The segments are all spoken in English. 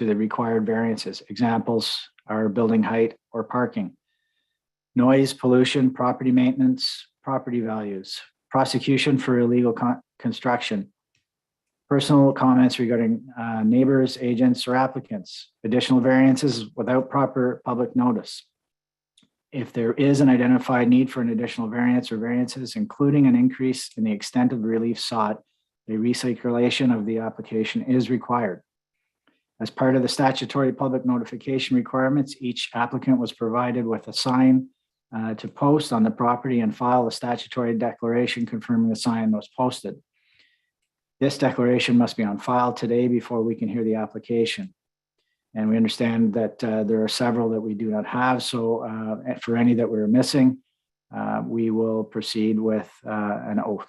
to the required variances. Examples are building height or parking, noise, pollution, property maintenance, property values, prosecution for illegal construction, personal comments regarding neighbors, agents, or applicants, additional variances without proper public notice. If there is an identified need for an additional variance or variances, including an increase in the extent of the relief sought, a recirculation of the application is required. As part of the statutory public notification requirements, each applicant was provided with a sign to post on the property and file a statutory declaration confirming the sign was posted. This declaration must be on file today before we can hear the application. And we understand that there are several that we do not have. So for any that we're missing, we will proceed with an oath.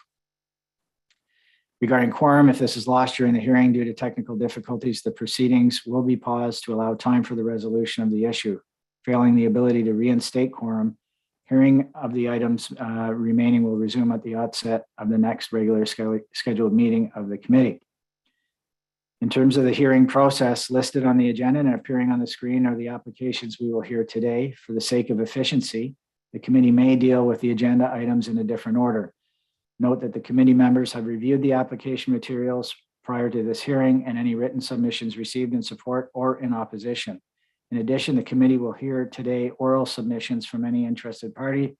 Regarding quorum, if this is lost during the hearing due to technical difficulties, the proceedings will be paused to allow time for the resolution of the issue. Failing the ability to reinstate quorum, hearing of the items remaining will resume at the outset of the next regular scheduled meeting of the committee. In terms of the hearing process, listed on the agenda and appearing on the screen are the applications we will hear today. For the sake of efficiency, the committee may deal with the agenda items in a different order. Note that the committee members have reviewed the application materials prior to this hearing and any written submissions received in support or in opposition. In addition, the committee will hear today oral submissions from any interested party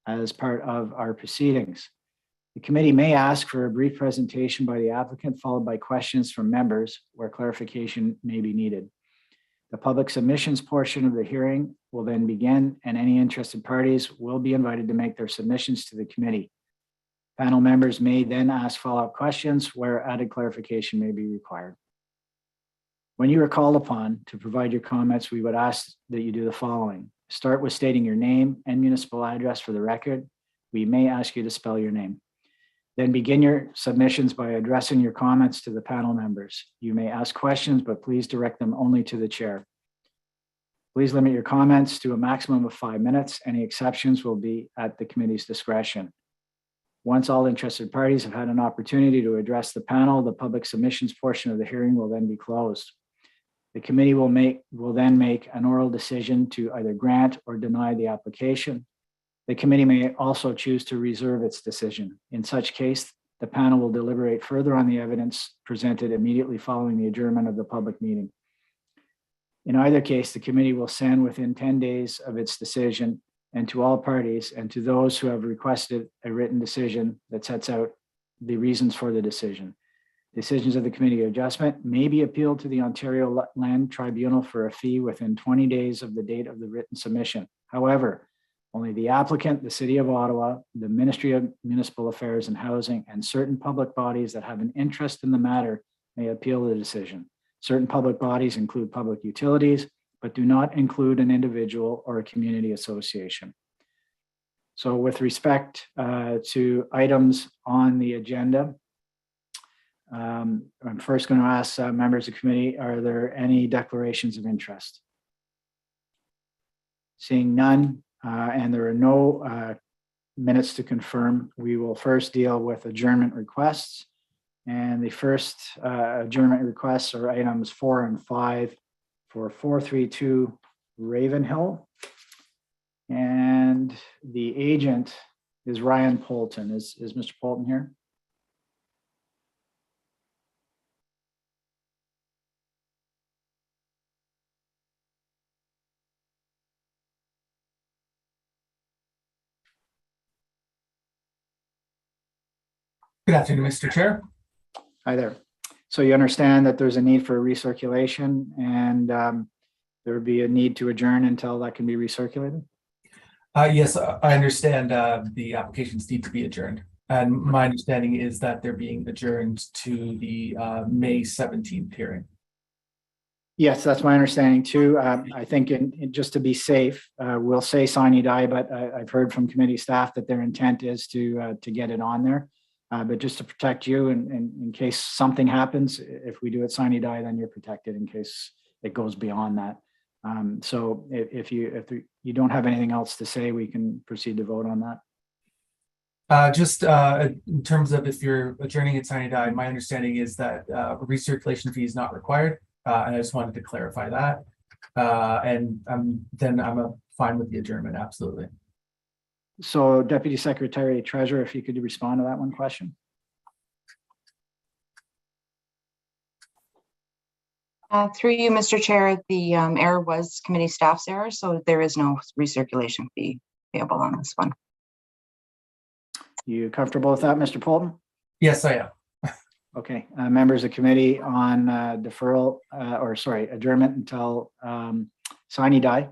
as part of our proceedings. The committee may ask for a brief presentation by the applicant, followed by questions from members where clarification may be needed. The public submissions portion of the hearing will then begin, and any interested parties will be invited to make their submissions to the committee. Panel members may then ask follow-up questions where added clarification may be required. When you are called upon to provide your comments, we would ask that you do the following. Start with stating your name and municipal address for the record. We may ask you to spell your name. Then begin your submissions by addressing your comments to the panel members. You may ask questions, but please direct them only to the chair. Please limit your comments to a maximum of 5 minutes. Any exceptions will be at the committee's discretion. Once all interested parties have had an opportunity to address the panel, the public submissions portion of the hearing will then be closed. The committee will then make an oral decision to either grant or deny the application. The committee may also choose to reserve its decision. In such case, the panel will deliberate further on the evidence presented immediately following the adjournment of the public meeting. In either case, the committee will send within 10 days of its decision, and to all parties and to those who have requested a written decision that sets out the reasons for the decision. Decisions of the Committee of Adjustment may be appealed to the Ontario Land Tribunal for a fee within 20 days of the date of the written submission. However, only the applicant, the City of Ottawa, the Ministry of Municipal Affairs and Housing, and certain public bodies that have an interest in the matter may appeal the decision. Certain public bodies include public utilities, but do not include an individual or a community association. So with respect to items on the agenda, I'm first going to ask members of the committee, are there any declarations of interest? Seeing none, and there are no minutes to confirm, we will first deal with adjournment requests. And the first adjournment requests are items 4 and 5 for 432 Ravenhill. And the agent is Ryan Polton. Is Mr. Polton here? Good afternoon, Mr. Chair. Hi there. So you understand that there's a need for recirculation, and there would be a need to adjourn until that can be recirculated? Yes, I understand the applications need to be adjourned. And my understanding is that they're being adjourned to the May 17th hearing. Yes, that's my understanding too. I think just to be safe, we'll say sine die, but I've heard from committee staff that their intent is to get it on there. But just to protect you, and in case something happens, if we do it sine die, then you're protected in case it goes beyond that. So if you don't have anything else to say, we can proceed to vote on that. Just in terms of if you're adjourning it sine die, my understanding is that a recirculation fee is not required. And I just wanted to clarify that. And then I'm fine with the adjournment, absolutely. So Deputy Secretary Treasurer, if you could respond to that one question. Through you, Mr. Chair, the error was committee staff's error, so there is no recirculation fee payable on this one. You comfortable with that, Mr. Polton? Yes, I am. Okay, members of committee on deferral, adjournment until sine die.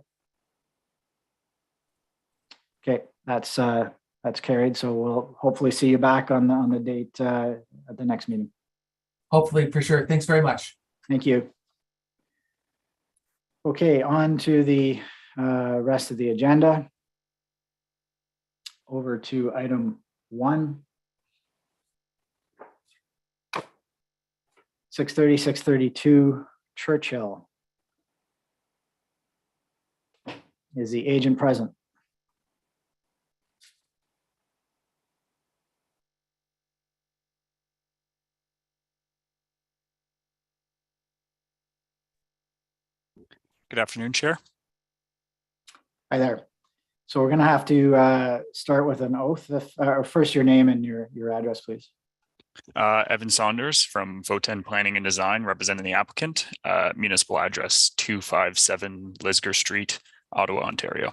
Okay, that's carried. So we'll hopefully see you back on the date at the next meeting. Hopefully, for sure. Thanks very much. Thank you. Okay, on to the rest of the agenda. Over to item 1. 630, 632 Churchill. Is the agent present? Good afternoon, Chair. Hi there. So we're going to have to start with an oath. First, your name and your address, please. Evan Saunders from Voten Planning and Design, representing the applicant, municipal address 257 Lisgar Street, Ottawa, Ontario.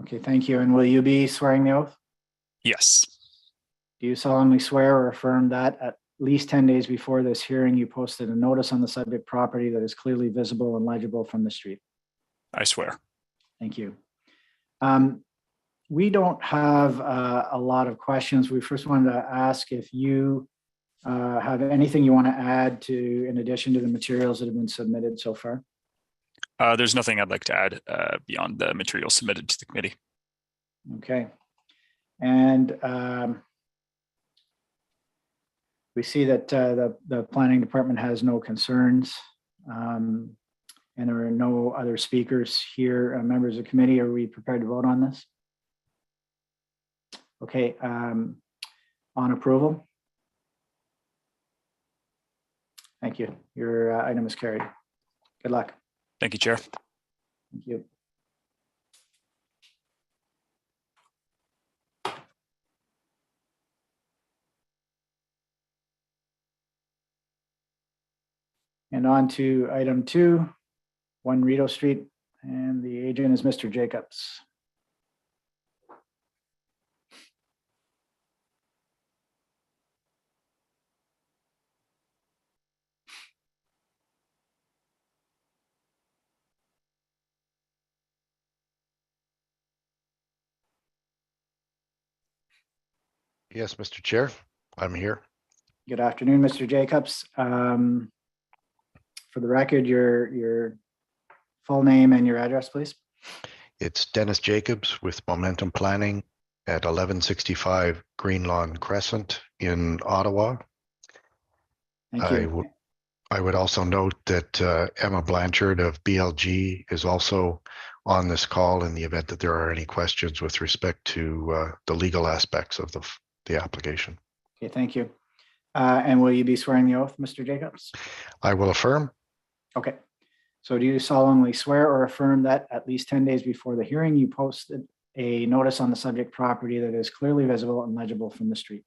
Okay, thank you. And will you be swearing the oath? Yes, Do you solemnly swear or affirm that at least 10 days before this hearing, you posted a notice on the subject property that is clearly visible and legible from the street? I swear. Thank you. We don't have a lot of questions. We first wanted to ask if you have anything you want to add to, in addition to the materials that have been submitted so far? There's nothing I'd like to add beyond the material submitted to the committee. Okay. And we see that the planning department has no concerns. And there are no other speakers here. Members of the committee, are we prepared to vote on this? Okay. On approval? Thank you. Your item is carried. Good luck. Thank you, Chair. Thank you. And on to item 2, 1 Rideau Street, and the agent is Mr. Jacobs. Yes, Mr. Chair, I'm here. Good afternoon, Mr. Jacobs. For the record, your full name and your address, please. It's Dennis Jacobs with Momentum Planning at 1165 Green Lawn Crescent in Ottawa. Thank you. I would also note that Emma Blanchard of BLG is also on this call in the event that there are any questions with respect to the legal aspects of the application. Okay, thank you. And will you be swearing the oath, Mr. Jacobs? I will affirm. Okay. So do you solemnly swear or affirm that at least 10 days before the hearing, you posted a notice on the subject property that is clearly visible and legible from the street?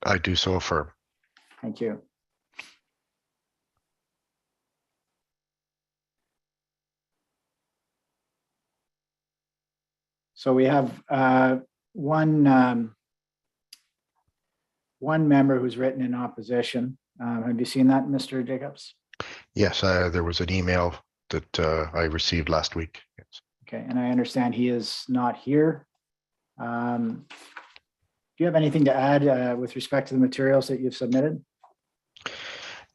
I do so affirm. Thank you. So we have one member who's written in opposition. Have you seen that, Mr. Jacobs? Yes, there was an email that I received last week. Yes. Okay, and I understand he is not here. Do you have anything to add with respect to the materials that you've submitted?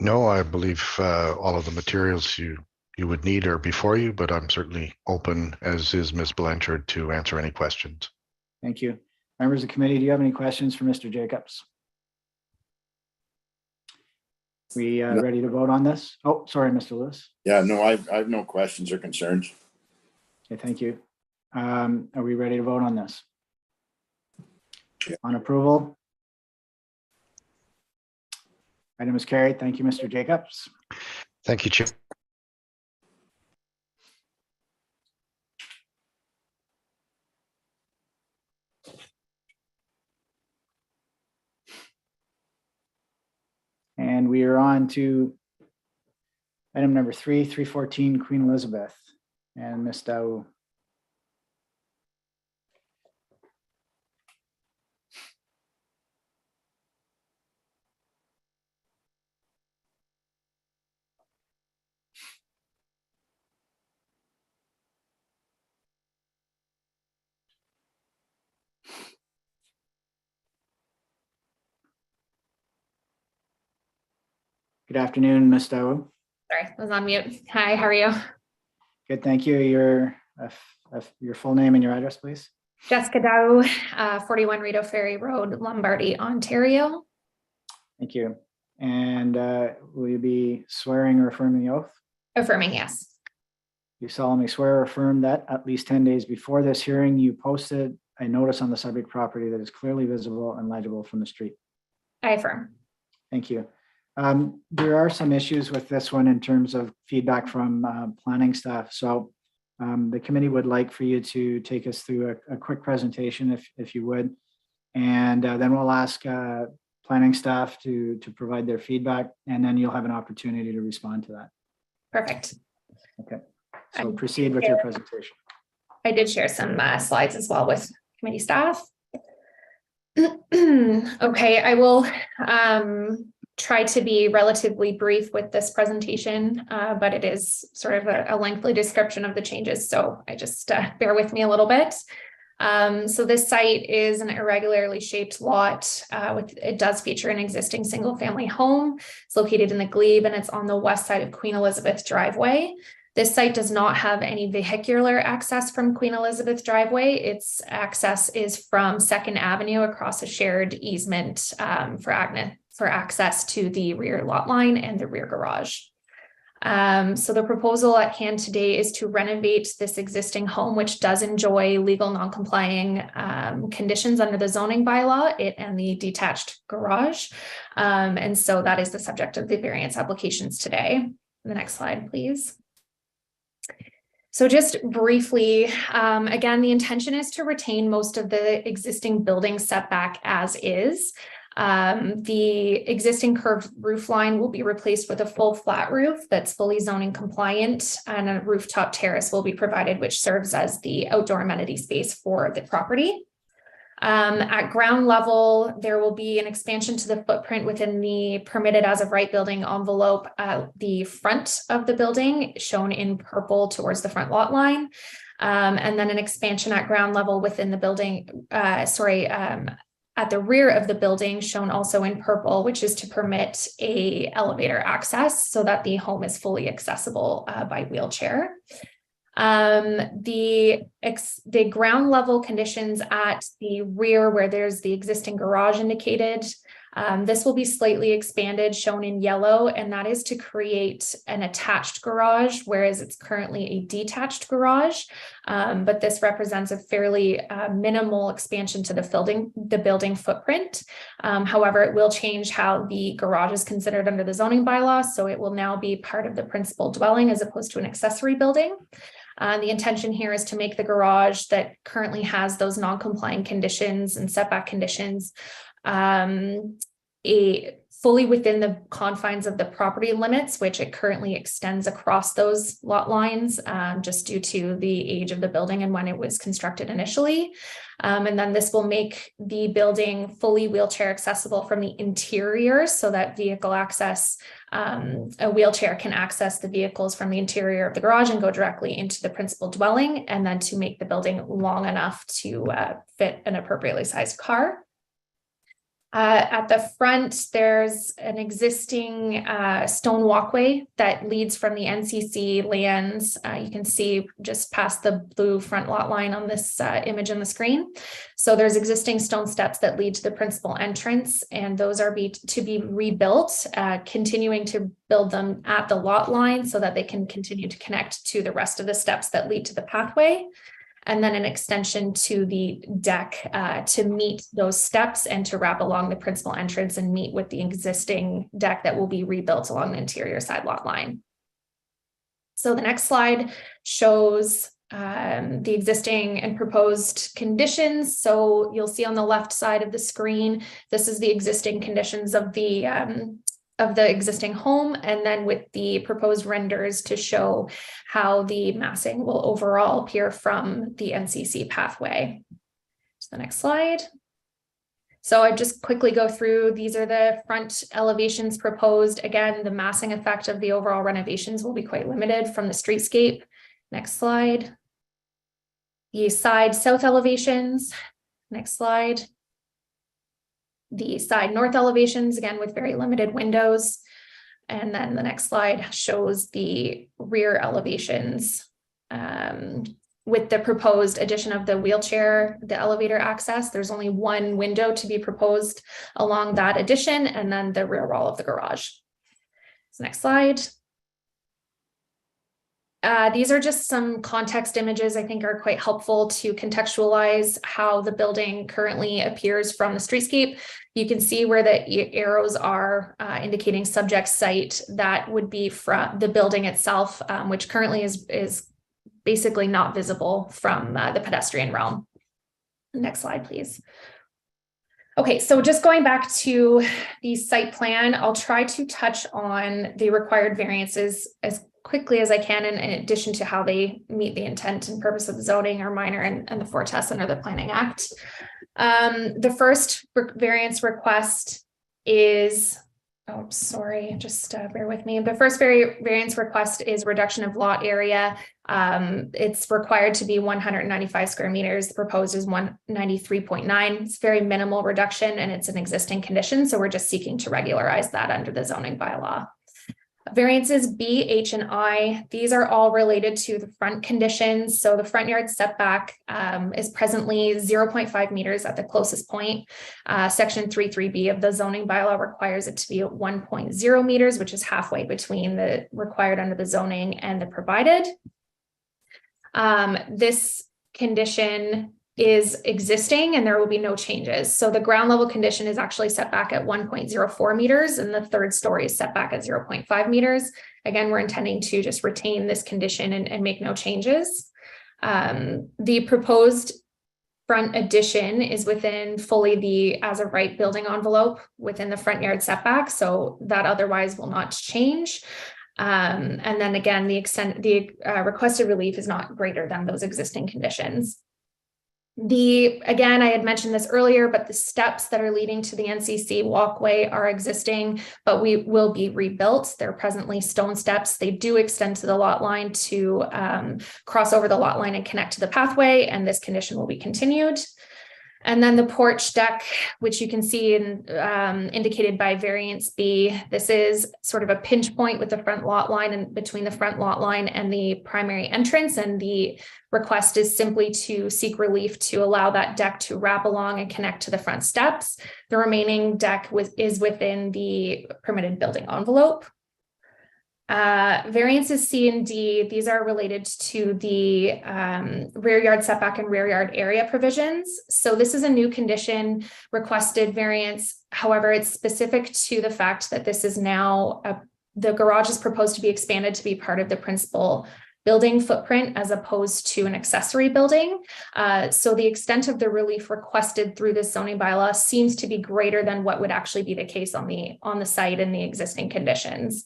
No, I believe all of the materials you would need are before you, but I'm certainly open, as is Ms. Blanchard, to answer any questions. Thank you. Members of the committee, do you have any questions for Mr. Jacobs? We No. ready to vote on this? Oh, sorry, Mr. Lewis. Yeah, no, I have no questions or concerns. Okay, thank you. Are we ready to vote on this? Yeah. On approval? Item is carried. Thank you, Mr. Jacobs. Thank you, Chair. And we are on to item number 314 Queen Elizabeth and Ms. Dow. Good afternoon, Ms. Dow. Sorry, I was on mute. Hi, how are you? Good, thank you. Your full name and your address, please. Jessica Dow, 41 Rideau Ferry Road, Lombardy, Ontario. Thank you. And will you be swearing or affirming the oath? Affirming, yes. You solemnly swear or affirm that at least 10 days before this hearing, you posted a notice on the subject property that is clearly visible and legible from the street. I affirm. Thank you. There are some issues with this one in terms of feedback from planning staff. So the committee would like for you to take us through a quick presentation, if you would. And then we'll ask planning staff to provide their feedback, and then you'll have an opportunity to respond to that. Perfect. Okay, so proceed with your presentation. I did share some slides as well with committee staff. Okay, I will try to be relatively brief with this presentation, but it is sort of a lengthy description of the changes. So I just bear with me a little bit. So this site is an irregularly shaped lot. It does feature an existing single family home. It's located in the glebe and it's on the west side of Queen Elizabeth driveway. This site does not have any vehicular access from Queen Elizabeth driveway. Its access is from 2nd Avenue across a shared easement for access to the rear lot line and the rear garage. So the proposal at hand today is to renovate this existing home, which does enjoy legal non-complying conditions under the zoning bylaw, it and the detached garage. And so that is the subject of the variance applications today. The next slide, please. So just briefly, again, the intention is to retain most of the existing building setback as is. The existing curved roof line will be replaced with a full flat roof that's fully zoning compliant, and a rooftop terrace will be provided, which serves as the outdoor amenity space for the property. At ground level, there will be an expansion to the footprint within the permitted as of right building envelope at the front of the building, shown in purple towards the front lot line. And then an expansion at ground level within the building, at the rear of the building, shown also in purple, which is to permit a elevator access so that the home is fully accessible by wheelchair. The ground level conditions at the rear, where there's the existing garage indicated, this will be slightly expanded, shown in yellow, and that is to create an attached garage, whereas it's currently a detached garage. But this represents a fairly minimal expansion to the building footprint. However, it will change how the garage is considered under the zoning bylaw, so it will now be part of the principal dwelling as opposed to an accessory building. The intention here is to make the garage that currently has those non-compliant conditions and setback conditions fully within the confines of the property limits, which it currently extends across those lot lines, just due to the age of the building and when it was constructed initially. And then this will make the building fully wheelchair accessible from the interior, so that vehicle access, a wheelchair can access the vehicles from the interior of the garage and go directly into the principal dwelling, and then to make the building long enough to fit an appropriately sized car. At the front, there's an existing stone walkway that leads from the NCC lands. You can see just past the blue front lot line on this image on the screen. So there's existing stone steps that lead to the principal entrance, and those are to be rebuilt, continuing to build them at the lot line so that they can continue to connect to the rest of the steps that lead to the pathway. And then an extension to the deck to meet those steps and to wrap along the principal entrance and meet with the existing deck that will be rebuilt along the interior side lot line. So the next slide shows the existing and proposed conditions. So you'll see on the left side of the screen, this is the existing conditions of the of the existing home, and then with the proposed renders to show how the massing will overall appear from the NCC pathway. To the next slide. So I just quickly go through, these are the front elevations proposed. Again, the massing effect of the overall renovations will be quite limited from the streetscape. Next slide. The side south elevations. Next slide. The side north elevations, again, with very limited windows. And then the next slide shows the rear elevations with the proposed addition of the wheelchair, the elevator access. There's only one window to be proposed along that addition, and then the rear wall of the garage. So next slide. These are just some context images I think are quite helpful to contextualize how the building currently appears from the streetscape. You can see where the arrows are indicating subject site. That would be from the building itself, which currently is basically not visible from the pedestrian realm. Next slide, please. Okay, so just going back to the site plan, I'll try to touch on the required variances as quickly as I can, in addition to how they meet the intent and purpose of the zoning, are minor and the four tests under the Planning Act. The first variance request is, oh, sorry, just bear with me. The first variance request is reduction of lot area. It's required to be 195 square meters. The proposed is 193.9. It's very minimal reduction and it's an existing condition. So we're just seeking to regularize that under the zoning bylaw. Variances B, H, and I, these are all related to the front conditions. So the front yard setback is presently 0.5 meters at the closest point. Section 3.3b of the zoning bylaw requires it to be at 1.0 meters, which is halfway between the required under the zoning and the provided. This condition is existing and there will be no changes. So the ground level condition is actually set back at 1.04 meters and the third story is set back at 0.5 meters. Again, we're intending to just retain this condition and make no changes. The proposed front addition is within fully the as of right building envelope within the front yard setback. So that otherwise will not change. And then again, the requested relief is not greater than those existing conditions. Again, I had mentioned this earlier, but the steps that are leading to the NCC walkway are existing, but we will be rebuilt. They're presently stone steps. They do extend to the lot line to cross over the lot line and connect to the pathway, and this condition will be continued. And then the porch deck, which you can see indicated by variance B. This is sort of a pinch point with the front lot line and between the front lot line and the primary entrance. And the request is simply to seek relief to allow that deck to wrap along and connect to the front steps. The remaining deck is within the permitted building envelope. Variances C and D, these are related to the rear yard setback and rear yard area provisions. So this is a new condition requested variance. However, it's specific to the fact that this is now, the garage is proposed to be expanded to be part of the principal building footprint as opposed to an accessory building. So the extent of the relief requested through this zoning bylaw seems to be greater than what would actually be the case on the site in the existing conditions.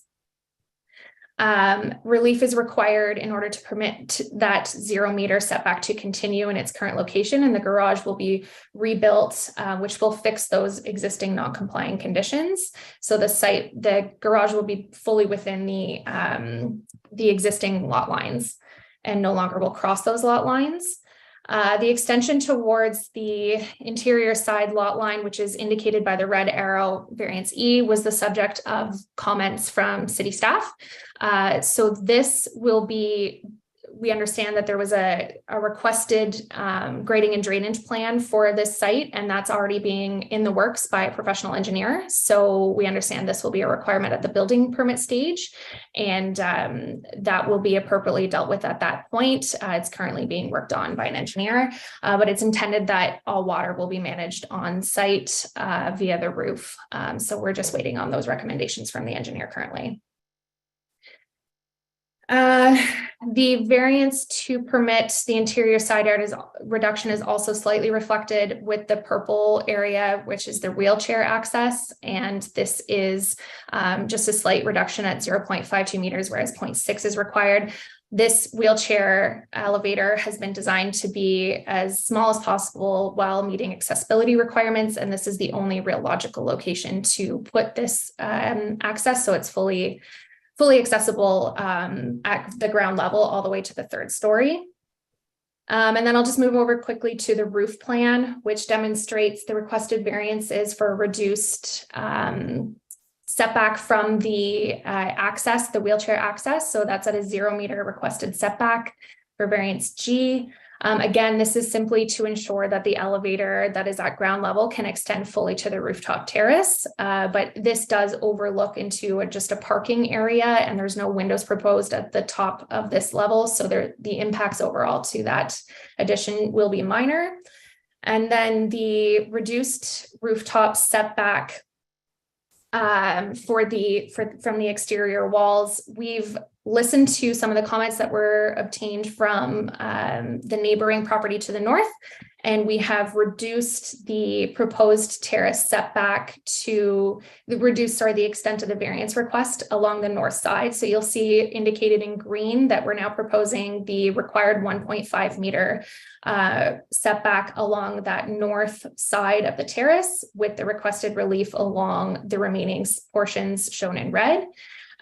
Relief is required in order to permit that 0 meter setback to continue in its current location, and the garage will be rebuilt, which will fix those existing non-complying conditions. So the garage will be fully within the existing lot lines and no longer will cross those lot lines. The extension towards the interior side lot line, which is indicated by the red arrow, variance E, was the subject of comments from city staff. So this will be, we understand that there was a requested grading and drainage plan for this site, and that's already being in the works by a professional engineer. So we understand this will be a requirement at the building permit stage, and that will be appropriately dealt with at that point. It's currently being worked on by an engineer, but it's intended that all water will be managed on site via the roof. So we're just waiting on those recommendations from the engineer currently. The variance to permit the interior side yard reduction is also slightly reflected with the purple area, which is the wheelchair access. And this is just a slight reduction at 0.52 meters, whereas 0.6 is required. This wheelchair elevator has been designed to be as small as possible while meeting accessibility requirements. And this is the only real logical location to put this access. So it's fully accessible at the ground level all the way to the third story. And then I'll just move over quickly to the roof plan, which demonstrates the requested variances for reduced setback from the access, the wheelchair access. So that's at a 0 meter requested setback for variance G. Again, this is simply to ensure that the elevator that is at ground level can extend fully to the rooftop terrace. But this does overlook into just a parking area, and there's no windows proposed at the top of this level. So the impacts overall to that addition will be minor. And then the reduced rooftop setback from the exterior walls, we've listened to some of the comments that were obtained from the neighboring property to the north, and we have reduced the proposed terrace setback to the extent of the variance request along the north side. So you'll see indicated in green that we're now proposing the required 1.5 meter setback along that north side of the terrace, with the requested relief along the remaining portions shown in red.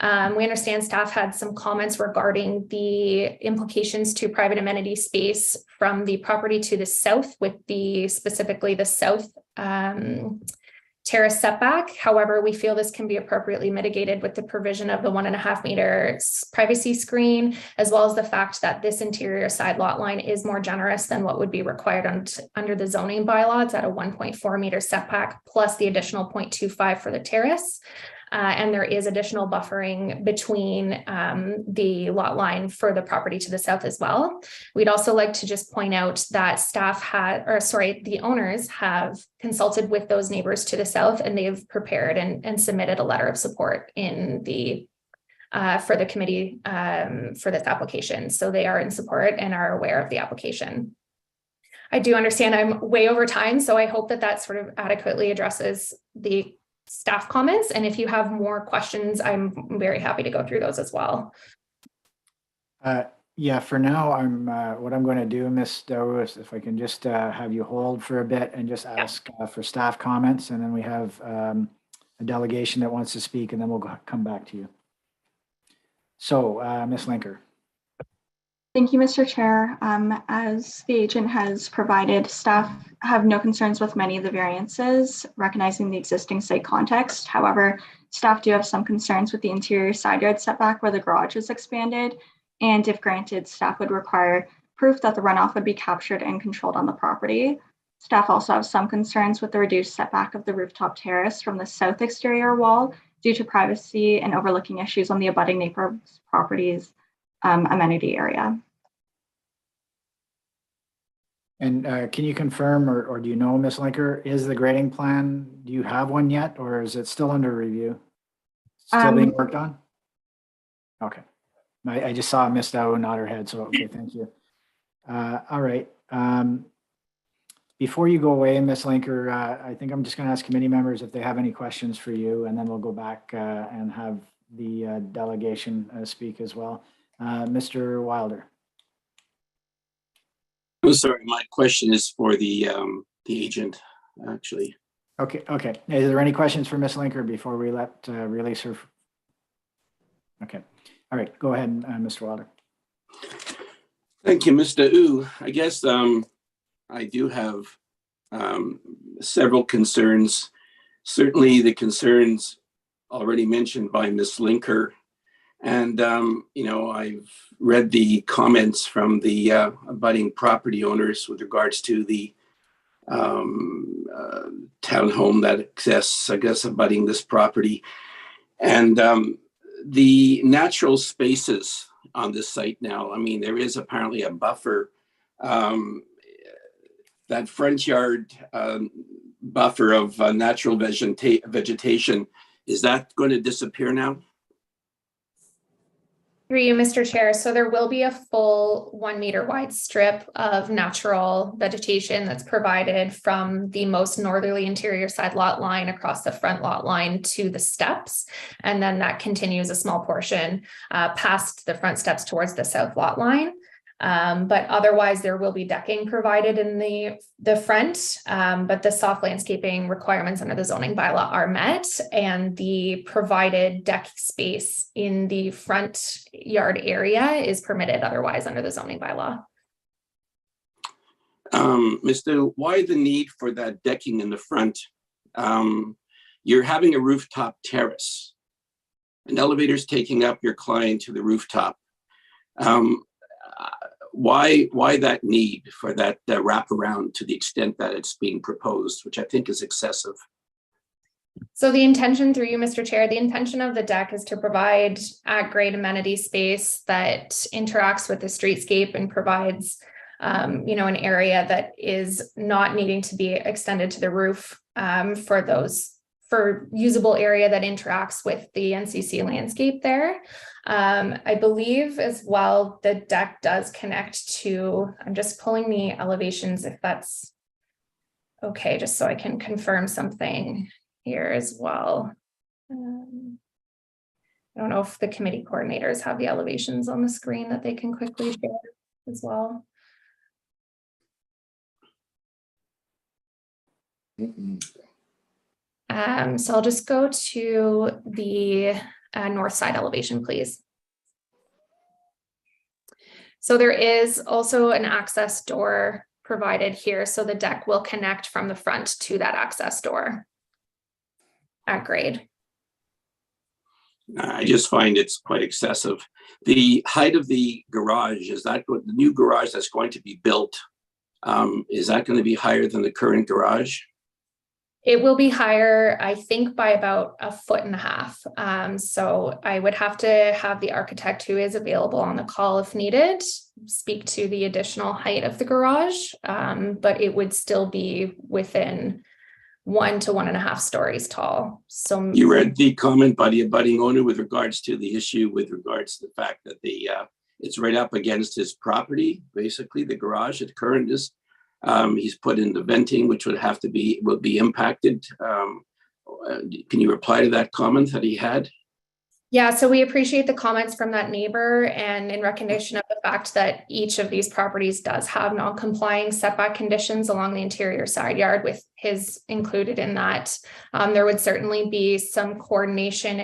We understand staff had some comments regarding the implications to private amenity space from the property to the south, with specifically the south terrace setback. However, we feel this can be appropriately mitigated with the provision of the 1.5 meter privacy screen, as well as the fact that this interior side lot line is more generous than what would be required under the zoning bylaws at a 1.4 meter setback, plus the additional 0.25 for the terrace. And there is additional buffering between the lot line for the property to the south as well. We'd also like to just point out that the owners have consulted with those neighbors to the south, and they've prepared and submitted a letter of support in for the committee for this application. So they are in support and are aware of the application. I do understand I'm way over time, so I hope that sort of adequately addresses the staff comments. And if you have more questions, I'm very happy to go through those as well. Yeah, for now, what I'm going to do, Ms. Dow, is if I can just have you hold for a bit and just ask for staff comments, and then we have a delegation that wants to speak, and then we'll come back to you. So, Ms. Linker. Thank you, Mr. Chair. As the agent has provided, staff have no concerns with many of the variances, recognizing the existing site context. However, staff do have some concerns with the interior side yard setback where the garage is expanded. And if granted, staff would require proof that the runoff would be captured and controlled on the property. Staff also have some concerns with the reduced setback of the rooftop terrace from the south exterior wall due to privacy and overlooking issues on the abutting neighbor's properties amenity area. And can you confirm, or do you know, Ms. Linker, is the grading plan, do you have one yet, or is it still under review? Still being worked on? Okay. I just saw Ms. Dow nod her head, so okay, thank you. All right. Before you go away, Ms. Linker, I think I'm just going to ask committee members if they have any questions for you, and then we'll go back and have the delegation speak as well. Mr. Wilder. I'm sorry, my question is for the agent, actually. Okay. Is there any questions for Ms. Linker before we release her? Okay. All right. Go ahead, Mr. Wilder. Thank you, Mr. Wu. I guess I do have several concerns. Certainly the concerns already mentioned by Ms. Linker. And, I've read the comments from the abutting property owners with regards to the townhome that exists, I guess, abutting this property. And the natural spaces on this site now, I mean, there is apparently a buffer. That front yard buffer of natural vegetation, is that going to disappear now? Through you, Mr. Chair. So there will be a full 1 meter wide strip of natural vegetation that's provided from the most northerly interior side lot line across the front lot line to the steps. And then that continues a small portion past the front steps towards the south lot line. But otherwise there will be decking provided in the front, but the soft landscaping requirements under the zoning bylaw are met, and the provided deck space in the front yard area is permitted otherwise under the zoning bylaw. Mr. Why the need for that decking in the front? You're having a rooftop terrace. An elevator's taking up your client to the rooftop. Why that need for that wraparound to the extent that it's being proposed, which I think is excessive? So the intention, through you, Mr. Chair, the intention of the deck is to provide at-grade amenity space that interacts with the streetscape and provides, an area that is not needing to be extended to the roof for usable area that interacts with the NCC landscape there. I believe as well, the deck does connect to, I'm just pulling the elevations if that's okay, just so I can confirm something here as well. I don't know if the committee coordinators have the elevations on the screen that they can quickly share as well. So I'll just go to the north side elevation, please. So there is also an access door provided here. So the deck will connect from the front to that access door at grade. I just find it's quite excessive. The height of the garage, is that the new garage that's going to be built? Is that going to be higher than the current garage? It will be higher, I think, by about 1.5 feet. So I would have to have the architect who is available on the call if needed, speak to the additional height of the garage, but it would still be within 1 to 1.5 stories tall. So you read the comment by the abutting owner with regards to the issue with regards to the fact that it's right up against his property, basically the garage at current is. He's put in the venting, which will be impacted. Can you reply to that comment that he had? Yeah, so we appreciate the comments from that neighbor, and in recognition of the fact that each of these properties does have non-complying setback conditions along the interior side yard, with his included in that, there would certainly be some coordination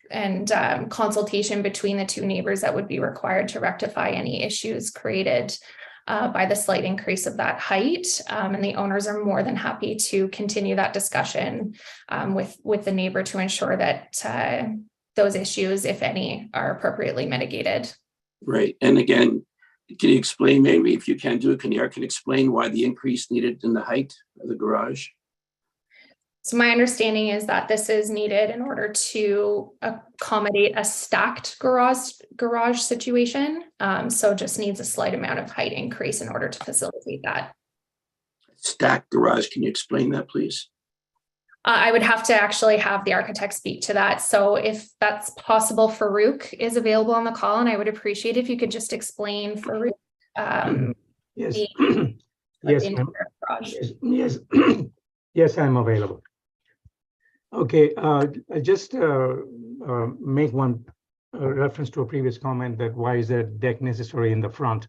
and consultation between the two neighbors that would be required to rectify any issues created by the slight increase of that height. And the owners are more than happy to continue that discussion with the neighbor to ensure that those issues, if any, are appropriately mitigated. Right. And again, can you explain, maybe if you can do it, can you explain why the increase needed in the height of the garage? So my understanding is that this is needed in order to accommodate a stacked garage situation. So just needs a slight amount of height increase in order to facilitate that. Stacked garage, can you explain that, please? I would have to actually have the architect speak to that. So if that's possible, Farouk is available on the call, and I would appreciate if you could just explain, Farouk. Yes. Yes. Yes, I'm available. Okay, just make one reference to a previous comment that why is there deck necessary in the front?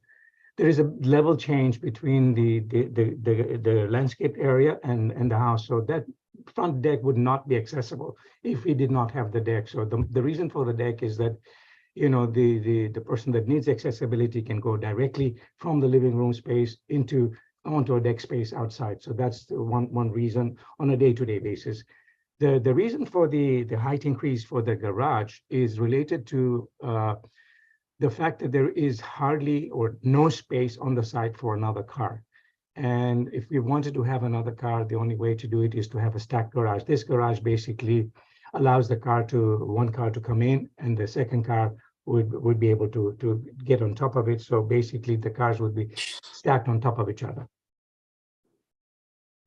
There is a level change between the landscape area and the house, so that front deck would not be accessible if we did not have the deck. So the reason for the deck is that, you know, the person that needs accessibility can go directly from the living room space onto a deck space outside. So that's the one reason on a day-to-day basis. The reason for the height increase for the garage is related to the fact that there is hardly or no space on the side for another car. And if we wanted to have another car, the only way to do it is to have a stacked garage. This garage basically allows one car to come in, and the second car would be able to get on top of it. So basically the cars would be stacked on top of each other.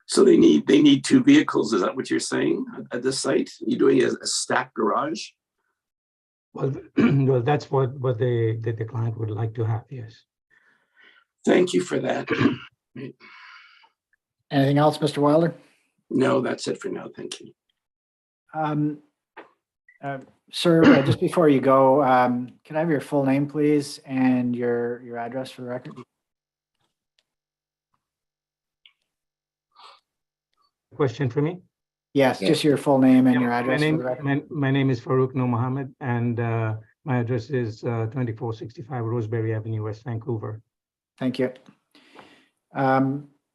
So they need two vehicles. Is that what you're saying at this site? You're doing a stacked garage? Well, well, that's what the client would like to have, yes. Thank you for that. Anything else, Mr. Wilder? No, that's it for now. Thank you. Sir, just before you go, can I have your full name, please, and your address for the record? Question for me? Yes, just your full name and your My address for name, the record. my name is Farouk Noor Mohammed, and my address is 2465 Roseberry Avenue, West Vancouver. Thank you.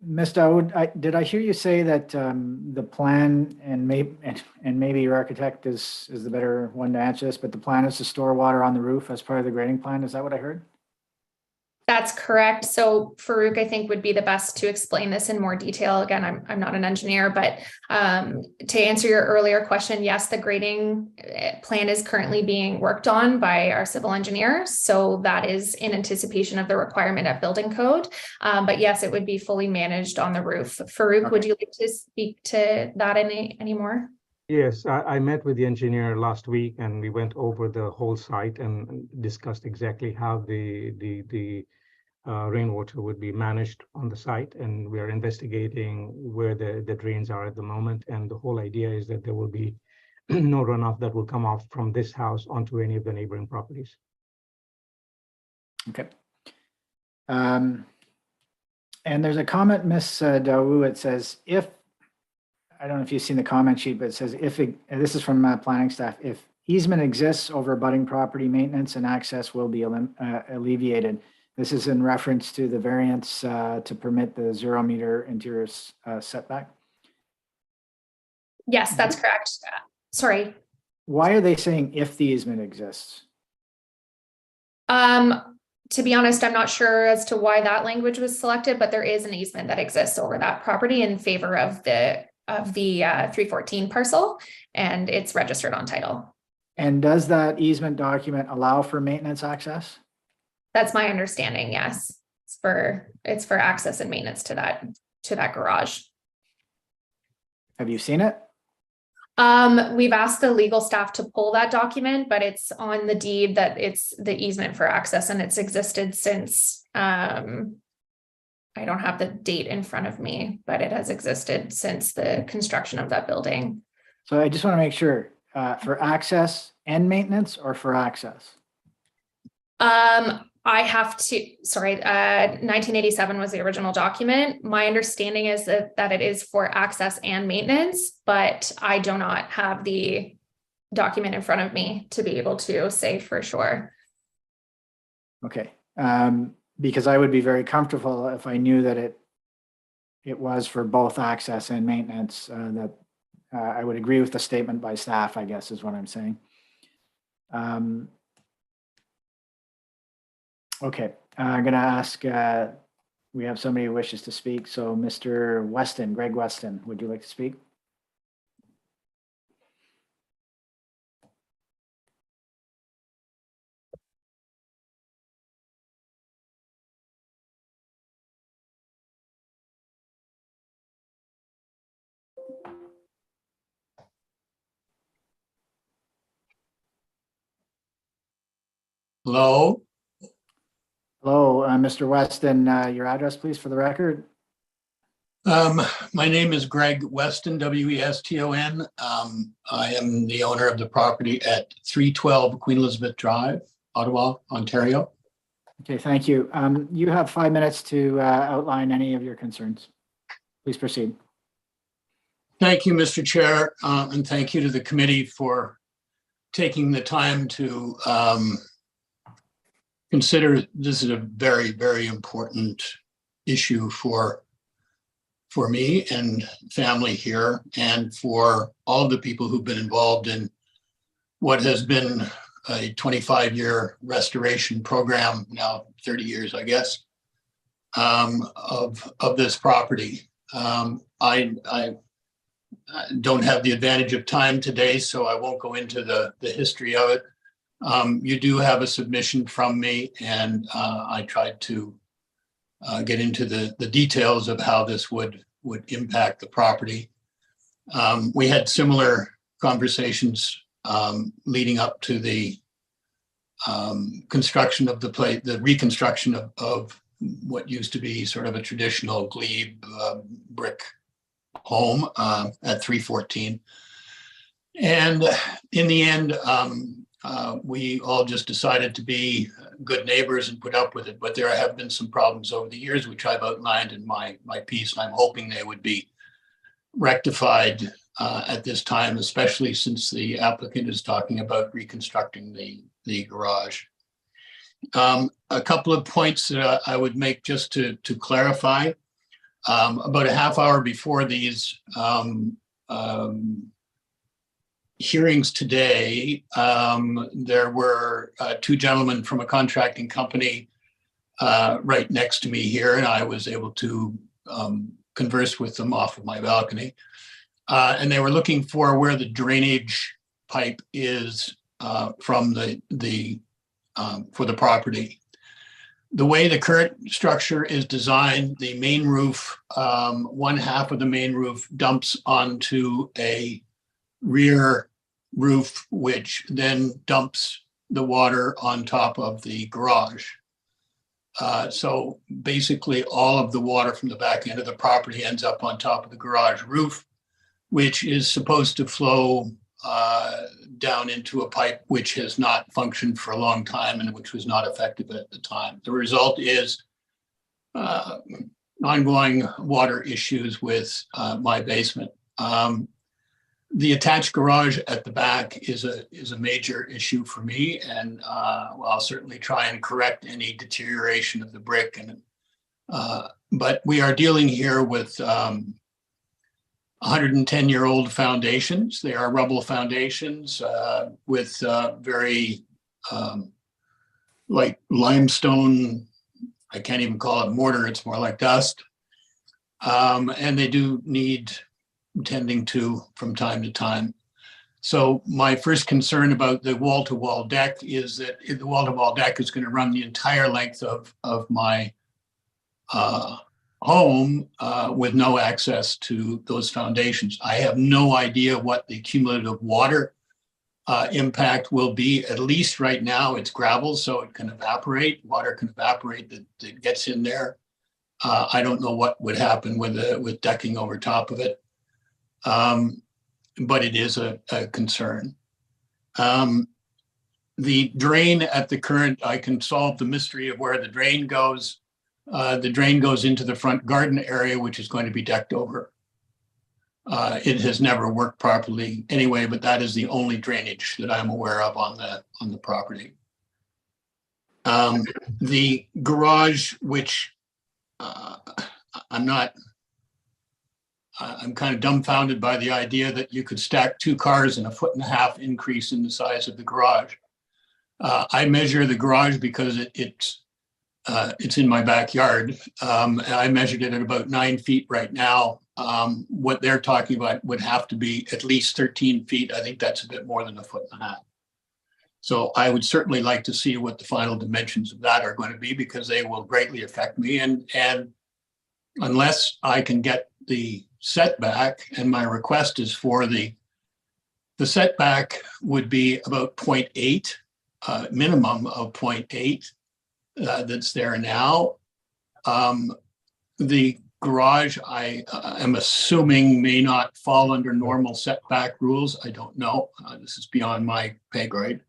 Ms. Daoud, did I hear you say that the plan, and maybe your architect is the better one to answer this, but the plan is to store water on the roof as part of the grading plan? Is that what I heard? That's correct. So Farouk, I think, would be the best to explain this in more detail. Again, I'm not an engineer, but to answer your earlier question, yes, the grading plan is currently being worked on by our civil engineer. So that is in anticipation of the requirement of building code. But yes, it would be fully managed on the roof. Farouk, would you like to speak to that any more? Yes, I met with the engineer last week, and we went over the whole site and discussed exactly how the rainwater would be managed on the site, and we are investigating where the drains are at the moment. And the whole idea is that there will be no runoff that will come off from this house onto any of the neighboring properties. Okay. And there's a comment, Ms. Daoud, it says, if, I don't know if you've seen the comment sheet, but it says, this is from planning staff, if easement exists over abutting property, maintenance and access will be alleviated. This is in reference to the variance to permit the 0 meter interior setback. Yes, that's correct. Sorry. Why are they saying if the easement exists? To be honest, I'm not sure as to why that language was selected, but there is an easement that exists over that property in favor of the 314 parcel, and it's registered on title. And does that easement document allow for maintenance access? That's my understanding. Yes, it's for access and maintenance to that garage. Have you seen it? We've asked the legal staff to pull that document, but it's on the deed that it's the easement for access, and it's existed since, I don't have the date in front of me, but it has existed since the construction of that building. So I just want to make sure, for access and maintenance, or for access? I have to, sorry, 1987 was the original document. My understanding is that it is for access and maintenance, but I do not have the document in front of me to be able to say for sure. Okay, because I would be very comfortable if I knew that it was for both access and maintenance, that I would agree with the statement by staff, I guess is what I'm saying. Okay, I'm going to ask, we have somebody who wishes to speak. So Mr. Weston, Greg Weston, would you like to speak? Hello. Hello, Mr. Weston, your address, please, for the record. My name is Greg Weston, W-E-S-T-O-N. I am the owner of the property at 312 Queen Elizabeth Drive, Ottawa, Ontario. Okay, thank you. You have 5 minutes to outline any of your concerns. Please proceed. Thank you, Mr. Chair, and thank you to the committee for taking the time to consider this is a very, very important issue for me and family here, and for all of the people who've been involved in what has been a 25-year restoration program, now 30 years, I guess, of this property. I don't have the advantage of time today, so I won't go into the history of it. You do have a submission from me, and I tried to get into the details of how this would impact the property. We had similar conversations leading up to the construction of the place, the reconstruction of what used to be sort of a traditional glebe brick home at 314. And in the end, we all just decided to be good neighbors and put up with it. But there have been some problems over the years, which I've outlined in my piece. And I'm hoping they would be rectified at this time, especially since the applicant is talking about reconstructing the garage. A couple of points that I would make just to clarify. About a half hour before these hearings today, there were two gentlemen from a contracting company right next to me here, and I was able to converse with them off of my balcony. And they were looking for where the drainage pipe is from for the property. The way the current structure is designed, the main roof, one half of the main roof dumps onto a rear roof, which then dumps the water on top of the garage. So basically all of the water from the back end of the property ends up on top of the garage roof, which is supposed to flow down into a pipe which has not functioned for a long time and which was not effective at the time. The result is ongoing water issues with my basement. The attached garage at the back is a major issue for me, and I'll certainly try and correct any deterioration of the brick. But we are dealing here with 110-year-old foundations. They are rubble foundations with very like limestone. I can't even call it mortar. It's more like dust. And they do need tending to from time to time. So my first concern about the wall-to-wall deck is that the wall-to-wall deck is going to run the entire length of my home with no access to those foundations. I have no idea what the cumulative water impact will be. At least right now it's gravel, so it can evaporate. Water can evaporate that gets in there. I don't know what would happen with decking over top of it. But it is a concern. The drain at the current, I can solve the mystery of where the drain goes. The drain goes into the front garden area, which is going to be decked over. It has never worked properly anyway, but that is the only drainage that I'm aware of on the property. The garage, which I'm kind of dumbfounded by the idea that you could stack two cars and a 1.5 foot increase in the size of the garage. I measure the garage because it's in my backyard. And I measured it at about 9 feet right now. What they're talking about would have to be at least 13 feet. I think that's a bit more than a 1.5 foot. So I would certainly like to see what the final dimensions of that are going to be, because they will greatly affect me. And unless I can get the setback, and my request is for the setback would be about 0.8, minimum of 0.8 that's there now. The garage, I am assuming, may not fall under normal setback rules. I don't know. This is beyond my pay grade.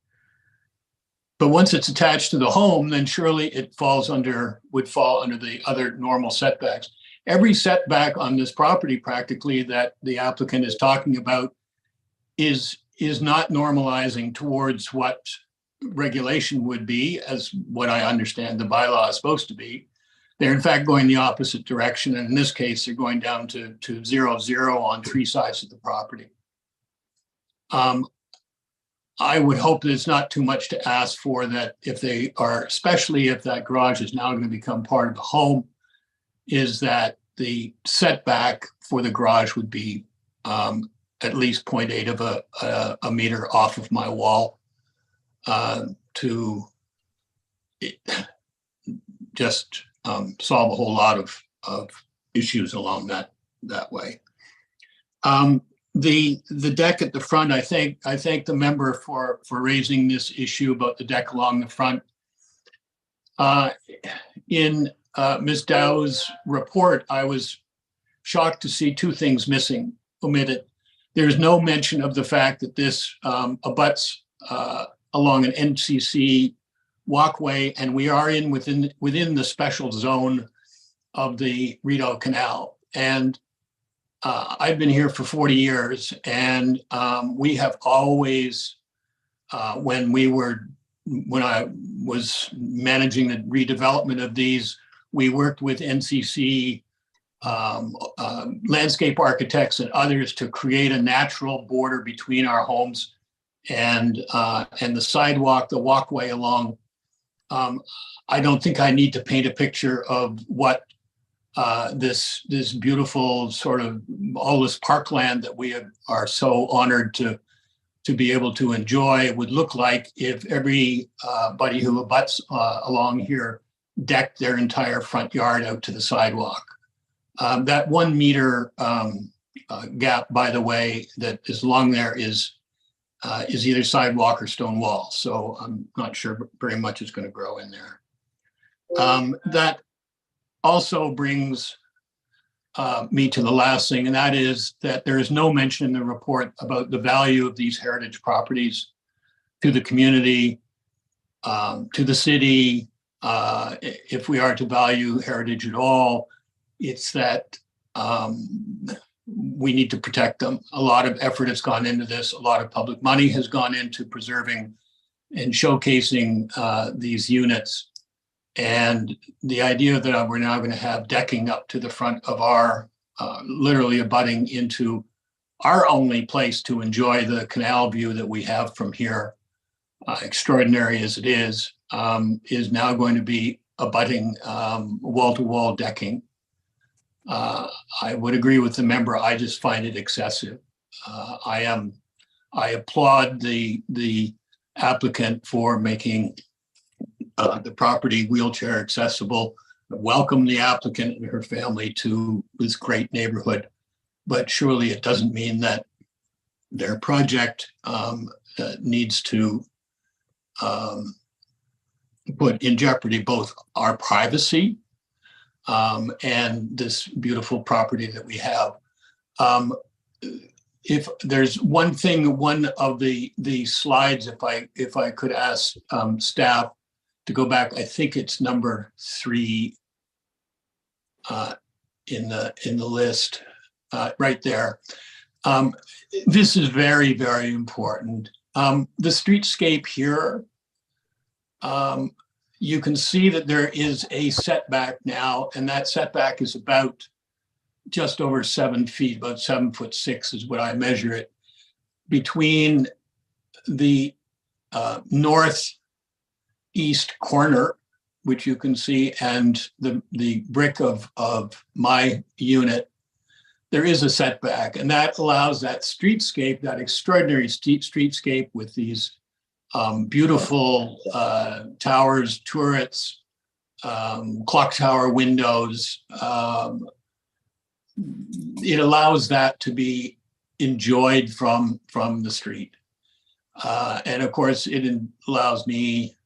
But once it's attached to the home, then surely it would fall under the other normal setbacks. Every setback on this property practically that the applicant is talking about is not normalizing towards what regulation would be, as what I understand the bylaw is supposed to be. They're in fact going the opposite direction. And in this case, they're going down to 0, on 3 sides of the property. I would hope that it's not too much to ask for that if they are, especially if that garage is now going to become part of the home, is that the setback for the garage would be at least 0.8 of a meter off of my wall to just solve a whole lot of issues along that way. The deck at the front, I thank the member for raising this issue about the deck along the front. In Ms. Dow's report, I was shocked to see two things omitted. There's no mention of the fact that this abuts along an NCC walkway, and we are within the special zone of the Rideau Canal. And I've been here for 40 years, and we have always, when I was managing the redevelopment of these, we worked with NCC landscape architects and others to create a natural border between our homes and the sidewalk, the walkway along. I don't think I need to paint a picture of what this beautiful sort of all this parkland that we are so honored to be able to enjoy would look like if everybody who abuts along here decked their entire front yard out to the sidewalk. That 1 meter gap, by the way, that is along there is either sidewalk or stone wall. So I'm not sure very much is going to grow in there. That also brings me to the last thing, and that is that there is no mention in the report about the value of these heritage properties to the community, to the city. If we are to value heritage at all, it's that we need to protect them. A lot of effort has gone into this. A lot of public money has gone into preserving and showcasing these units. And the idea that we're now going to have decking up to the front of our, literally abutting into our only place to enjoy the canal view that we have from here, extraordinary as it is now going to be abutting wall-to-wall decking. I would agree with the member. I just find it excessive. I applaud the applicant for making the property wheelchair accessible. Welcome the applicant and her family to this great neighborhood, but surely it doesn't mean that their project needs to put in jeopardy both our privacy and this beautiful property that we have. If there's one thing, one of the slides, if I could ask staff to go back, I think it's number 3 in the list, right there. This is very, very important. The streetscape here, you can see that there is a setback now, and that setback is about just over 7 feet, about 7'6" is what I measure it, between the northeast corner, which you can see, and the brick of my unit. There is a setback, and that allows that streetscape, that extraordinary streetscape with these beautiful towers, turrets, clock tower windows. It allows that to be enjoyed from the street. And of course, it allows me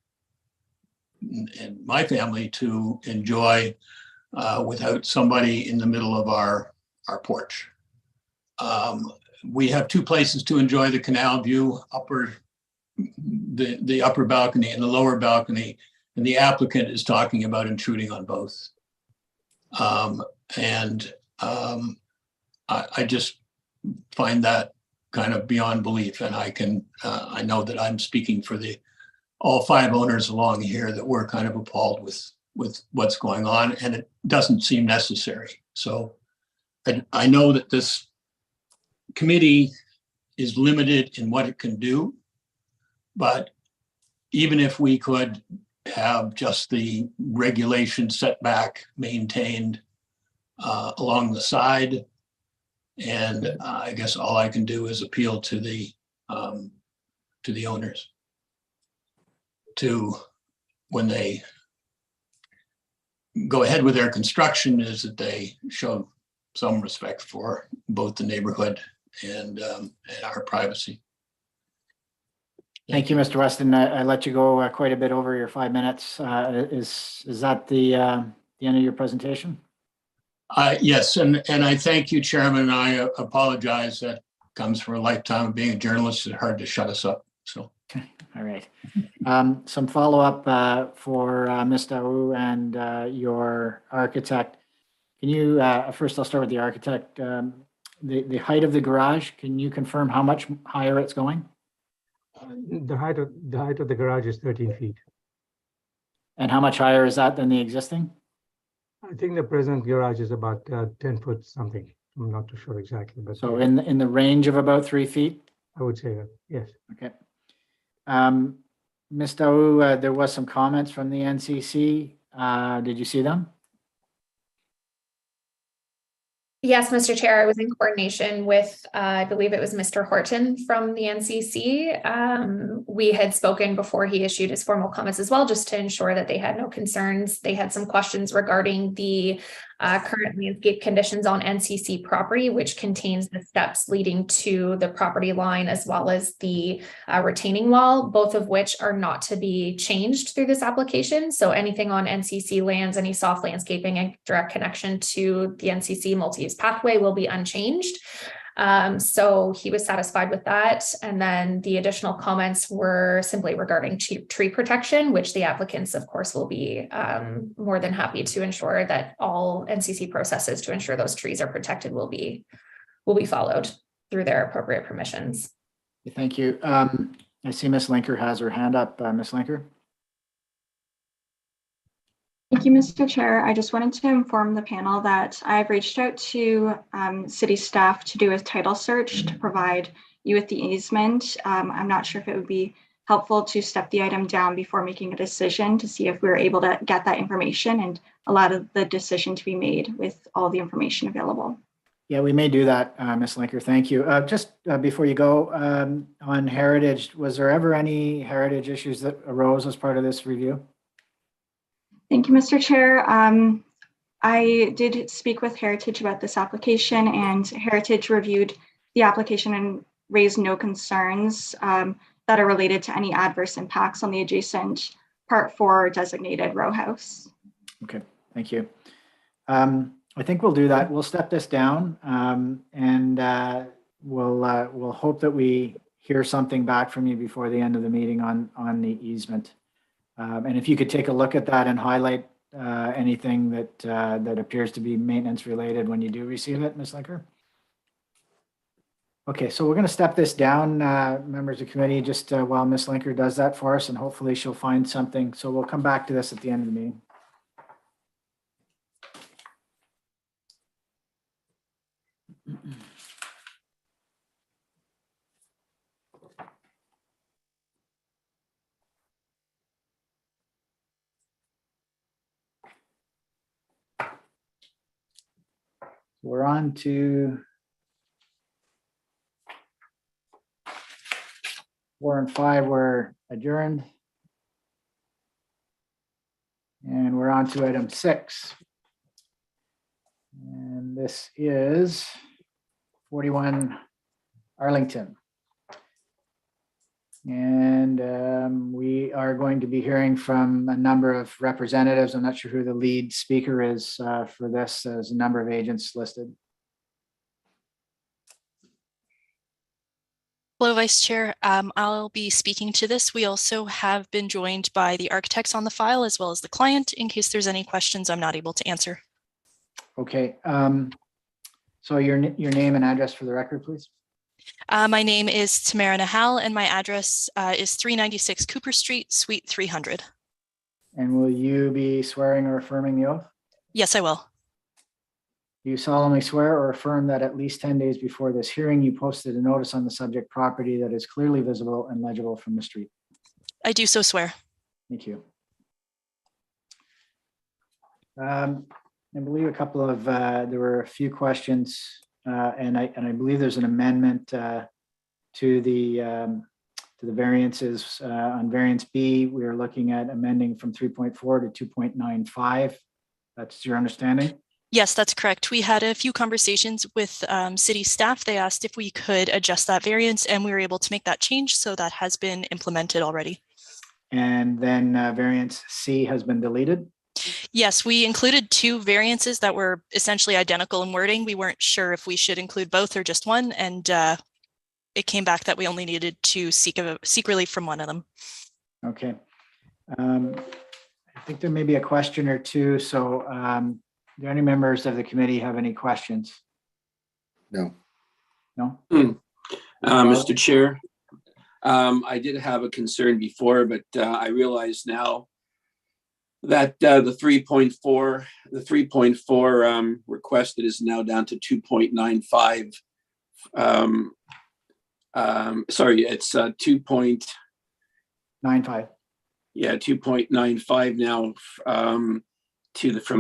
and my family to enjoy without somebody in the middle of our porch. We have 2 places to enjoy the canal view, the upper balcony and the lower balcony, and the applicant is talking about intruding on both. I just find that kind of beyond belief, and I know that I'm speaking for all 5 owners along here that we're kind of appalled with what's going on, and it doesn't seem necessary. So I know that this committee is limited in what it can do, but even if we could have just the regulation setback maintained along the side, and I guess all I can do is appeal to the owners to, when they go ahead with their construction, is that they show some respect for both the neighborhood and our privacy. Thank you, Mr. Weston. I let you go quite a bit over your 5 minutes. Is that the end of your presentation? Yes, and I thank you, Chairman. I apologize. That comes from a lifetime of being a journalist. It's hard to shut us up. So, all right. Some follow-up for Ms. Daou and your architect. Can you, first I'll start with the architect. The height of the garage, can you confirm how much higher it's going? The height of the garage is 13 feet. And how much higher is that than the existing? I think the present garage is about 10 foot something. I'm not too sure exactly, but So in the range of about 3 feet? I would say that, yes. Okay. Ms. Daou, there was some comments from the NCC. Did you see them? Yes, Mr. Chair, I was in coordination with, I believe it was Mr. Horton from the NCC. We had spoken before he issued his formal comments as well, just to ensure that they had no concerns. They had some questions regarding the current landscape conditions on NCC property, which contains the steps leading to the property line as well as the retaining wall, both of which are not to be changed through this application. So anything on NCC lands, any soft landscaping and direct connection to the NCC multi-use pathway will be unchanged. So he was satisfied with that. And then the additional comments were simply regarding tree protection, which the applicants, of course, will be more than happy to ensure that all NCC processes to ensure those trees are protected will be followed through their appropriate permissions. Thank you. I see Ms. Linker has her hand up. Ms. Linker? Thank you, Mr. Chair. I just wanted to inform the panel that I've reached out to city staff to do a title search to provide you with the easement. I'm not sure if it would be helpful to step the item down before making a decision to see if we're able to get that information and allow the decision to be made with all the information available. Yeah, we may do that, Ms. Linker. Thank you. Just before you go, on heritage, was there ever any heritage issues that arose as part of this review? Thank you, Mr. Chair. I did speak with Heritage about this application, and Heritage reviewed the application and raised no concerns that are related to any adverse impacts on the adjacent Part 4 designated row house. Okay, thank you. I think we'll do that. We'll step this down and we'll hope that we hear something back from you before the end of the meeting on the easement. And if you could take a look at that and highlight anything that appears to be maintenance related when you do receive it, Ms. Linker. Okay, so we're going to step this down, members of the committee, just while Ms. Linker does that for us, and hopefully she'll find something. So we'll come back to this at the end of the meeting. We're on to 4 and 5 were adjourned. And we're on to item 6. And this is 41 Arlington. And we are going to be hearing from a number of representatives. I'm not sure who the lead speaker is for this. There's a number of agents listed. Hello, Vice Chair. I'll be speaking to this. We also have been joined by the architects on the file as well as the client in case there's any questions I'm not able to answer. Okay. So your name and address for the record, please. My name is Tamara Nahal and my address is 396 Cooper Street, Suite 300. And will you be swearing or affirming the oath? Yes, I will. Do you solemnly swear or affirm that at least 10 days before this hearing, you posted a notice on the subject property that is clearly visible and legible from the street? I do so swear. Thank you. I believe a couple of, there were a few questions and I believe there's an amendment to the variances on variance B. We are looking at amending from 3.4 to 2.95. That's your understanding? Yes, that's correct. We had a few conversations with city staff. They asked if we could adjust that variance, and we were able to make that change. So that has been implemented already. And then variance C has been deleted. Yes, we included two variances that were essentially identical in wording. We weren't sure if we should include both or just one, and it came back that we only needed to seek relief from one of them. Okay. I think there may be a question or two. So do any members of the committee have any questions? No. No? Mr. Chair, I did have a concern before, but I realize now that the 3.4 requested is now down to 2.95. Sorry, it's 9.5. Yeah, 2.95 now from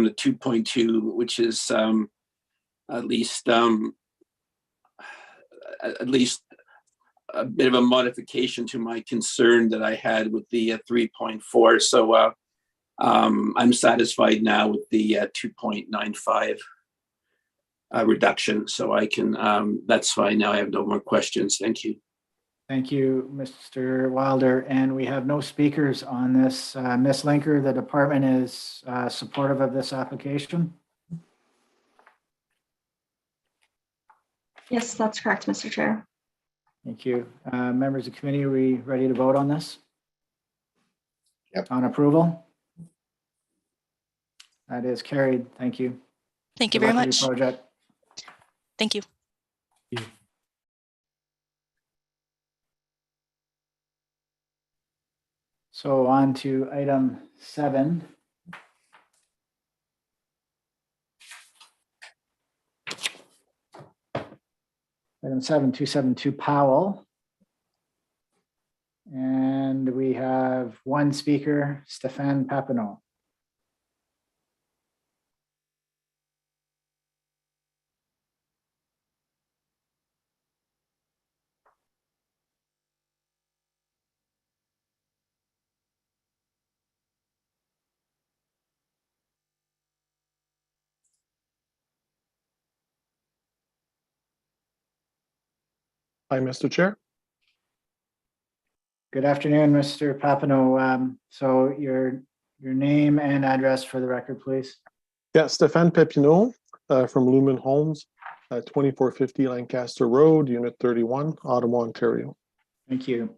the 2.2, which is at least a bit of a modification to my concern that I had with the 3.4. So I'm satisfied now with the 2.95 reduction. So I can, that's fine. Now I have no more questions. Thank you. Thank you, Mr. Wilder. And we have no speakers on this. Ms. Linker, the department is supportive of this application. Yes, that's correct, Mr. Chair. Thank you. Members of the committee, are we ready to vote on this? Yep. On approval? That is carried. Thank you. Thank you Good very luck with much. your project. Thank you. So on to item 7. Item 7, 272 Powell. And we have one speaker, Stéphane Papineau. Hi, Mr. Chair. Good afternoon, Mr. Papineau. So your name and address for the record, please. Yeah, Stéphane Papineau from Lumen Homes, 2450 Lancaster Road, Unit 31, Ottawa, Ontario. Thank you.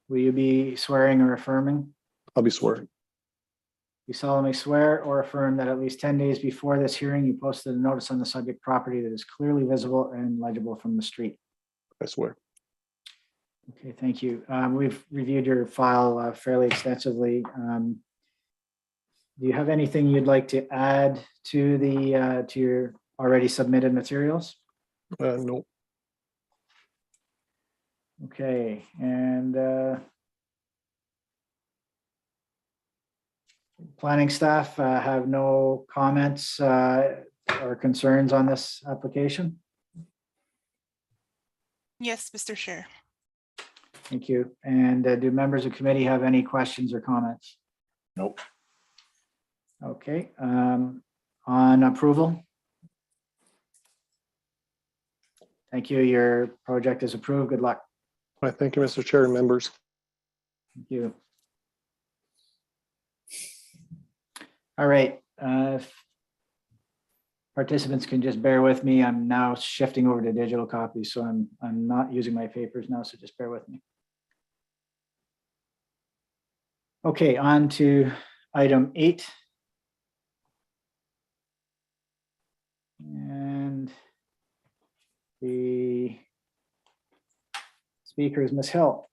Will you be swearing or affirming? I'll be swearing. You solemnly swear or affirm that at least 10 days before this hearing, you posted a notice on the subject property that is clearly visible and legible from the street. I swear. Okay, thank you. We've reviewed your file fairly extensively. Do you have anything you'd like to add to the to your already submitted materials? No. Okay, and planning staff have no comments or concerns on this application? Yes, Mr. Chair. Thank you. And do members of committee have any questions or comments? Nope. Okay, on approval? Thank you. Your project is approved. Good luck. I thank you, Mr. Chair and members. Thank you. All right. If participants can just bear with me. I'm now shifting over to digital copies, so I'm not using my papers now, so just bear with me. Okay, on to item 8. And the speaker is Ms. Hill.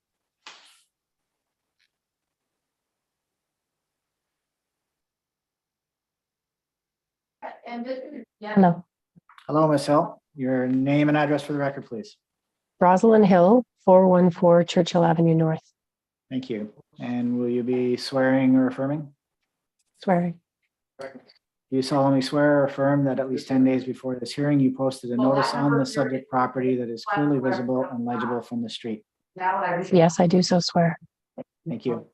Hello. Hello, Ms. Hill. Your name and address for the record, please. Rosalind Hill, 414 Churchill Avenue North. Thank you. And will you be swearing or affirming? Swearing. Do you solemnly swear or affirm that at least 10 days before this hearing, you posted a notice on the subject property that is clearly visible and legible from the street? Yes, I do so swear. Thank you.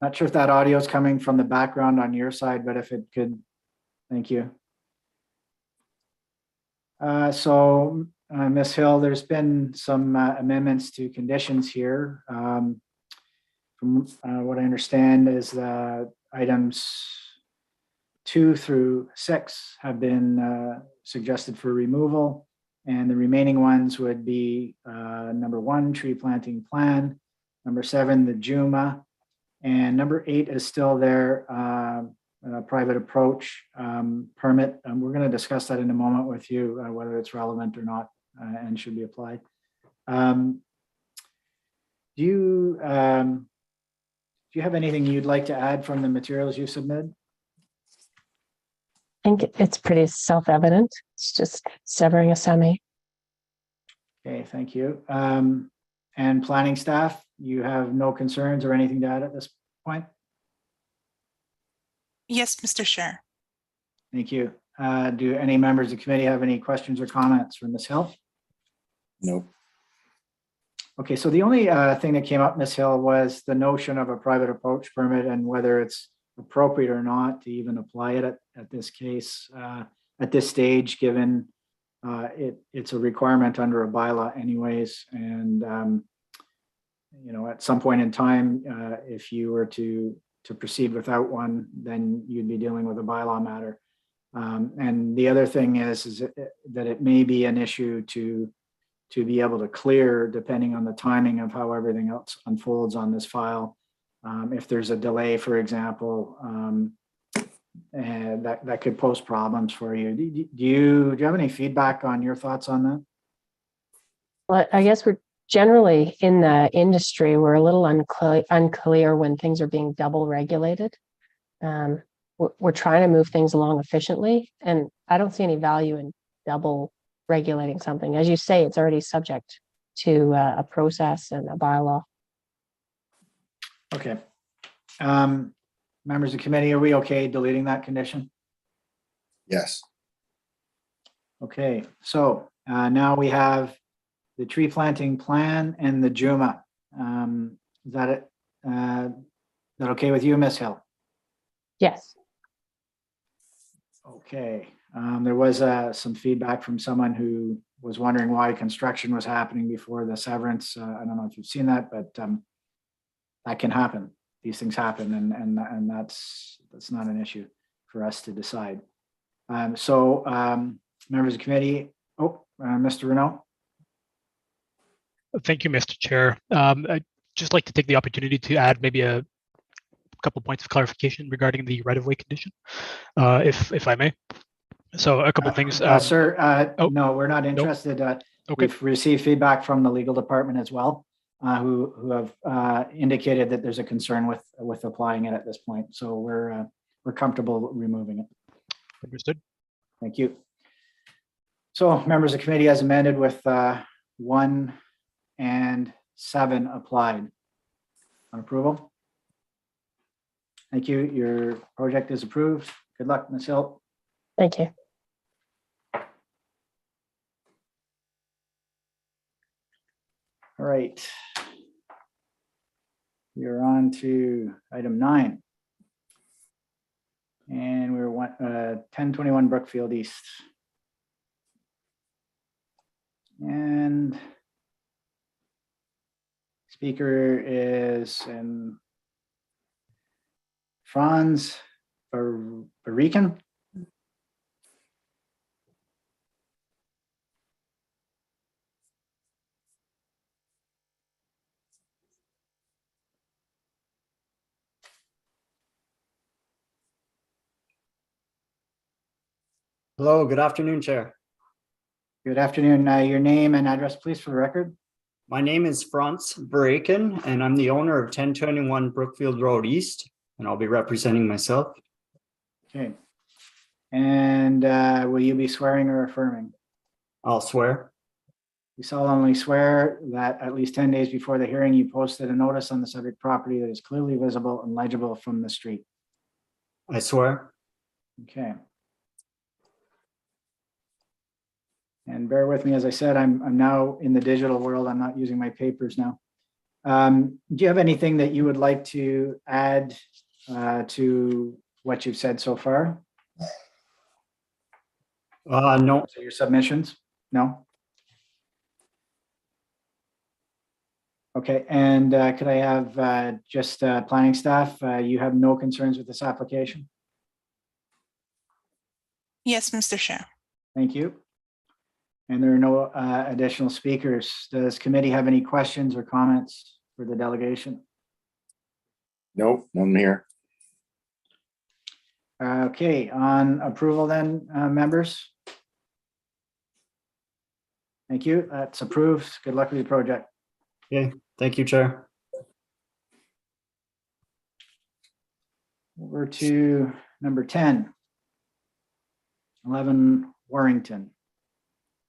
Not sure if that audio is coming from the background on your side, but if it could, thank you. Ms. Hill, there's been some amendments to conditions here. From what I understand is items 2 through 6 have been suggested for removal, and the remaining ones would be number 1, tree planting plan, number 7, the JUMA, and number 8 is still there, private approach permit. We're going to discuss that in a moment with you, whether it's relevant or not and should be applied. Do you have anything you'd like to add from the materials you submitted? I think it's pretty self-evident. It's just severing a semi. Okay, thank you. And planning staff, you have no concerns or anything to add at this point? Yes, Mr. Chair. Thank you. Do any members of the committee have any questions or comments for Ms. Hill? Nope. Okay, so the only thing that came up, Ms. Hill, was the notion of a private approach permit and whether it's appropriate or not to even apply it at this case, at this stage, given it's a requirement under a bylaw anyways. And, you know, at some point in time, if you were to proceed without one, then you'd be dealing with a bylaw matter. And the other thing is that it may be an issue to be able to clear, depending on the timing of how everything else unfolds on this file. If there's a delay, for example, and that could pose problems for you. Do you have any feedback on your thoughts on that? Well, I guess we're generally in the industry, we're a little unclear when things are being double regulated. We're trying to move things along efficiently, and I don't see any value in double regulating something. As you say, it's already subject to a process and a bylaw. Okay. Members of the committee, are we okay deleting that condition? Yes. Okay, so now we have the tree planting plan and the JUMA. Is that it? Is that okay with you, Ms. Hill? Yes. Okay. There was some feedback from someone who was wondering why construction was happening before the severance. I don't know if you've seen that, but that can happen. These things happen, and that's not an issue for us to decide. Members of the committee, Mr. Renault. Thank you, Mr. Chair. I'd just like to take the opportunity to add maybe a couple points of clarification regarding the right-of-way condition, if I may. So a couple things. Sir, no, we're not interested. Okay. We've received feedback from the legal department as well, who have indicated that there's a concern with applying it at this point. So we're comfortable removing it. Understood. Thank you. So members of the committee, as amended with 1 and 7 applied. On approval? Thank you. Your project is approved. Good luck, Ms. Hill. Thank you. All right. We're on to item 9. And we're 1021 Brookfield East. And speaker is Franz Barican. Hello, good afternoon, Chair. Good afternoon. Your name and address, please, for the record. My name is Franz Braken, and I'm the owner of 1021 Brookfield Road East, and I'll be representing myself. Okay. And will you be swearing or affirming? I'll swear. You solemnly swear that at least 10 days before the hearing, you posted a notice on the subject property that is clearly visible and legible from the street. I swear. Okay. And bear with me, as I said, I'm now in the digital world. I'm not using my papers now. Do you have anything that you would like to add to what you've said so far? No. So your submissions? No? Okay, and could I have just planning staff? You have no concerns with this application? Yes, Mr. Chair. Thank you. And there are no additional speakers. Does committee have any questions or comments for the delegation? Nope, none here. Okay, on approval then, members? Thank you. That's approved. Good luck with the project. Okay, thank you, Chair. Over to number 10. 11 Warrington.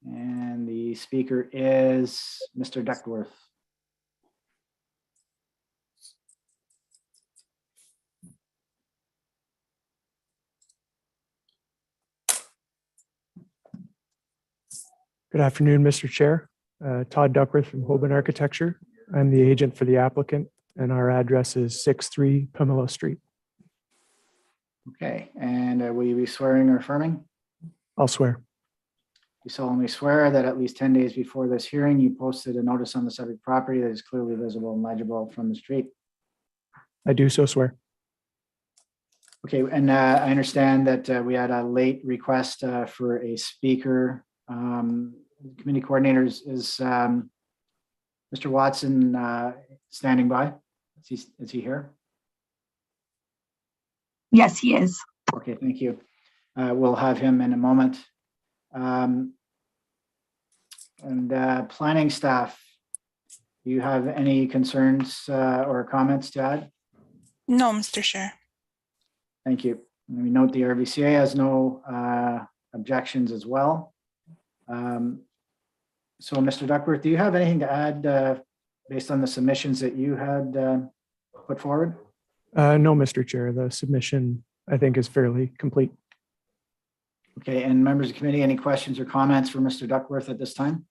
And the speaker is Mr. Duckworth. Good afternoon, Mr. Chair. Todd Duckworth from Hoban Architecture. I'm the agent for the applicant, and our address is 63 Pamela Street. Okay, and will you be swearing or affirming? I'll swear. You solemnly swear that at least 10 days before this hearing, you posted a notice on the subject property that is clearly visible and legible from the street. I do so swear. Okay, and I understand that we had a late request for a speaker. Committee coordinators is Mr. Watson standing by? Is he here? Yes, he is. Okay, thank you. We'll have him in a moment. Planning staff, do you have any concerns or comments to add? No, Mr. Chair. Thank you. And we note the RVCA has no objections as well. So Mr. Duckworth, do you have anything to add based on the submissions that you had put forward? No, Mr. Chair. The submission, I think, is fairly complete. Okay, and members of the committee, any questions or comments for Mr. Duckworth at this time?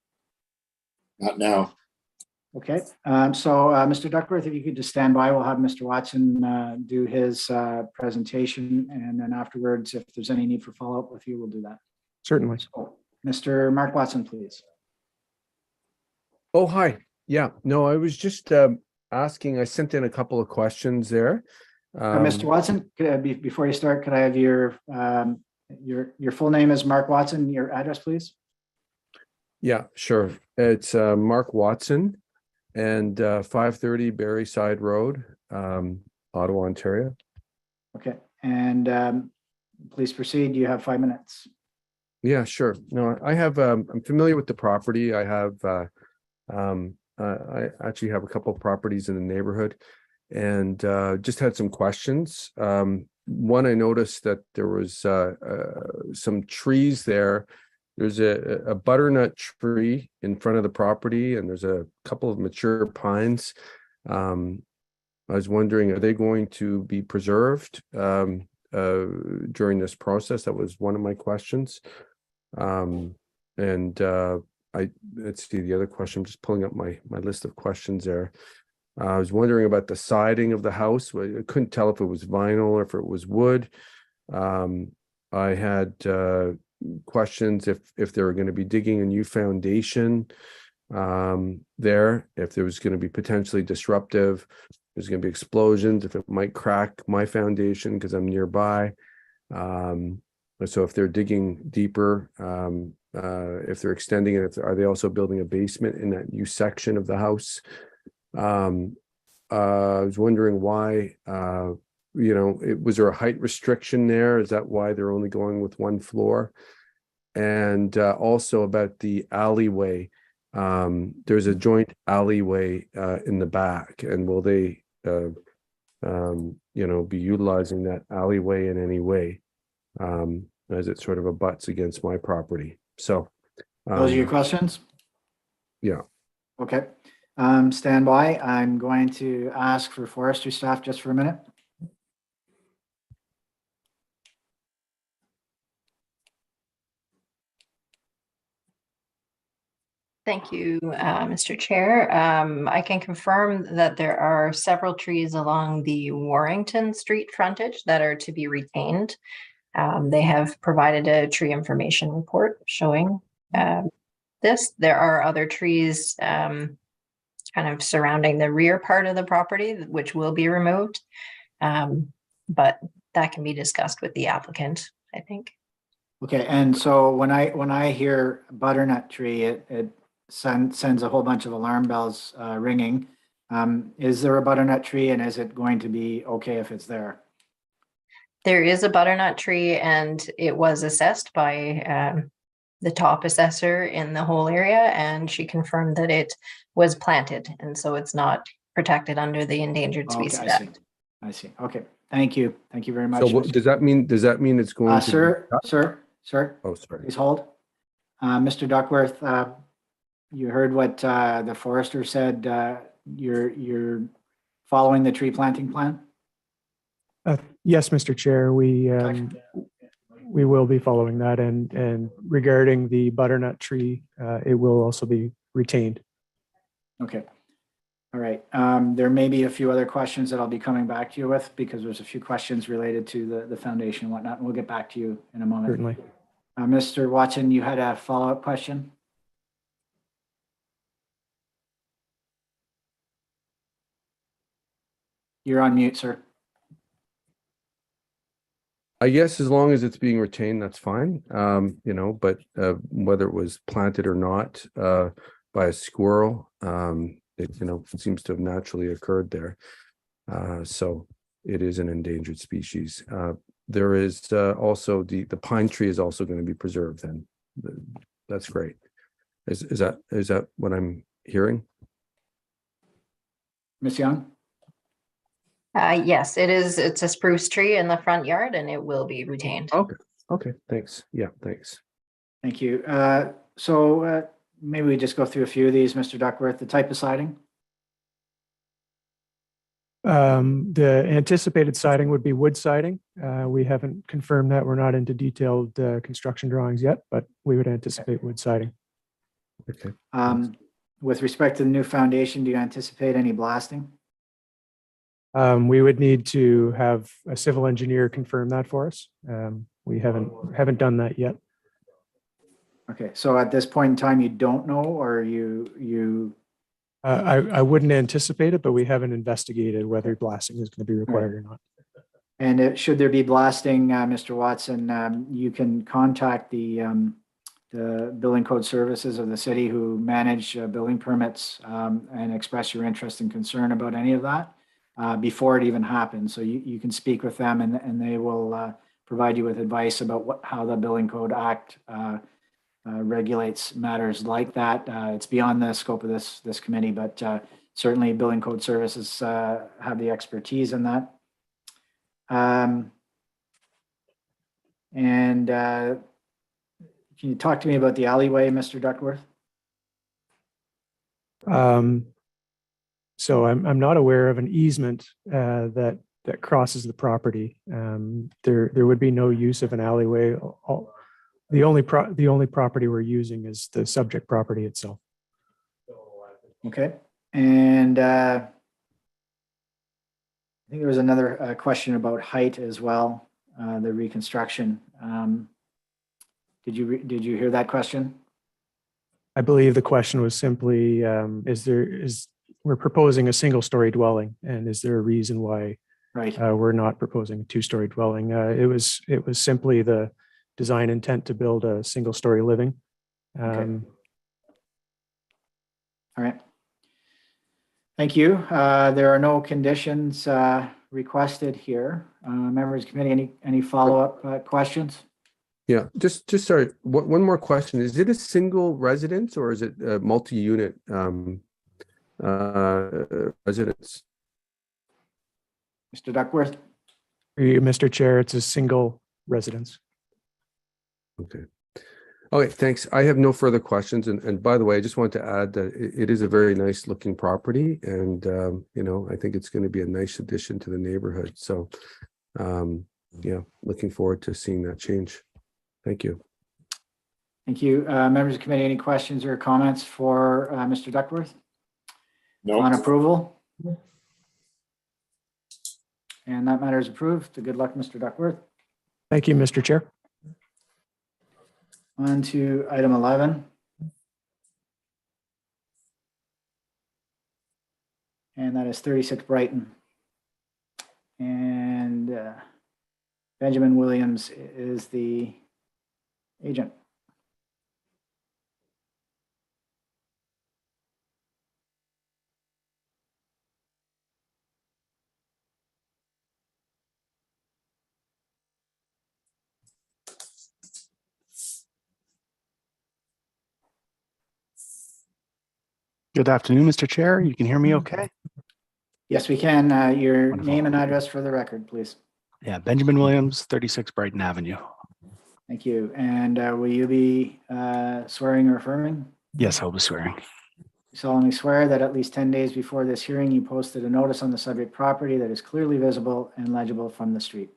Not now. Okay, so Mr. Duckworth, if you could just stand by, we'll have Mr. Watson do his presentation, and then afterwards, if there's any need for follow-up with you, we'll do that. Certainly. So, Mr. Mark Watson, please. Oh, hi. Yeah, no, I was just asking, I sent in a couple of questions there. Mr. Watson, before you start, could I have your full name is Mark Watson, your address, please? Yeah, sure. It's Mark Watson and 530 Barryside Road, Ottawa, Ontario. Okay, and please proceed. You have 5 minutes. Yeah, sure. No, I have, I'm familiar with the property. I have, I actually have a couple of properties in the neighborhood and just had some questions. One, I noticed that there was some trees there. There's a butternut tree in front of the property, and there's a couple of mature pines. I was wondering, are they going to be preserved during this process? That was one of my questions. Let's see the other question. I'm just pulling up my list of questions there. I was wondering about the siding of the house. I couldn't tell if it was vinyl or if it was wood. I had questions if they were going to be digging a new foundation there, if there was going to be potentially disruptive, there's going to be explosions, if it might crack my foundation because I'm nearby. So if they're digging deeper, if they're extending it, are they also building a basement in that new section of the house? I was wondering why, was there a height restriction there? Is that why they're only going with one floor? And also about the alleyway, there's a joint alleyway in the back, and will they, be utilizing that alleyway in any way, as it sort of abuts against my property? So those are your questions? Yeah. Okay. Stand by. I'm going to ask for forestry staff just for a minute. Thank you, Mr. Chair. I can confirm that there are several trees along the Warrington Street frontage that are to be retained. They have provided a tree information report showing this. There are other trees kind of surrounding the rear part of the property, which will be removed. But that can be discussed with the applicant, I think. Okay, and so when I hear butternut tree, it sends a whole bunch of alarm bells ringing. Is there a butternut tree, and is it going to be okay if it's there? There is a butternut tree, and it was assessed by the top assessor in the whole area, and she confirmed that it was planted, and so it's not protected under the Endangered Species Okay, Act. I see. Okay, thank you. Thank you very much. So what, does that mean it's going to? Sir. Oh, sorry. Please hold. Mr. Duckworth, you heard what the forester said. You're following the tree planting plan? Yes, Mr. Chair, we will be following that, and regarding the butternut tree, it will also be retained. Okay. All right. There may be a few other questions that I'll be coming back to you with, because there's a few questions related to the foundation and whatnot, and we'll get back to you in a moment. Certainly. Mr. Watson, you had a follow-up question? You're on mute, sir. I guess as long as it's being retained, that's fine. You know, but whether it was planted or not by a squirrel, it, you know, seems to have naturally occurred there. So it is an endangered species. There is also the pine tree is also going to be preserved. Then that's great. Is that what I'm hearing? Ms. Young? Yes, it is. It's a spruce tree in the front yard, and it will be retained. Okay, thanks. Yeah, thanks. Thank you. So maybe we just go through a few of these, Mr. Duckworth. The type of siding? The anticipated siding would be wood siding. We haven't confirmed that. We're not into detailed construction drawings yet, but we would anticipate wood siding. Okay. With respect to the new foundation, do you anticipate any blasting? We would need to have a civil engineer confirm that for us. We haven't done that yet. Okay, so at this point in time, you don't know, or you? I wouldn't anticipate it, but we haven't investigated whether blasting is going to be required or not. And should there be blasting, Mr. Watson, you can contact the building code services of the city who manage building permits and express your interest and concern about any of that before it even happens. So you can speak with them, and they will provide you with advice about how the Building Code Act regulates matters like that. It's beyond the scope of this committee, but certainly Building Code Services have the expertise in that. Can you talk to me about the alleyway, Mr. Duckworth? So I'm not aware of an easement that crosses the property. There would be no use of an alleyway. The only property we're using is the subject property itself. Okay, and I think there was another question about height as well, the reconstruction. Did you hear that question? I believe the question was simply, we're proposing a single-story dwelling, and is there a reason why we're not proposing a two-story dwelling? It was simply the design intent to build a single-story living. Okay. All right. Thank you. There are no conditions requested here. Members of the committee, any follow-up questions? Yeah, just sorry. One more question: is it a single residence or is it a multi-unit residence? Mr. Duckworth? Mr. Chair, it's a single residence. Okay. Okay, thanks. I have no further questions. And by the way, I just want to add that it is a very nice looking property, and you know, I think it's going to be a nice addition to the neighborhood. So yeah, looking forward to seeing that change. Thank you. Thank you. Members of the committee, any questions or comments for Mr. Duckworth? No. On approval? And that matter is approved. Good luck, Mr. Duckworth. Thank you, Mr. Chair. On to item 11. And that is 36 Brighton. And Benjamin Williams is the agent. Good afternoon, Mr. Chair. You can hear me okay? Yes, we can. Your name and address for the record, please. Yeah, Benjamin Williams, 36 Brighton Avenue. Thank you. And will you be swearing or affirming? Yes, I'll be swearing. You solemnly swear that at least 10 days before this hearing, you posted a notice on the subject property that is clearly visible and legible from the street.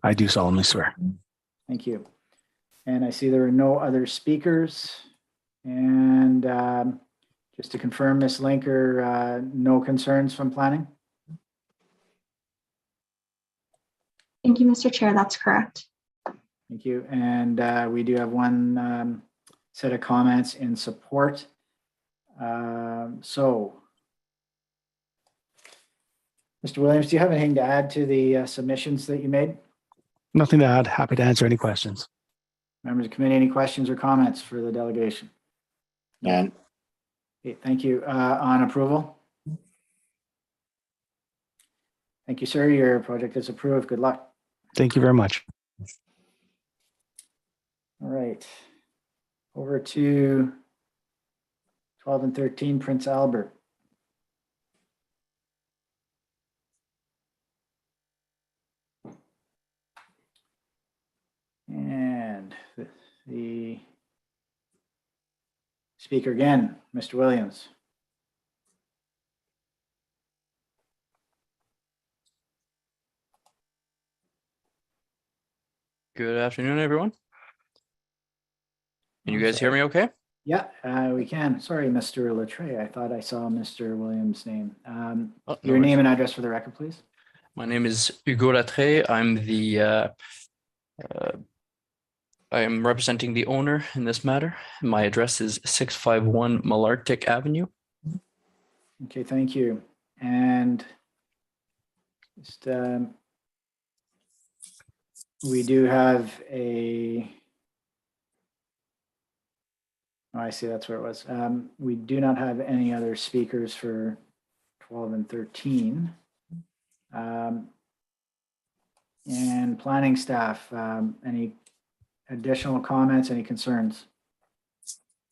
I do solemnly swear. Thank you. And I see there are no other speakers. And just to confirm, Ms. Linker, no concerns from planning? Thank you, Mr. Chair. That's correct. Thank you. And we do have one set of comments in support. So, Mr. Williams, do you have anything to add to the submissions that you made? Nothing to add. Happy to answer any questions. Members of the committee, any questions or comments for the delegation? None. Okay, thank you. On approval? Thank you, sir. Your project is approved. Good luck. Thank you very much. All right. Over to 12 and 13, Prince Albert. And the speaker again, Mr. Williams. Good afternoon, everyone. Can you guys hear me okay? Yeah, we can. Sorry, Mr. Latre. I thought I saw Mr. Williams' name. No Your name worries. and address for the record, please. My name is Hugo Latre. I am representing the owner in this matter. My address is 651 Malartic Avenue. Okay, thank you. And just we do have a, oh, I see, that's where it was. We do not have any other speakers for 12 and 13. And planning staff, any additional comments, any concerns?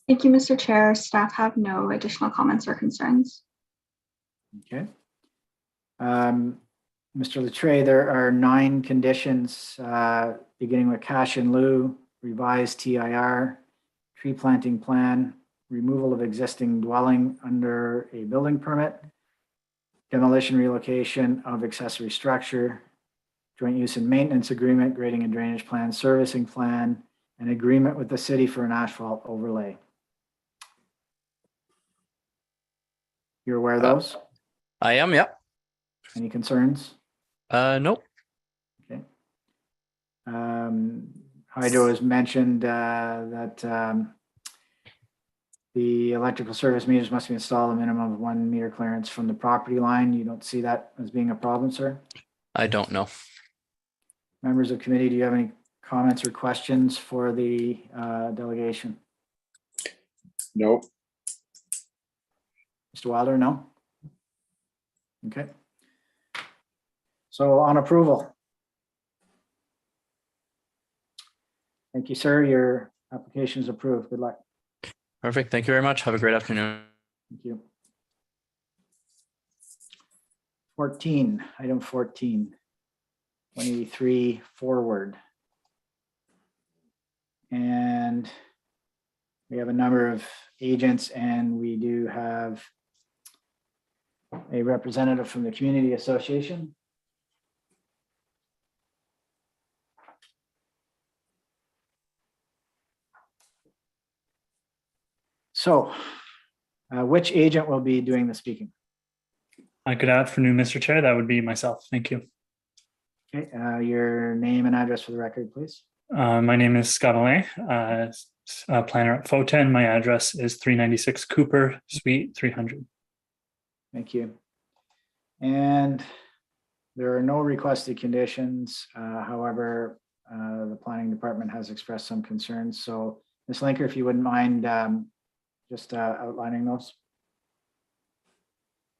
Thank you, Mr. Chair. Staff have no additional comments or concerns. Okay. Mr. Latre, there are 9 conditions, beginning with cash in lieu, revised TIR, tree planting plan, removal of existing dwelling under a building permit, demolition relocation of accessory structure, joint use and maintenance agreement, grading and drainage plan, servicing plan, and agreement with the city for an asphalt overlay. You're aware of those? I am, yeah. Any concerns? Nope. Okay. Hydro has mentioned that the electrical service meters must be installed a minimum of 1 meter clearance from the property line. You don't see that as being a problem, sir? I don't know. Members of committee, do you have any comments or questions for the delegation? Nope. Mr. Wilder, no? Okay. So on approval. Thank you, sir. Your application is approved. Good luck. Perfect. Thank you very much. Have a great afternoon. Thank you. 14, item 14, 23 forward. And we have a number of agents, and we do have a representative from the Community Association. So, which agent will be doing the speaking? Good afternoon, Mr. Chair. That would be myself. Thank you. Okay, your name and address for the record, please. My name is Scott Olay, planner at FOTEN. My address is 396 Cooper, Suite 300. Thank you. And there are no requested conditions. However, the planning department has expressed some concerns. So Ms. Linker, if you wouldn't mind just outlining those.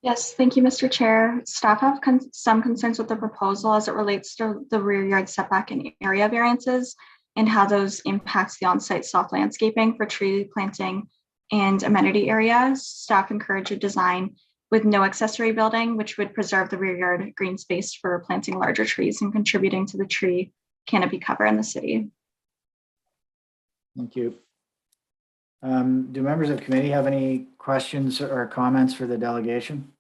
Yes, thank you, Mr. Chair. Staff have some concerns with the proposal as it relates to the rear yard setback and area variances and how those impacts the on-site soft landscaping for tree planting and amenity areas. Staff encourage a design with no accessory building, which would preserve the rear yard green space for planting larger trees and contributing to the tree canopy cover in the city. Thank you. Do members of the committee have any questions or comments for the delegation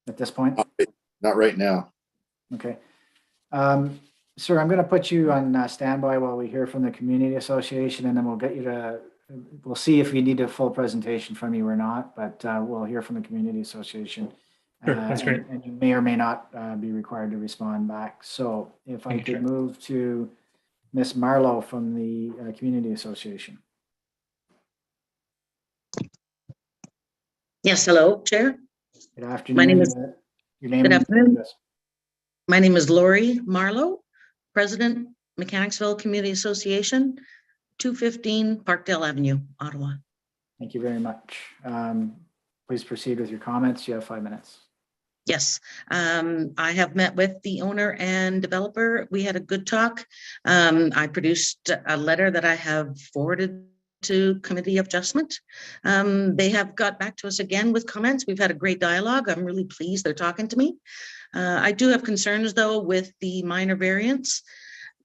at this point? Not right now. Okay. Sir, I'm going to put you on standby while we hear from the community association, and then we'll get you to, we'll see if we need a full presentation from you or not, but we'll hear from the community association. Sure, that's great. And you may or may not be required to respond back. So if I could move to Ms. Marlowe from the community association. Yes, hello, Chair. Good afternoon. My name is, your name good and afternoon. address. My name is Lori Marlowe, President, Mechanicsville Community Association, 215 Parkdale Avenue, Ottawa. Thank you very much. Please proceed with your comments. You have 5 minutes. Yes, I have met with the owner and developer. We had a good talk. I produced a letter that I have forwarded to Committee of Adjustment. They have got back to us again with comments. We've had a great dialogue. I'm really pleased they're talking to me. I do have concerns though with the minor variances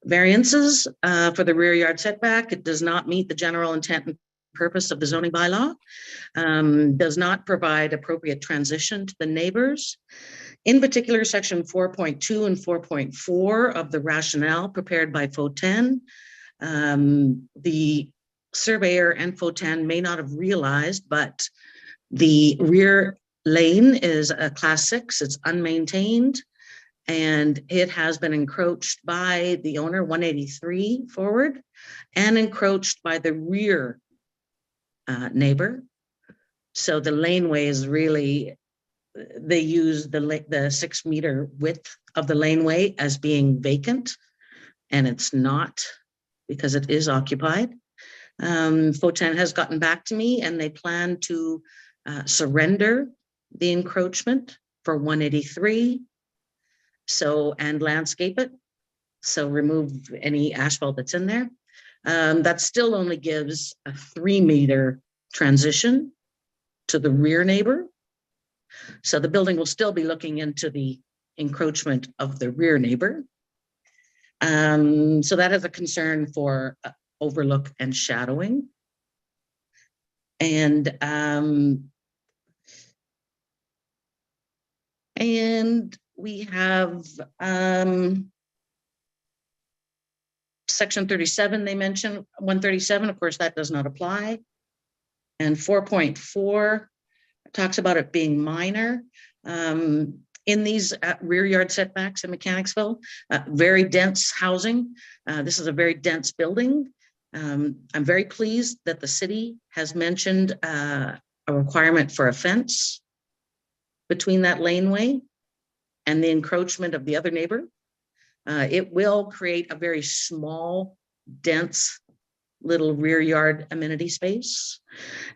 for the rear yard setback. It does not meet the general intent and purpose of the zoning bylaw, does not provide appropriate transition to the neighbors. In particular, section 4.2 and 4.4 of the rationale prepared by FOTEN, the surveyor and FOTEN may not have realized, but the rear lane is a class 6, it's unmaintained, and it has been encroached by the owner 183 forward and encroached by the rear neighbor. So the laneway is really, they use the 6 meter width of the laneway as being vacant, and it's not, because it is occupied. FOTEN has gotten back to me and they plan to surrender the encroachment for 183. So, and landscape it. So remove any asphalt that's in there. That still only gives a 3 meter transition to the rear neighbor. So the building will still be looking into the encroachment of the rear neighbor. So that is a concern for overlook and shadowing. And we have section 37, they mentioned 137, of course, that does not apply. And 4.4 talks about it being minor. In these rear yard setbacks in Mechanicsville, very dense housing. This is a very dense building. I'm very pleased that the city has mentioned a requirement for a fence between that laneway and the encroachment of the other neighbor. It will create a very small, dense little rear yard amenity space.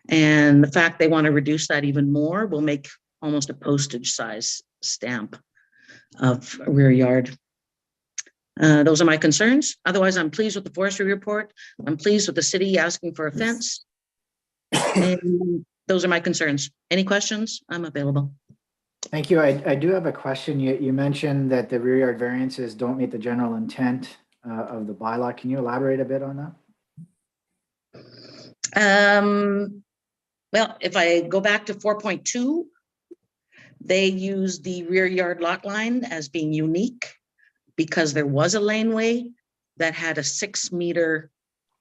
And the fact they want to reduce that even more will make almost a postage size stamp of a rear yard. Those are my concerns. Otherwise, I'm pleased with the forestry report. I'm pleased with the city asking for a fence. And those are my concerns. Any questions? I'm available. Thank you. I do have a question. You mentioned that the rear yard variances don't meet the general intent of the bylaw. Can you elaborate a bit on that? Well, if I go back to 4.2, they use the rear yard lot line as being unique because there was a laneway that had a 6 meter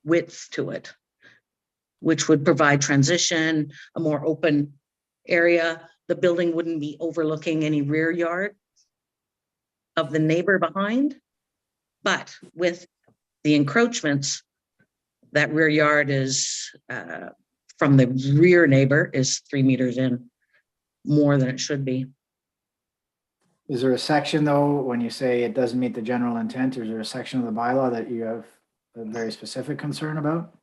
width to it, which would provide transition, a more open area. The building wouldn't be overlooking any rear yard. of the neighbor behind, but with the encroachments, that rear yard is from the rear neighbor is 3 meters in, more than it should be. Is there a section though, when you say it doesn't meet the general intent, is there a section of the bylaw that you have a very specific concern about?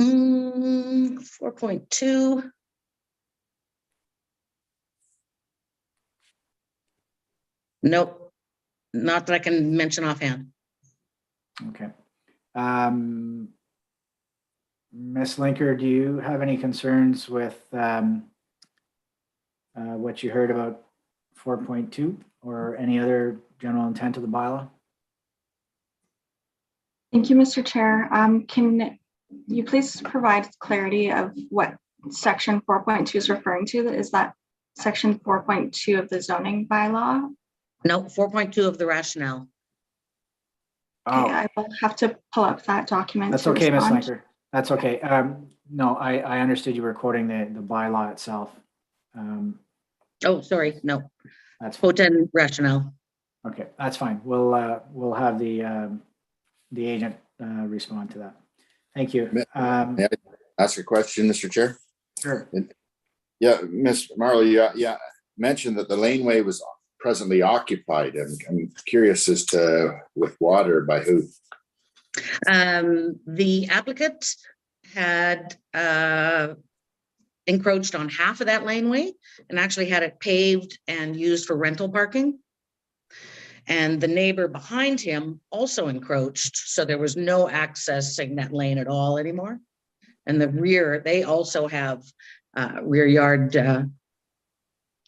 4.2. Nope, not that I can mention offhand. Okay. Ms. Linker, do you have any concerns with what you heard about 4.2 or any other general intent of the bylaw? Thank you, Mr. Chair. Can you please provide clarity of what section 4.2 is referring to? Is that section 4.2 of the zoning bylaw? No, 4.2 of the rationale. Okay, I will have to pull up that document. That's to okay, Ms. respond. Linker. That's okay. No, I understood you were quoting the bylaw itself. Oh, sorry, no. That's Potent rationale. Okay, that's fine. We'll have the agent respond to that. Thank you. May I ask a question, Mr. Chair? Sure. Yeah, Ms. Marley, yeah, mentioned that the laneway was presently occupied. I'm curious as to with water by who? The applicant had encroached on half of that laneway and actually had it paved and used for rental parking. And the neighbor behind him also encroached, so there was no accessing that lane at all anymore. And the rear, they also have rear yard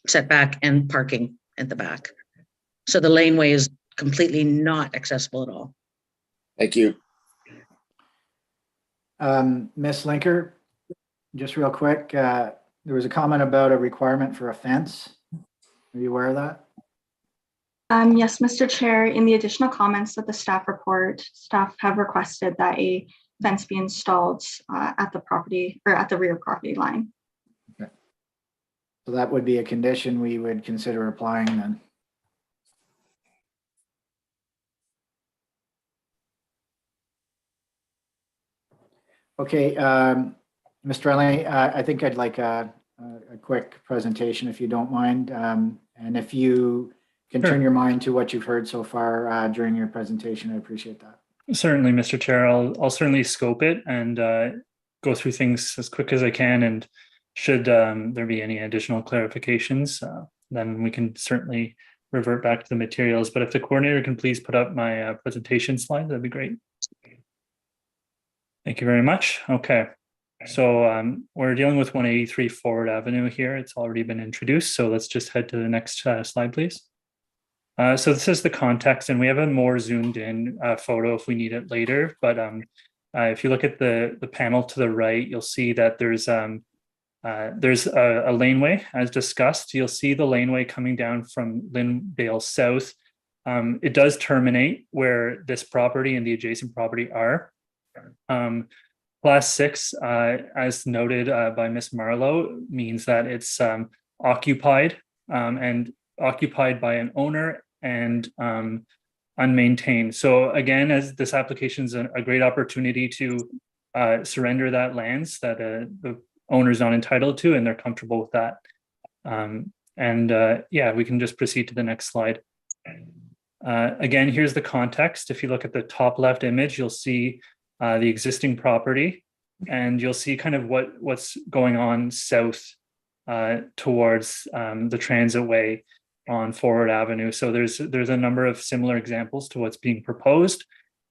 setback and parking at the back. So the laneway is completely not accessible at all. Thank you. Ms. Linker, just real quick, there was a comment about a requirement for a fence. Are you aware of that? Yes, Mr. Chair, in the additional comments of the staff report, staff have requested that a fence be installed at the property or at the rear property line. Okay. So that would be a condition we would consider applying then. Okay, Mr. Riley, I think I'd like a quick presentation if you don't mind. And if you can turn your mind to what you've heard so far during your presentation, I appreciate that. Certainly, Mr. Chair. I'll certainly scope it and go through things as quick as I can. And should there be any additional clarifications, then we can certainly revert back to the materials. But if the coordinator can please put up my presentation slide, that'd be great. Thank you very much. Okay. So we're dealing with 183 Forward Avenue here. It's already been introduced. So let's just head to the next slide, please. So this is the context, and we have a more zoomed in photo if we need it later. But if you look at the panel to the right, you'll see that there's a laneway as discussed. You'll see the laneway coming down from Lindale South. It does terminate where this property and the adjacent property are. Class 6, as noted by Ms. Marlowe, means that it's occupied and occupied by an owner and unmaintained. So again, as this application is a great opportunity to surrender that lands that the owner's not entitled to, and they're comfortable with that. Yeah, we can just proceed to the next slide. Again, here's the context. If you look at the top left image, you'll see the existing property, and you'll see kind of what's going on south towards the transit way on Forward Avenue. So there's a number of similar examples to what's being proposed.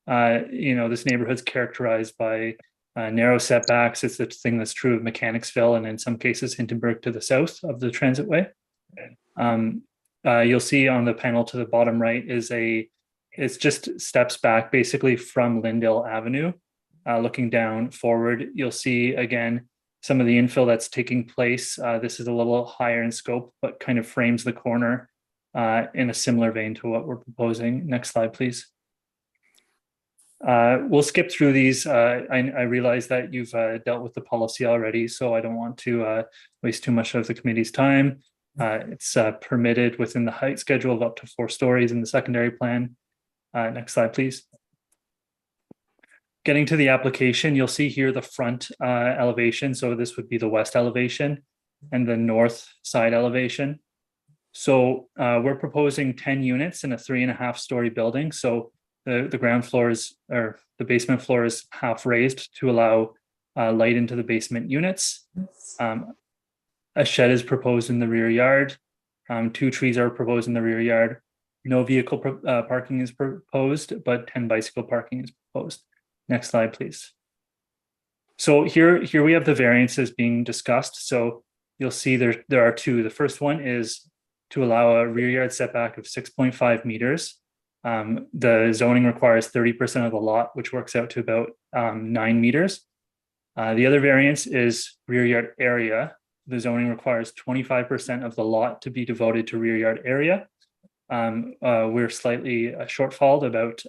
This neighborhood's characterized by narrow setbacks. It's the thing that's true of Mechanicsville, and in some cases Hintonburg to the south of the transit way. You'll see on the panel to the bottom right it's just steps back basically from Lindale Avenue. Looking down forward, you'll see again some of the infill that's taking place. This is a little higher in scope, but kind of frames the corner in a similar vein to what we're proposing. Next slide, please. We'll skip through these. I realize that you've dealt with the policy already, so I don't want to waste too much of the committee's time. It's permitted within the height schedule of up to 4 stories in the secondary plan. Next slide, please. Getting to the application, you'll see here the front elevation. So this would be the west elevation and the north side elevation. So we're proposing 10 units in a 3.5 story building. So the ground floor is, or the basement floor is half raised to allow light into the basement units. A shed is proposed in the rear yard. 2 trees are proposed in the rear yard. No vehicle parking is proposed, but 10 bicycle parking is proposed. Next slide, please. So here we have the variances being discussed. So you'll see there are 2. The first one is to allow a rear yard setback of 6.5 meters. The zoning requires 30% of the lot, which works out to about 9 meters. The other variance is rear yard area. The zoning requires 25% of the lot to be devoted to rear yard area. We're slightly shortfalled, about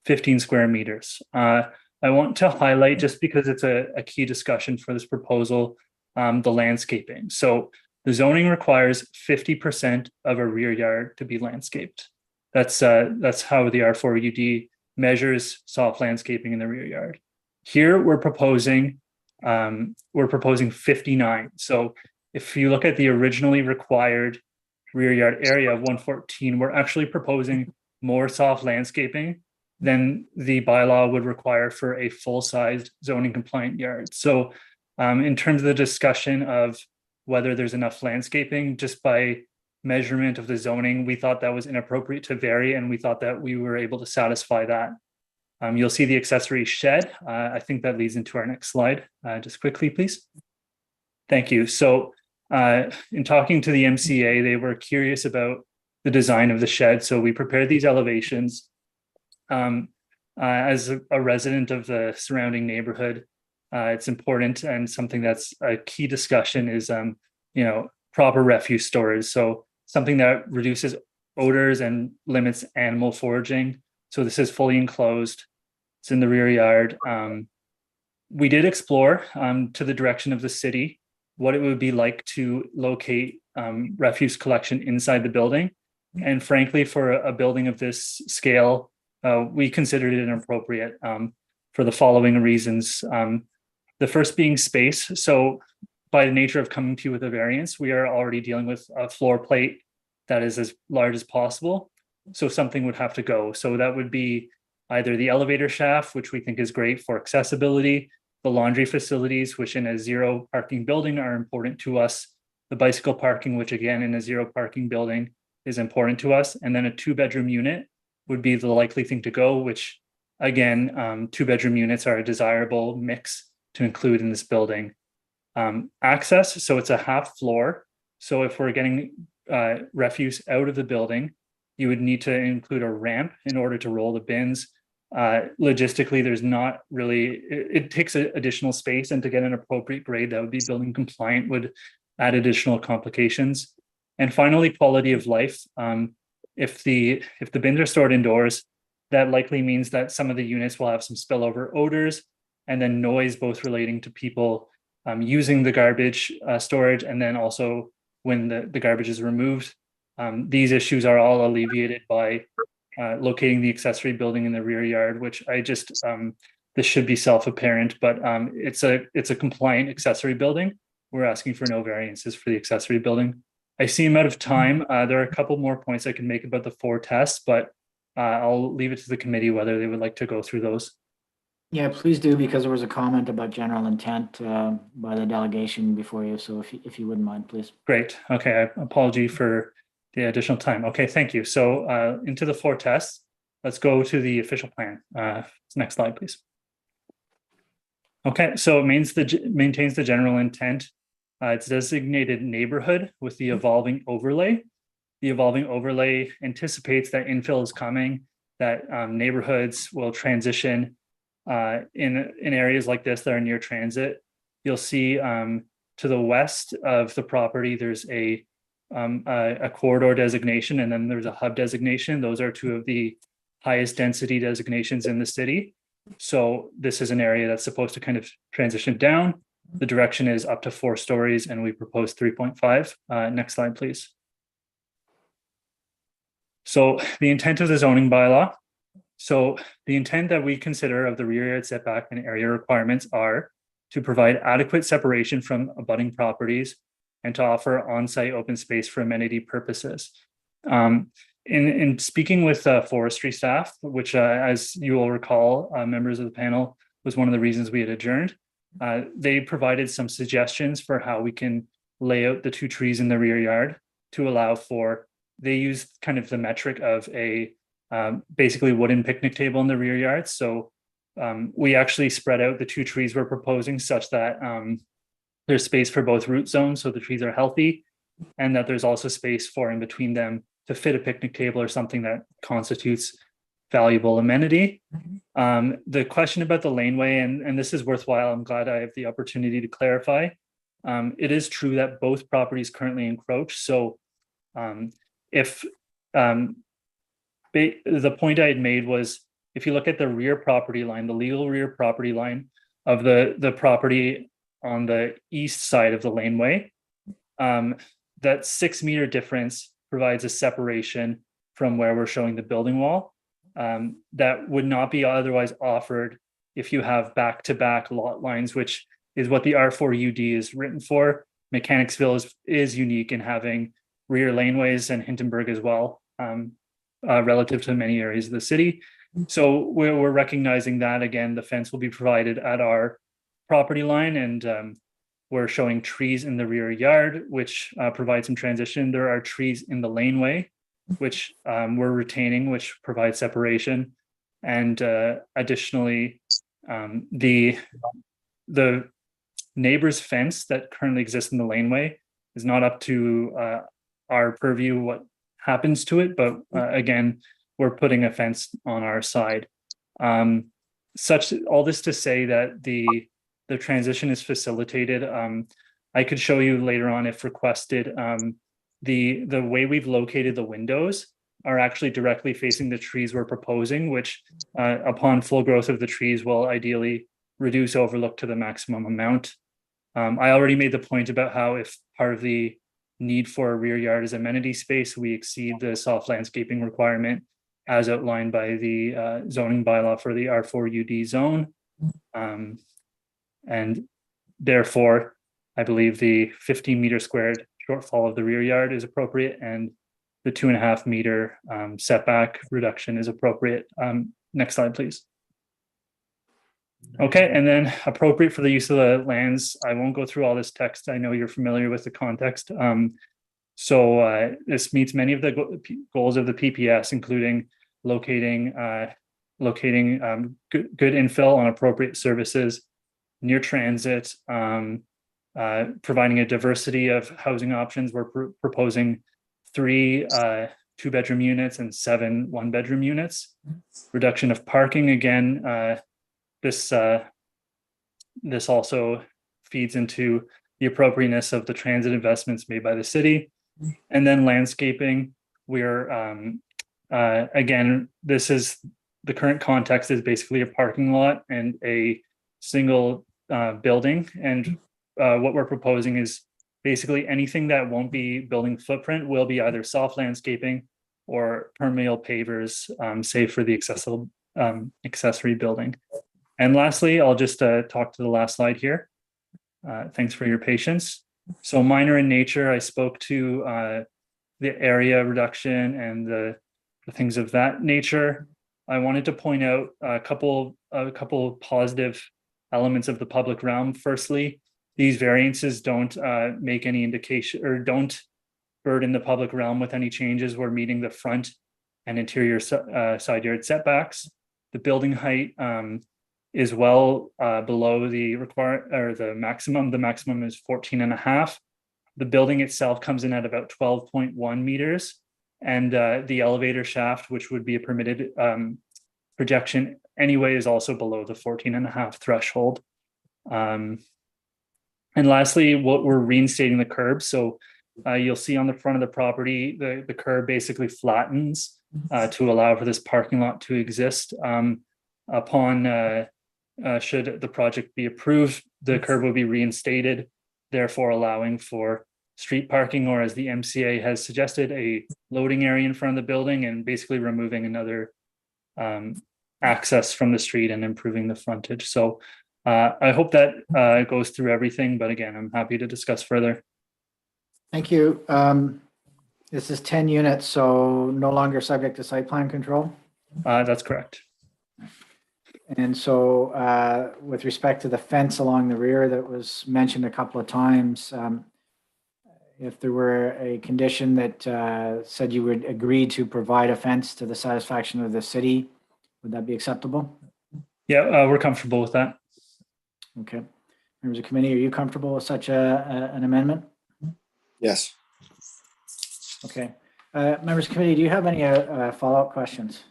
15 square meters. I want to highlight, just because it's a key discussion for this proposal, the landscaping. So the zoning requires 50% of a rear yard to be landscaped. That's how the R4UD measures soft landscaping in the rear yard. Here we're proposing 59. So if you look at the originally required rear yard area of 114, we're actually proposing more soft landscaping than the bylaw would require for a full-sized zoning compliant yard. So in terms of the discussion of whether there's enough landscaping, just by measurement of the zoning, we thought that was inappropriate to vary, and we thought that we were able to satisfy that. You'll see the accessory shed. I think that leads into our next slide. Just quickly, please. Thank you. So in talking to the MCA, they were curious about the design of the shed. So we prepared these elevations. As a resident of the surrounding neighborhood, it's important, and something that's a key discussion is, proper refuse storage. So something that reduces odors and limits animal foraging. So this is fully enclosed. It's in the rear yard. We did explore to the direction of the city what it would be like to locate refuse collection inside the building. And frankly, for a building of this scale, we considered it inappropriate for the following reasons. The first being space. So by the nature of coming to you with a variance, we are already dealing with a floor plate that is as large as possible. So something would have to go. So that would be either the elevator shaft, which we think is great for accessibility, the laundry facilities, which in a 0 parking building are important to us, the bicycle parking, which again in a 0 parking building is important to us, and then a 2-bedroom unit would be the likely thing to go, which again, 2-bedroom units are a desirable mix to include in this building. Access, so it's a half floor. So if we're getting refuse out of the building, you would need to include a ramp in order to roll the bins. Logistically, there's not really, it takes additional space, and to get an appropriate grade that would be building compliant would add additional complications. And finally, quality of life. If the bins are stored indoors, that likely means that some of the units will have some spillover odors, and then noise, both relating to people using the garbage storage, and then also when the garbage is removed. These issues are all alleviated by locating the accessory building in the rear yard, which this should be self-apparent, but it's a compliant accessory building. We're asking for no variances for the accessory building. I see I'm out of time. There are a couple more points I can make about the 4 tests, but I'll leave it to the committee whether they would like to go through those. Yeah, please do, because there was a comment about general intent by the delegation before you. So if you wouldn't mind, please. Great. Okay. Apology for the additional time. Okay. Thank you. So into the 4 tests, let's go to the official plan. Next slide, please. Okay. So it maintains the general intent. It's designated neighborhood with the evolving overlay. The evolving overlay anticipates that infill is coming, that neighborhoods will transition in areas like this that are near transit. You'll see to the west of the property, there's a corridor designation, and then there's a hub designation. Those are 2 of the highest density designations in the city. So this is an area that's supposed to kind of transition down. The direction is up to 4 stories and we propose 3.5. Next slide, please. So the intent of the zoning bylaw. So the intent that we consider of the rear yard setback and area requirements are to provide adequate separation from abutting properties and to offer on-site open space for amenity purposes. In speaking with forestry staff, which as you will recall, members of the panel, was one of the reasons we had adjourned, they provided some suggestions for how we can lay out the 2 trees in the rear yard to allow for, they used kind of the metric of a basically wooden picnic table in the rear yard. So we actually spread out the 2 trees we're proposing such that there's space for both root zones, so the trees are healthy, and that there's also space for in between them to fit a picnic table or something that constitutes valuable amenity. The question about the laneway, and this is worthwhile, I'm glad I have the opportunity to clarify. It is true that both properties currently encroach. So if the point I had made was, if you look at the rear property line, the legal rear property line of the property on the east side of the laneway, that 6 meter difference provides a separation from where we're showing the building wall that would not be otherwise offered if you have back-to-back lot lines, which is what the R4UD is written for. Mechanicsville is unique in having rear laneways, and Hintonburg as well, relative to many areas of the city. So we're recognizing that, again, the fence will be provided at our property line, and we're showing trees in the rear yard, which provide some transition. There are trees in the laneway, which we're retaining, which provide separation. And additionally, the neighbor's fence that currently exists in the laneway is not up to our purview what happens to it, but again, we're putting a fence on our side. All this to say that the transition is facilitated. I could show you later on if requested. The way we've located the windows are actually directly facing the trees we're proposing, which upon full growth of the trees will ideally reduce overlook to the maximum amount. I already made the point about how if part of the need for a rear yard is amenity space, we exceed the soft landscaping requirement as outlined by the zoning bylaw for the R4UD zone. And therefore, I believe the 15 meter squared shortfall of the rear yard is appropriate, and the 2.5 meter setback reduction is appropriate. Next slide, please. Okay, and then appropriate for the use of the lands. I won't go through all this text. I know you're familiar with the context. So this meets many of the goals of the PPS, including locating good infill on appropriate services, near transit, providing a diversity of housing options. We're proposing 3 2-bedroom units and 7 1-bedroom units. Reduction of parking, again, this also feeds into the appropriateness of the transit investments made by the city. And then landscaping, we're again, this is the current context is basically a parking lot and a single building. And what we're proposing is basically anything that won't be building footprint will be either soft landscaping or permeable pavers, save for the accessory building. And lastly, I'll just talk to the last slide here. Thanks for your patience. So minor in nature, I spoke to the area reduction and the things of that nature. I wanted to point out a couple of positive elements of the public realm. Firstly, these variances don't make any indication or don't burden the public realm with any changes. We're meeting the front and interior side yard setbacks. The building height is well below the the maximum. The maximum is 14.5. The building itself comes in at about 12.1 meters, and the elevator shaft, which would be a permitted projection anyway, is also below the 14.5 threshold. And lastly, what we're reinstating the curb. So you'll see on the front of the property, the curb basically flattens to allow for this parking lot to exist. Upon should the project be approved, the curb will be reinstated, therefore allowing for street parking, or as the MCA has suggested, a loading area in front of the building, and basically removing another access from the street and improving the frontage. So I hope that goes through everything, but again, I'm happy to discuss further. Thank you. This is 10 units, so no longer subject to site plan control? That's correct. And so with respect to the fence along the rear that was mentioned a couple of times, if there were a condition that said you would agree to provide a fence to the satisfaction of the city, would that be acceptable? Yeah, we're comfortable with that. Okay. Members of committee, are you comfortable with such an amendment? Yes. Okay. Members of committee, do you have any follow-up questions?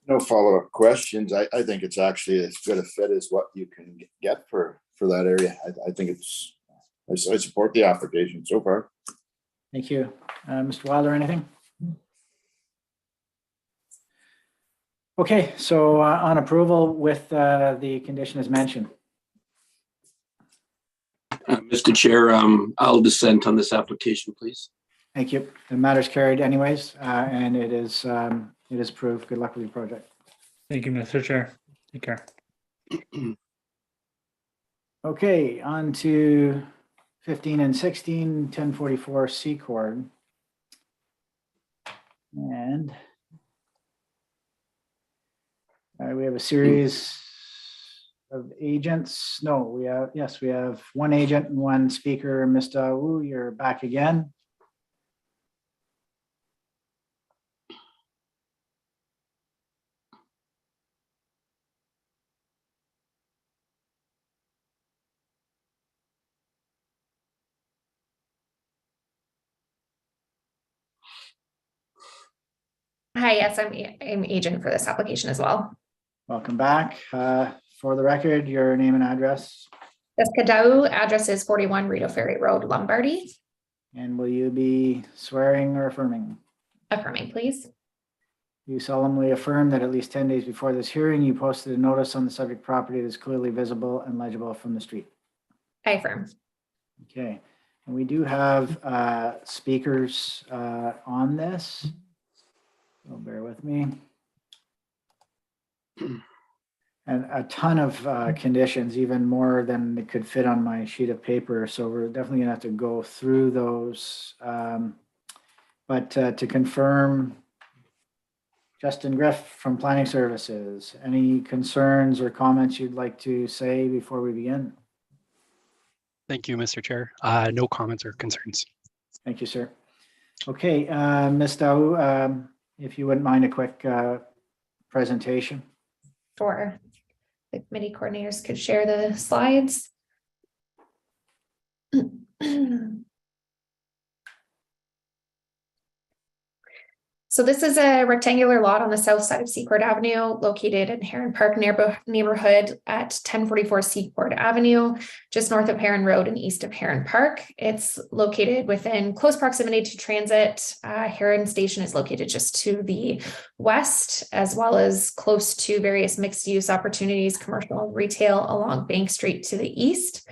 No follow-up questions. I think it's actually as good a fit as what you can get for that area. I think I support the application so far. Thank you. Mr. Wilder, anything? Okay, so on approval with the condition as mentioned. Mr. Chair, I'll dissent on this application, please. Thank you. The matter's carried anyways, and it is approved. Good luck with your project. Thank you, Mr. Chair. Take care. Okay, on to 15 and 16, 1044 Secord. And we have a series of agents. No, we have one agent and one speaker. Mr. Wu, you're back again. Hi, yes, I'm agent for this application as well. Welcome back. For the record, your name and address. Jessica Dow, address is 41 Rito Ferry Road, Lombardy. And will you be swearing or affirming? Affirming, please. You solemnly affirm that at least 10 days before this hearing, you posted a notice on the subject property that's clearly visible and legible from the street. I affirm. Okay, and we do have speakers on this. So bear with me. And a ton of conditions, even more than it could fit on my sheet of paper. So we're definitely gonna have to go through those. But to confirm, Justin Griff from Planning Services, any concerns or comments you'd like to say before we begin? Thank you, Mr. Chair. No comments or concerns. Thank you, sir. Okay, Ms. Dow, if you wouldn't mind a quick presentation. Sure. The committee coordinators could share the slides. So this is a rectangular lot on the south side of Secord Avenue, located in Heron Park neighborhood at 1044 Secord Avenue, just north of Heron Road and east of Heron Park. It's located within close proximity to transit. Heron Station is located just to the west, as well as close to various mixed use opportunities, commercial and retail along Bank Street to the east.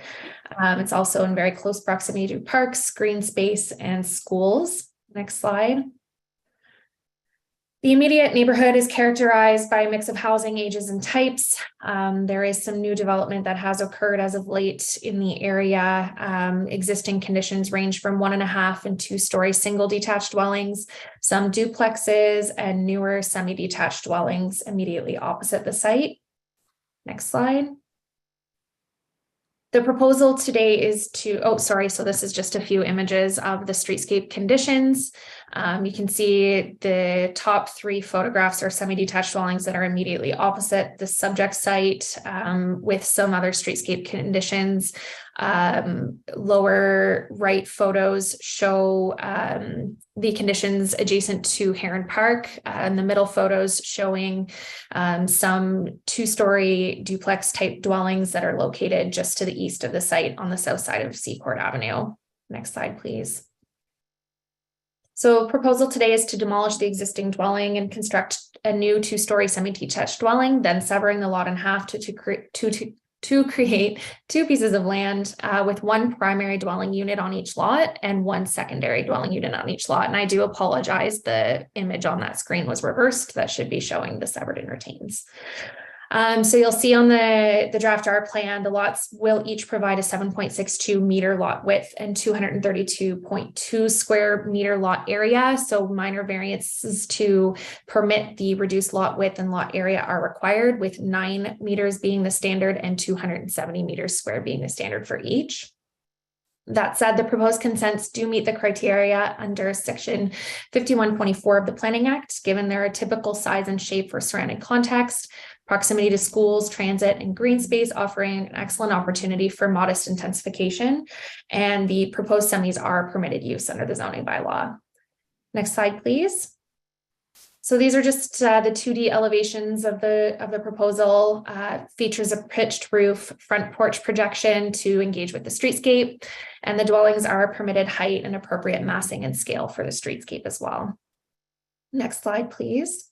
It's also in very close proximity to parks, green space, and schools. Next slide. The immediate neighborhood is characterized by a mix of housing ages and types. There is some new development that has occurred as of late in the area. Existing conditions range from 1.5 and 2-story single detached dwellings, some duplexes, and newer semi-detached dwellings immediately opposite the site. Next slide. The proposal today is to, so this is just a few images of the streetscape conditions. You can see the top 3 photographs are semi-detached dwellings that are immediately opposite the subject site, with some other streetscape conditions. Lower right photos show the conditions adjacent to Heron Park, and the middle photos showing some 2-story duplex type dwellings that are located just to the east of the site on the south side of Secord Avenue. Next slide, please. So proposal today is to demolish the existing dwelling and construct a new 2-story semi-detached dwelling, then severing the lot in half to create 2 pieces of land with 1 primary dwelling unit on each lot and 1 secondary dwelling unit on each lot. And I do apologize, the image on that screen was reversed. That should be showing the severed and retains. So you'll see on the draft R plan, the lots will each provide a 7.62 meter lot width and 232.2 square meter lot area. So minor variances to permit the reduced lot width and lot area are required, with 9 meters being the standard and 270 meters square being the standard for each. That said, the proposed consents do meet the criteria under section 5124 of the Planning Act, given their typical size and shape for surrounding context, proximity to schools, transit, and green space, offering an excellent opportunity for modest intensification. And the proposed semis are permitted use under the zoning bylaw. Next slide, please. So these are just the 2D elevations of the proposal. Features a pitched roof, front porch projection to engage with the streetscape, and the dwellings are permitted height and appropriate massing and scale for the streetscape as well. Next slide, please.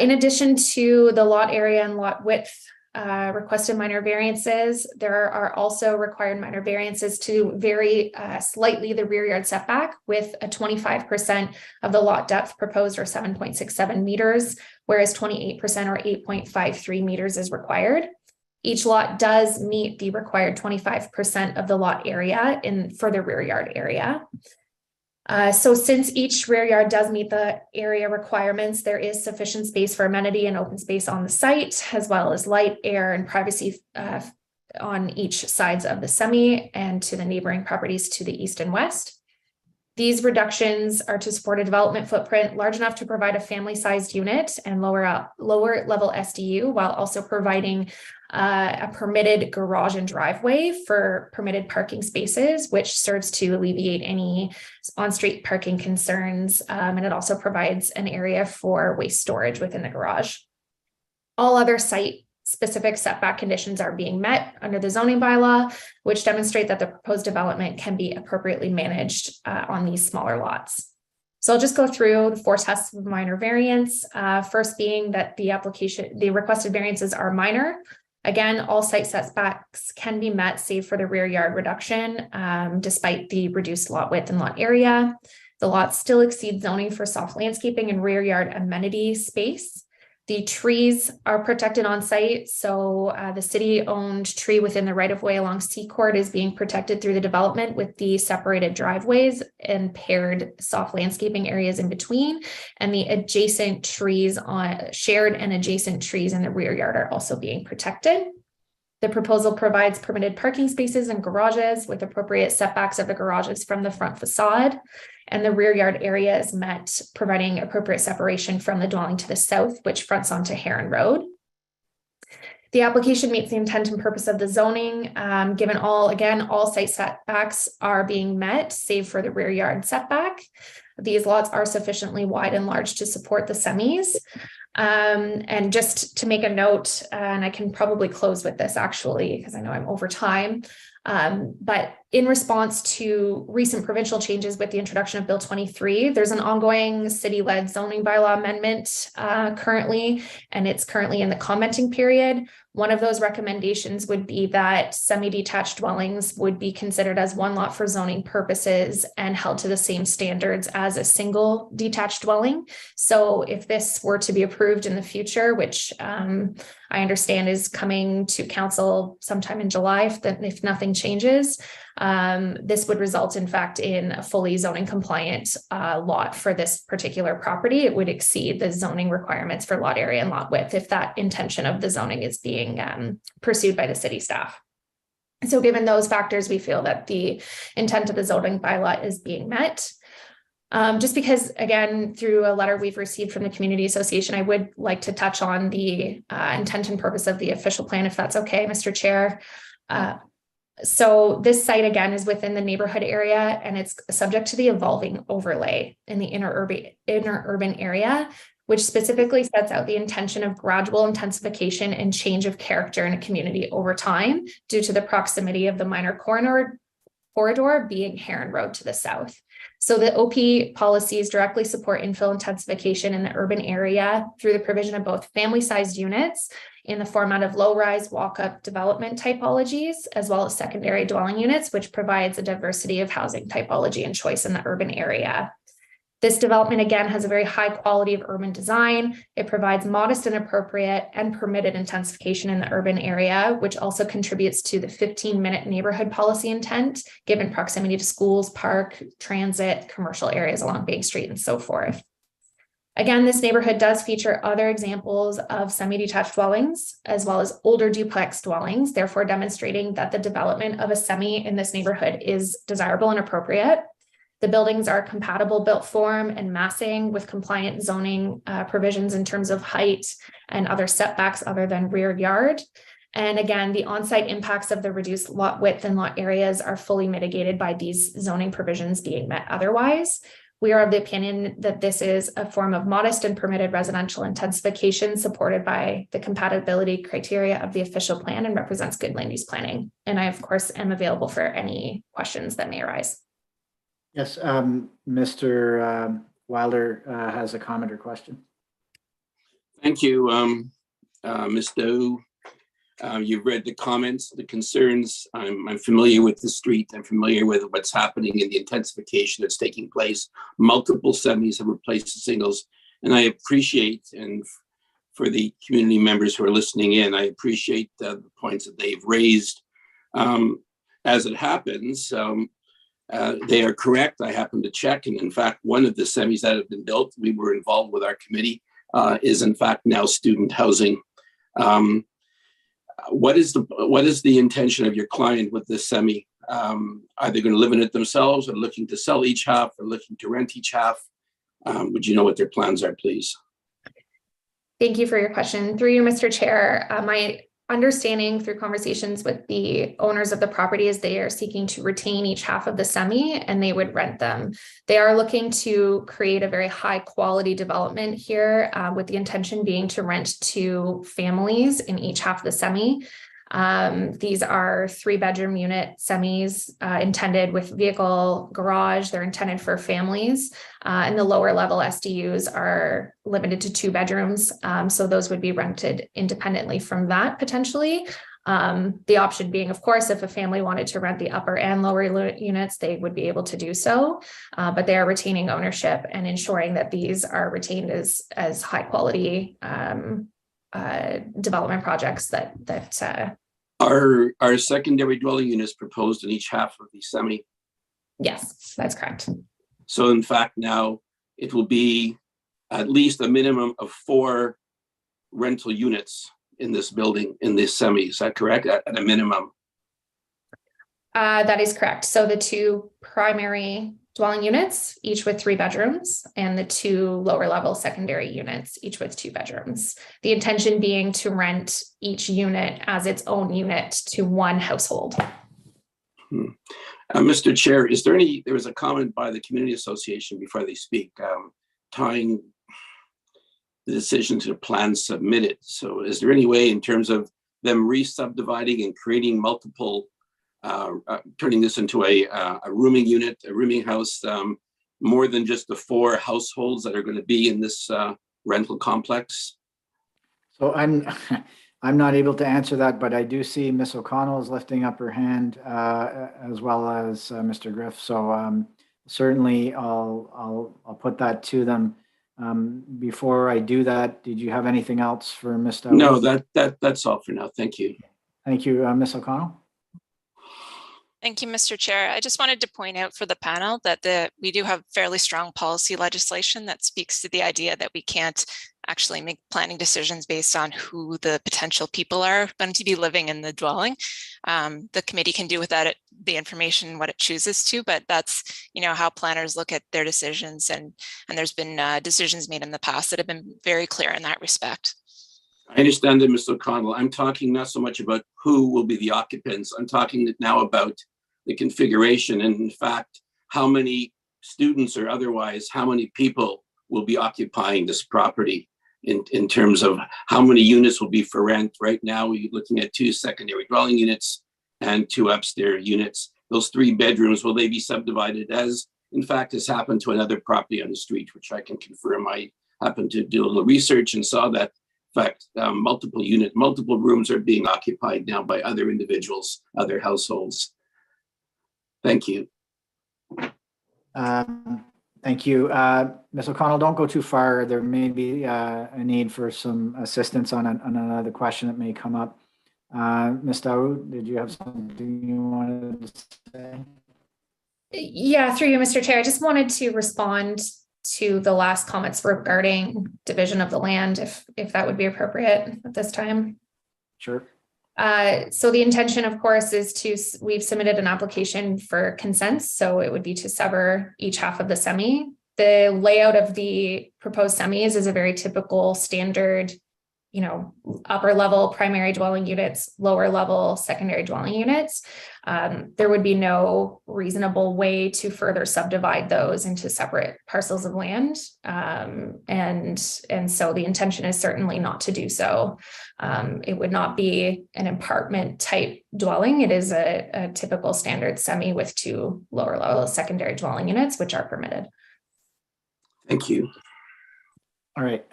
In addition to the lot area and lot width requested minor variances, there are also required minor variances to vary slightly the rear yard setback, with a 25% of the lot depth proposed, or 7.67 meters, whereas 28% or 8.53 meters is required. Each lot does meet the required 25% of the lot area for the rear yard area. So since each rear yard does meet the area requirements, there is sufficient space for amenity and open space on the site, as well as light, air, and privacy on each sides of the semi and to the neighboring properties to the east and west. These reductions are to support a development footprint large enough to provide a family-sized unit and lower level SDU, while also providing a permitted garage and driveway for permitted parking spaces, which serves to alleviate any on-street parking concerns. And it also provides an area for waste storage within the garage. All other site-specific setback conditions are being met under the zoning bylaw, which demonstrate that the proposed development can be appropriately managed on these smaller lots. So I'll just go through the 4 tests of minor variance. First being that the requested variances are minor. Again, all site setbacks can be met, save for the rear yard reduction, despite the reduced lot width and lot area. The lots still exceed zoning for soft landscaping and rear yard amenity space. The trees are protected on site. So the city-owned tree within the right-of-way along Seacourt is being protected through the development, with the separated driveways and paired soft landscaping areas in between. And the adjacent trees shared and adjacent trees in the rear yard are also being protected. The proposal provides permitted parking spaces and garages with appropriate setbacks of the garages from the front facade. And the rear yard area is met, providing appropriate separation from the dwelling to the south, which fronts onto Heron Road. The application meets the intent and purpose of the zoning, given all site setbacks are being met, save for the rear yard setback. These lots are sufficiently wide and large to support the semis. And just to make a note, and I can probably close with this actually, because I know I'm over time. But in response to recent provincial changes with the introduction of Bill 23, there's an ongoing city-led zoning bylaw amendment currently, and it's currently in the commenting period. One of those recommendations would be that semi-detached dwellings would be considered as one lot for zoning purposes and held to the same standards as a single detached dwelling. So if this were to be approved in the future, which I understand is coming to council sometime in July, if nothing changes, this would result in fact in a fully zoning compliant lot for this particular property. It would exceed the zoning requirements for lot area and lot width if that intention of the zoning is being pursued by the city staff. So given those factors, we feel that the intent of the zoning bylaw is being met. Just because, again, through a letter we've received from the Community Association, I would like to touch on the intent and purpose of the official plan, if that's okay, Mr. Chair. So this site, again, is within the neighborhood area, and it's subject to the evolving overlay in the inner urban area, which specifically sets out the intention of gradual intensification and change of character in a community over time due to the proximity of the minor corridor being Heron Road to the south. So the OP policies directly support infill intensification in the urban area through the provision of both family-sized units in the format of low-rise walk-up development typologies, as well as secondary dwelling units, which provides a diversity of housing typology and choice in the urban area. This development, again, has a very high quality of urban design. It provides modest and appropriate and permitted intensification in the urban area, which also contributes to the 15-minute neighborhood policy intent, given proximity to schools, park, transit, commercial areas along Bank Street, and so forth. Again, this neighborhood does feature other examples of semi-detached dwellings, as well as older duplex dwellings, therefore demonstrating that the development of a semi in this neighborhood is desirable and appropriate. The buildings are compatible built form and massing with compliant zoning provisions in terms of height and other setbacks other than rear yard. And again, the on-site impacts of the reduced lot width and lot areas are fully mitigated by these zoning provisions being met otherwise. We are of the opinion that this is a form of modest and permitted residential intensification supported by the compatibility criteria of the official plan and represents good land use planning. And I, of course, am available for any questions that may arise. Yes, Mr. Wilder has a comment or question. Thank you, Ms. Doe. You've read the comments, the concerns. I'm familiar with the street. I'm familiar with what's happening in the intensification that's taking place. Multiple semis have replaced the singles. And I appreciate, and for the community members who are listening in, I appreciate the points that they've raised. As it happens, they are correct. I happened to check. And in fact, one of the semis that have been built, we were involved with our committee, is in fact now student housing. What is the intention of your client with this semi? Are they going to live in it themselves, or looking to sell each half, or looking to rent each half? Would you know what their plans are, please? Thank you for your question. Through you, Mr. Chair, my understanding through conversations with the owners of the property is they are seeking to retain each half of the semi and they would rent them. They are looking to create a very high quality development here with the intention being to rent to families in each half of the semi. These are 3-bedroom unit semis intended with vehicle garage. They're intended for families, and the lower level SDUs are limited to 2 bedrooms. So those would be rented independently from that potentially. The option being, of course, if a family wanted to rent the upper and lower units, they would be able to do so, but they are retaining ownership and ensuring that these are retained as high quality development projects that Are secondary dwelling units proposed in each half of the semi? Yes, that's correct. So in fact, now it will be at least a minimum of 4 rental units in this building, in this semi. Is that correct? At a minimum? That is correct. So the 2 primary dwelling units, each with 3 bedrooms, and the 2 lower level secondary units, each with 2 bedrooms. The intention being to rent each unit as its own unit to one household. Mr. Chair, there was a comment by the Community Association before they speak, tying the decision to the plan submitted. So is there any way in terms of them re-subdividing and creating multiple turning this into a rooming unit, a rooming house, more than just the 4 households that are going to be in this rental complex? So I'm not able to answer that, but I do see Ms. O'Connell is lifting up her hand, as well as Mr. Griff. So certainly I'll put that to them. Before I do that, did you have anything else for Ms. No, that's all for now. Thank you. Thank you, Ms. O'Connell. Thank you, Mr. Chair. I just wanted to point out for the panel that we do have fairly strong policy legislation that speaks to the idea that we can't actually make planning decisions based on who the potential people are going to be living in the dwelling. The committee can do with that the information what it chooses to, but that's how planners look at their decisions, and there's been decisions made in the past that have been very clear in that respect. I understand that, Ms. O'Connell. I'm talking not so much about who will be the occupants. I'm talking now about the configuration and, in fact, how many students or otherwise, how many people will be occupying this property in terms of how many units will be for rent. Right now, we're looking at 2 secondary dwelling units and 2 upstairs units. Those 3 bedrooms, will they be subdivided as In fact, this happened to another property on the street, which I can confirm. I happened to do a little research and saw that, in fact, multiple rooms are being occupied now by other individuals, other households. Thank you. Thank you. Ms. O'Connell, don't go too far. There may be a need for some assistance on another question that may come up. Ms. Daoud, did you have something you wanted to say? Yeah, through you, Mr. Chair. I just wanted to respond to the last comments regarding division of the land, if that would be appropriate at this time. Sure. So the intention, of course, is we've submitted an application for consents. So it would be to sever each half of the semi. The layout of the proposed semis is a very typical standard, upper level primary dwelling units, lower level secondary dwelling units. There would be no reasonable way to further subdivide those into separate parcels of land. And so the intention is certainly not to do so. It would not be an apartment type dwelling. It is a typical standard semi with 2 lower level secondary dwelling units, which are permitted. Thank you. All right.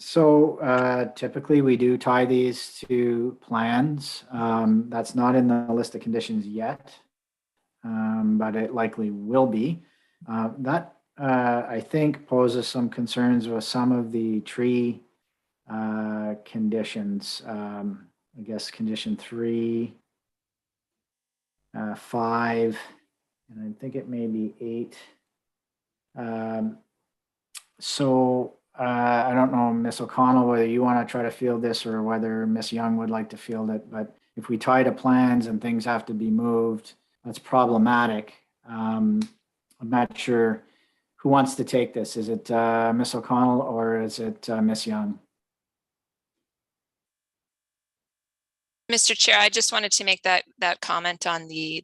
So typically we do tie these to plans. That's not in the list of conditions yet, but it likely will be. That I think poses some concerns with some of the tree conditions. I guess condition 3, 5, and I think it may be 8. I don't know, Ms. O'Connell, whether you want to try to field this or whether Ms. Young would like to field it, but if we tie to plans and things have to be moved, that's problematic. I'm not sure who wants to take this. Is it Ms. O'Connell or is it Ms. Young? Mr. Chair, I just wanted to make that comment on the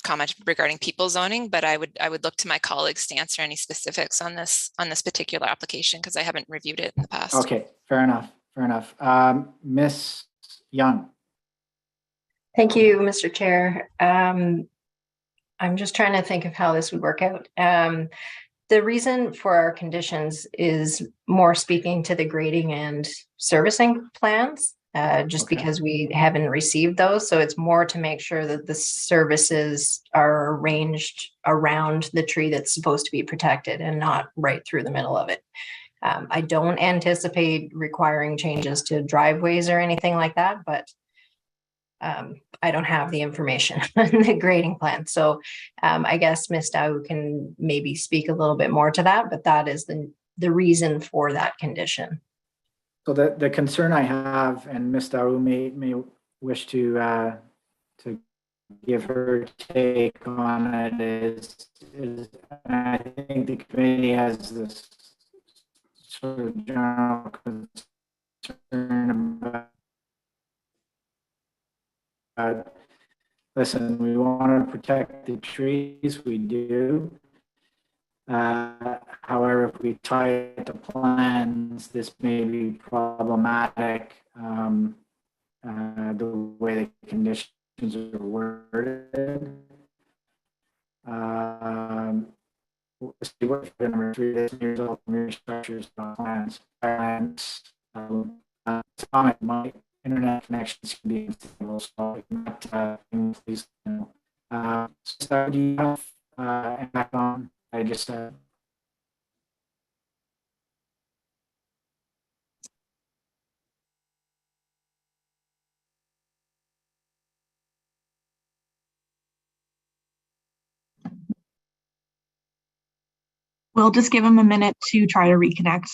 comment regarding people zoning, but I would look to my colleagues to answer any specifics on this particular application because I haven't reviewed it in the past. Okay, fair enough. Fair enough. Ms. Young. Thank you, Mr. Chair. I'm just trying to think of how this would work out. The reason for our conditions is more speaking to the grading and servicing plans. Just because we haven't received those. So it's more to make sure that the services are arranged around the tree that's supposed to be protected and not right through the middle of it. I don't anticipate requiring changes to driveways or anything like that, but I don't have the information on the grading plan. So I guess Ms. Dow can maybe speak a little bit more to that, but that is the reason for that condition. So the concern I have, and Ms. Daru may wish to give her take on it, is I think the committee has this sort of general concern about, listen, we want to protect the trees, we do. However, if we tie it to plans, this may be problematic. The way the conditions are worded. Number 3, this year's all structures plans. My internet connections can be unstable, so please. So do you have impact on? I just said. We'll just give him a minute to try to reconnect.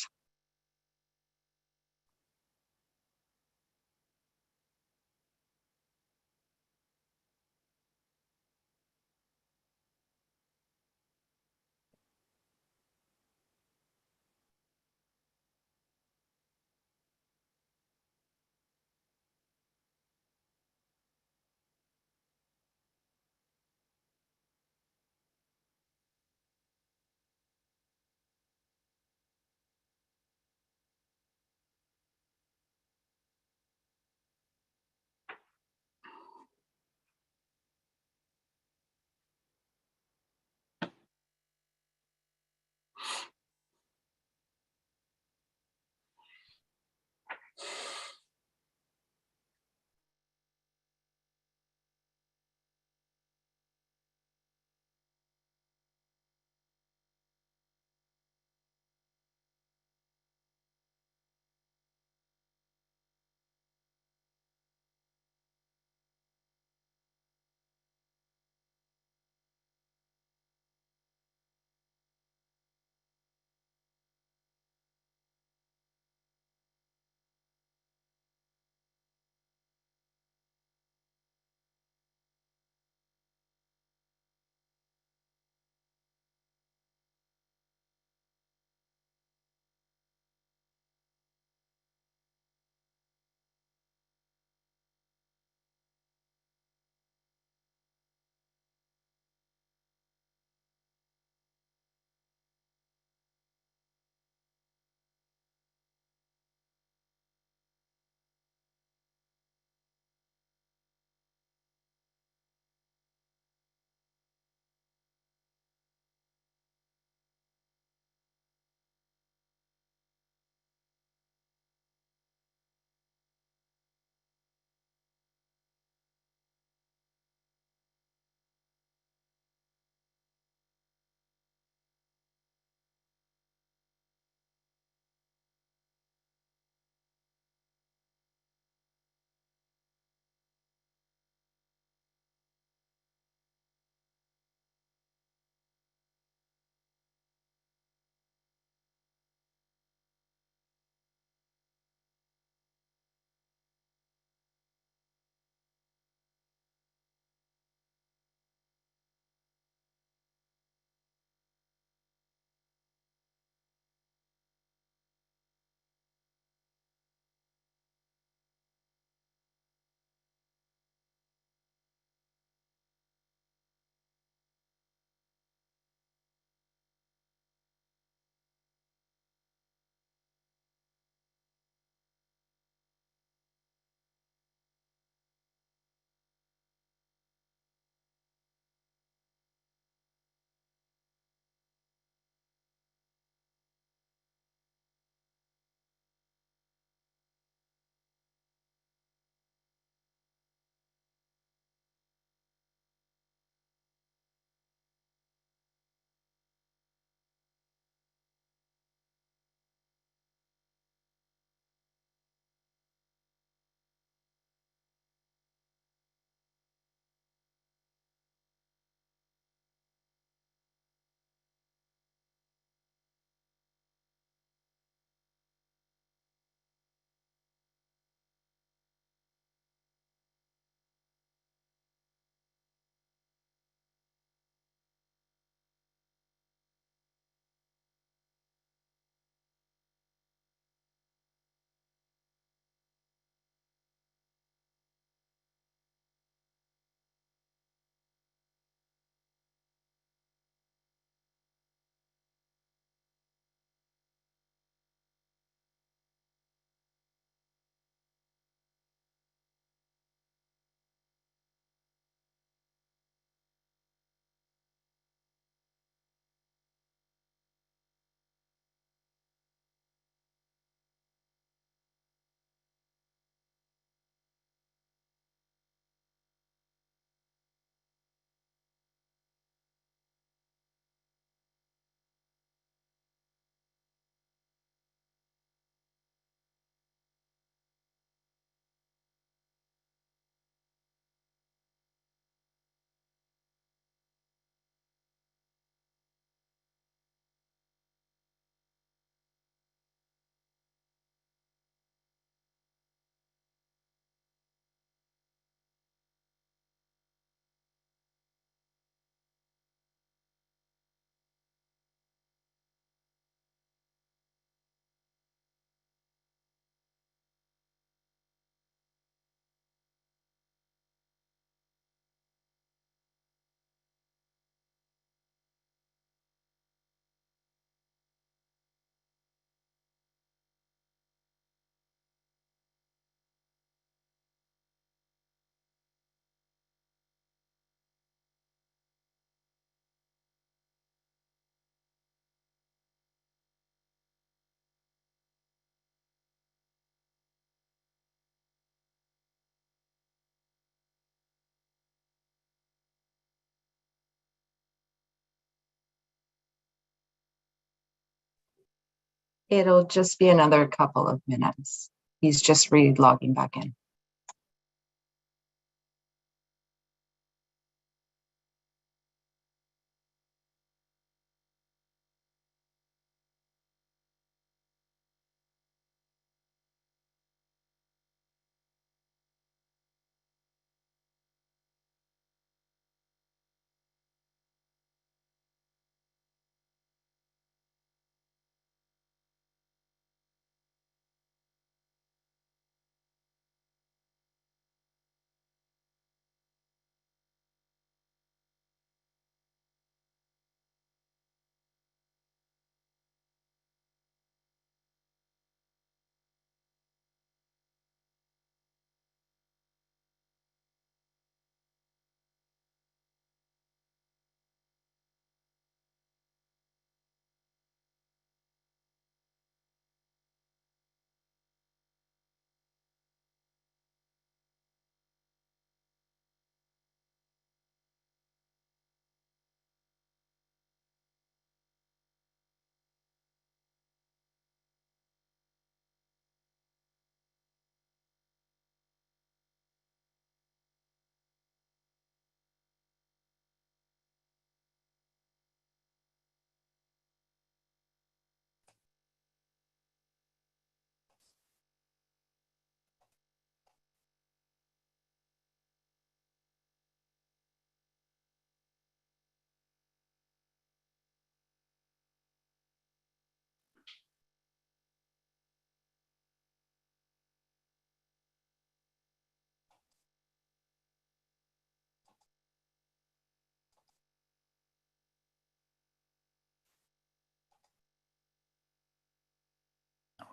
It'll just be another couple of minutes. He's just re-logging back in.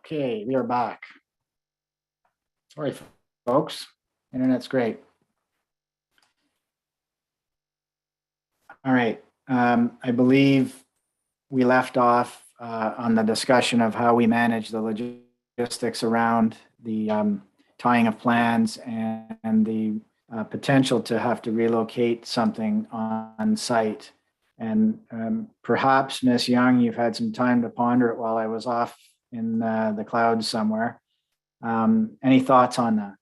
Okay, we are back. Sorry, folks. Internet's great. All right. I believe we left off on the discussion of how we manage the logistics around the tying of plans and the potential to have to relocate something on site. And perhaps, Ms. Young, you've had some time to ponder it while I was off in the clouds somewhere. Any thoughts on that?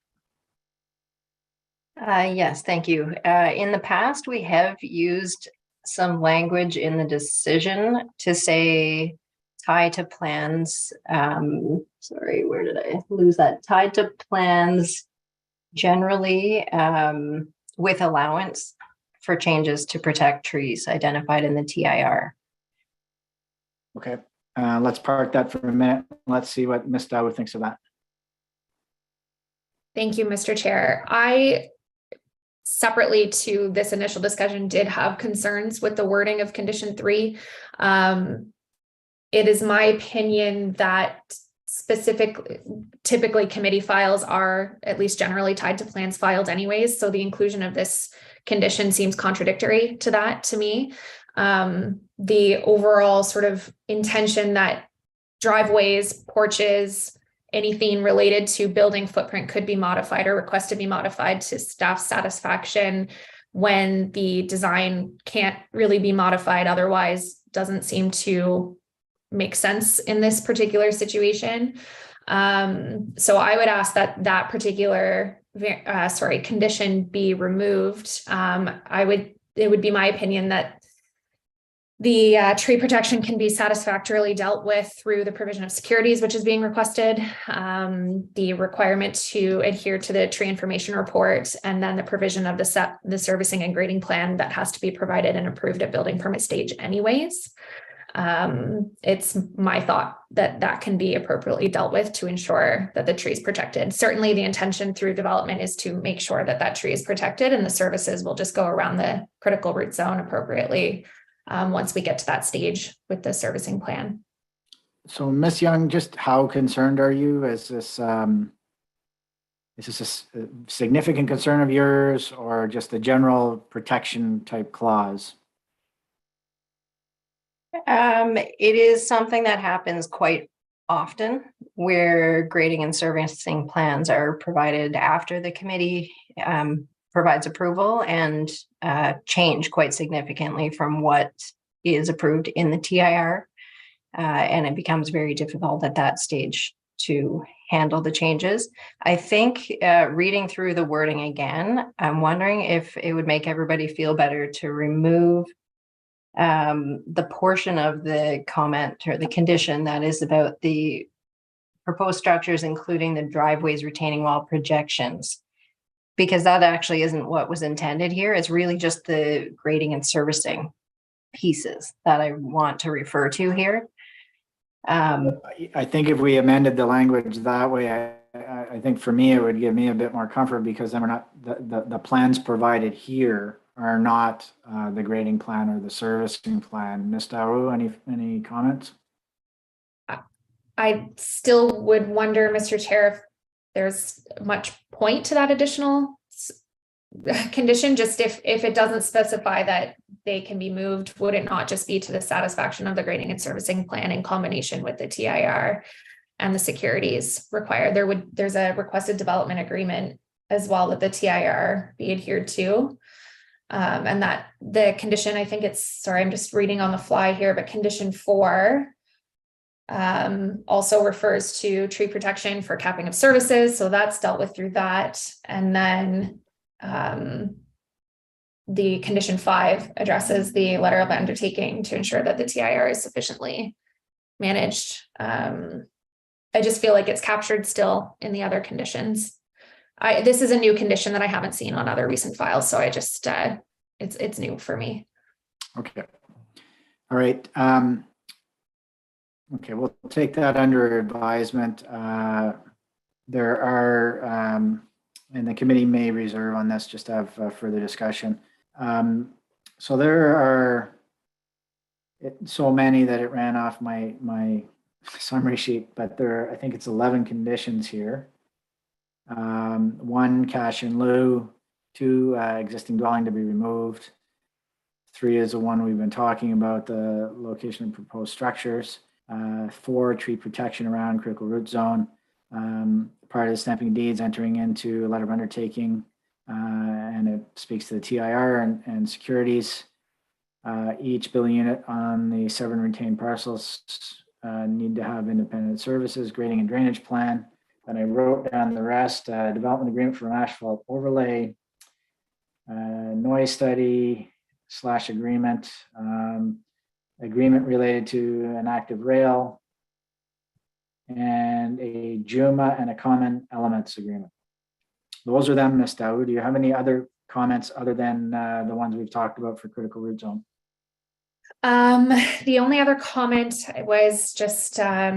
Yes, thank you. In the past, we have used some language in the decision to say tie to plans. Sorry, where did I lose that? Tied to plans generally with allowance for changes to protect trees identified in the TIR. Okay, let's park that for a minute. Let's see what Ms. Dowd thinks of that. Thank you, Mr. Chair. I, separately to this initial discussion, did have concerns with the wording of condition 3. It is my opinion that typically committee files are at least generally tied to plans filed anyways. So the inclusion of this condition seems contradictory to that to me. The overall sort of intention that driveways, porches, anything related to building footprint could be modified or request to be modified to staff satisfaction when the design can't really be modified otherwise doesn't seem to make sense in this particular situation. So I would ask that that particular condition be removed. It would be my opinion that the tree protection can be satisfactorily dealt with through the provision of securities, which is being requested, the requirement to adhere to the tree information report, and then the provision of the servicing and grading plan that has to be provided and approved at building permit stage anyways. It's my thought that that can be appropriately dealt with to ensure that the tree is protected. Certainly the intention through development is to make sure that that tree is protected and the services will just go around the critical root zone appropriately once we get to that stage with the servicing plan. So Ms. Young, just how concerned are you? Is this a significant concern of yours or just a general protection type clause? It is something that happens quite often where grading and servicing plans are provided after the committee provides approval and change quite significantly from what is approved in the TIR. and it becomes very difficult at that stage to handle the changes. I think reading through the wording again, I'm wondering if it would make everybody feel better to remove the portion of the comment or the condition that is about the proposed structures, including the driveways, retaining wall projections, because that actually isn't what was intended here. It's really just the grading and servicing pieces that I want to refer to here. I think if we amended the language that way, I think for me, it would give me a bit more comfort, because then we're not, the plans provided here are not the grading plan or the servicing plan. Ms. Daru, any comments? I still would wonder, Mr. Chair, if there's much point to that additional condition. Just if it doesn't specify that they can be moved, would it not just be to the satisfaction of the grading and servicing plan in combination with the TIR and the securities required? There's a requested development agreement as well that the TIR be adhered to. And that the condition, I think it's, sorry, I'm just reading on the fly here, but condition 4 also refers to tree protection for capping of services. So that's dealt with through that. And then the condition 5 addresses the letter of undertaking to ensure that the TIR is sufficiently managed. I just feel like it's captured still in the other conditions. This is a new condition that I haven't seen on other recent files. So I just, it's new for me. Okay. All right. Okay, we'll take that under advisement. There are, and the committee may reserve on this just to have further discussion. So there are so many that it ran off my summary sheet, but I think it's 11 conditions here. 1, cash in lieu. 2, existing dwelling to be removed. 3 is the one we've been talking about, the location of proposed structures. 4, tree protection around critical root zone. Part of the stamping deeds entering into a letter of undertaking, and it speaks to the TIR and securities. Each building unit on the 7 retained parcels need to have independent services, grading and drainage plan. And I wrote down the rest, development agreement for an asphalt overlay, noise study / agreement, agreement related to an active rail, and a JUMA and a common elements agreement. Those are them, Ms. Daoud. Do you have any other comments other than the ones we've talked about for critical root zone? The only other comment was just I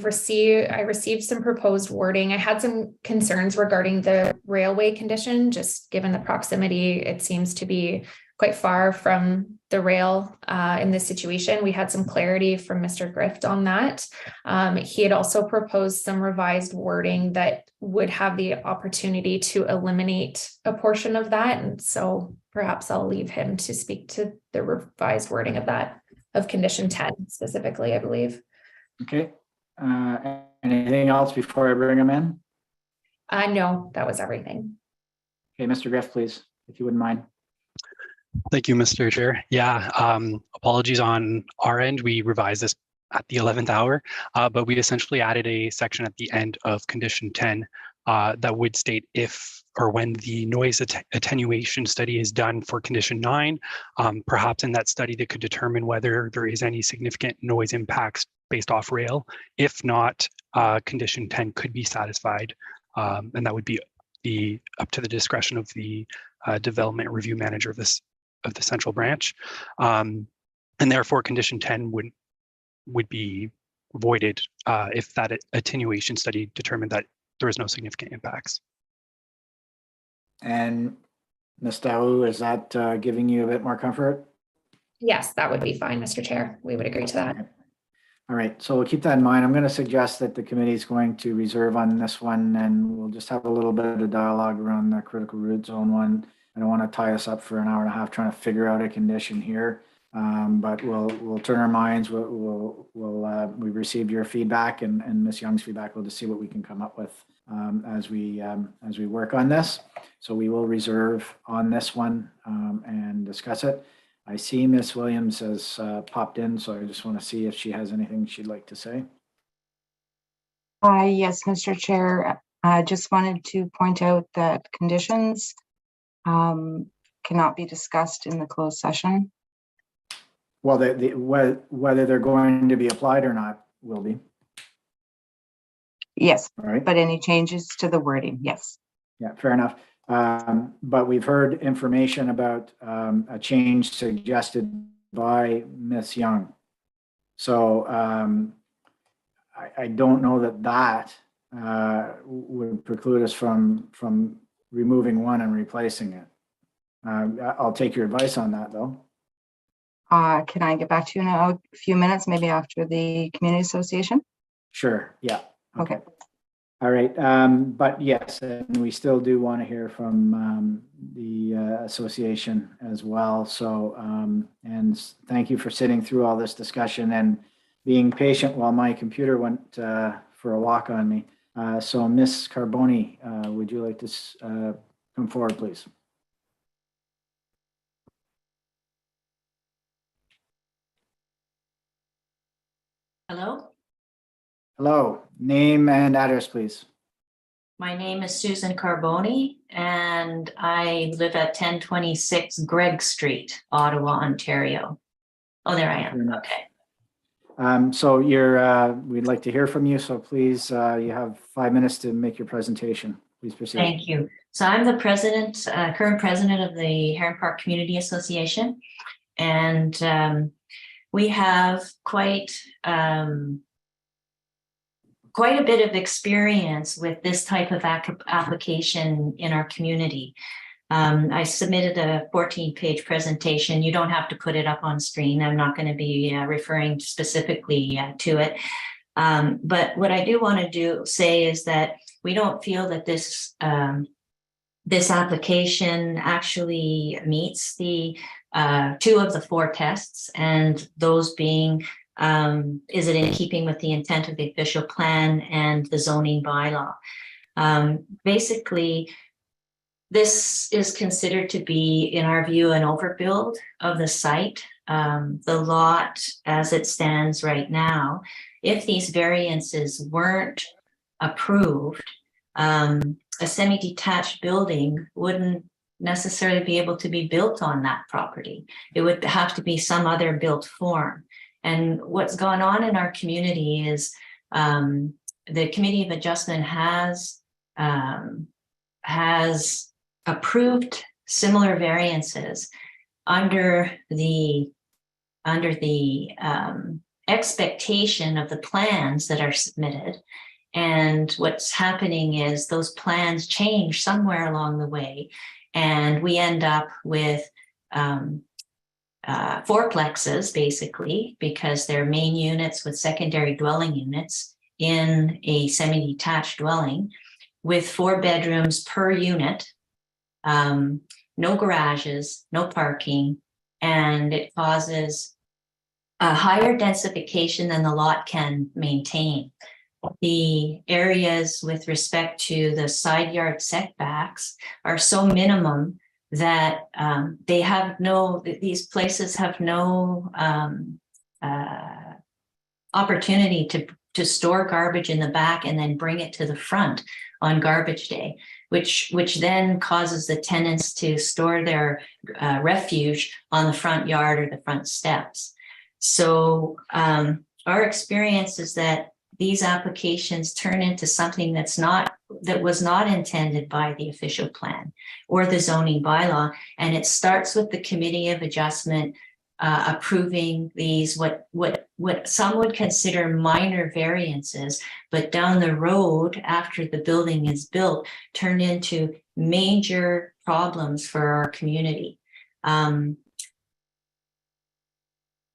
received some proposed wording. I had some concerns regarding the railway condition, just given the proximity. It seems to be quite far from the rail in this situation. We had some clarity from Mr. Grift on that. He had also proposed some revised wording that would have the opportunity to eliminate a portion of that. And so perhaps I'll leave him to speak to the revised wording of that, of condition 10 specifically, I believe. Okay. Anything else before I bring him in? No, that was everything. Okay, Mr. Griff, please, if you wouldn't mind. Thank you, Mr. Chair. Yeah, apologies on our end. We revised this at the 11th hour, but we essentially added a section at the end of condition 10 that would state if or when the noise attenuation study is done for condition 9, perhaps in that study they could determine whether there is any significant noise impacts based off rail. If not, condition 10 could be satisfied, and that would be up to the discretion of the development review manager of the central branch, and therefore condition 10 would be voided if that attenuation study determined that there is no significant impacts. And Ms. Daou, is that giving you a bit more comfort? Yes, that would be fine, Mr. Chair. We would agree to that. Okay. All right, so we'll keep that in mind. I'm going to suggest that the committee is going to reserve on this one, and we'll just have a little bit of dialogue around the critical root zone one. I don't want to tie us up for an hour and a half trying to figure out a condition here, but we'll turn our minds. We've received your feedback and Ms. Young's feedback. We'll just see what we can come up with as we work on this. So we will reserve on this one and discuss it. I see Miss Williams has popped in, so I just want to see if she has anything she'd like to say. Yes, Mr. Chair, I just wanted to point out that conditions cannot be discussed in the closed session. Well, whether they're going to be applied or not will be. Yes, All right. but any changes to the wording, yes. Yeah, fair enough. But we've heard information about a change suggested by Ms. Young. So I don't know that would preclude us from removing one and replacing it. I'll take your advice on that, though. Can I get back to you in a few minutes, maybe after the community association? Sure, yeah. Okay. All right, but yes, and we still do want to hear from the association as well. So, and thank you for sitting through all this discussion and being patient while my computer went for a walk on me. So Ms. Carboni, would you like to come forward, please? Hello, Hello, name and address, please. my name is Susan Carboni and I live at 1026 Gregg Street, Ottawa, Ontario. Oh, there I am. Okay. So we'd like to hear from you. So please, you have 5 minutes to make your presentation. Please proceed. Thank you. So I'm the president, current president of the Heron Park Community Association. And we have quite a bit of experience with this type of application in our community. I submitted a 14-page presentation. You don't have to put it up on screen. I'm not going to be referring specifically to it. But what I do want to say is that we don't feel that this application actually meets the 2 of the 4 tests, and those being, is it in keeping with the intent of the official plan and the zoning bylaw? Basically, this is considered to be, in our view, an overbuild of the site. The lot, as it stands right now, if these variances weren't approved, a semi-detached building wouldn't necessarily be able to be built on that property. It would have to be some other built form. And what's gone on in our community is the Committee of Adjustment has approved similar variances under the expectation of the plans that are submitted. And what's happening is those plans change somewhere along the way, and we end up with fourplexes, basically, because they're main units with secondary dwelling units in a semi-detached dwelling with 4 bedrooms per unit, no garages, no parking, and it causes a higher densification than the lot can maintain. The areas with respect to the side yard setbacks are so minimum that these places have no opportunity to store garbage in the back and then bring it to the front on garbage day, which then causes the tenants to store their refuge on the front yard or the front steps. So our experience is that these applications turn into something that was not intended by the official plan or the zoning bylaw. And it starts with the Committee of Adjustment approving these, what some would consider minor variances, but down the road after the building is built, turn into major problems for our community.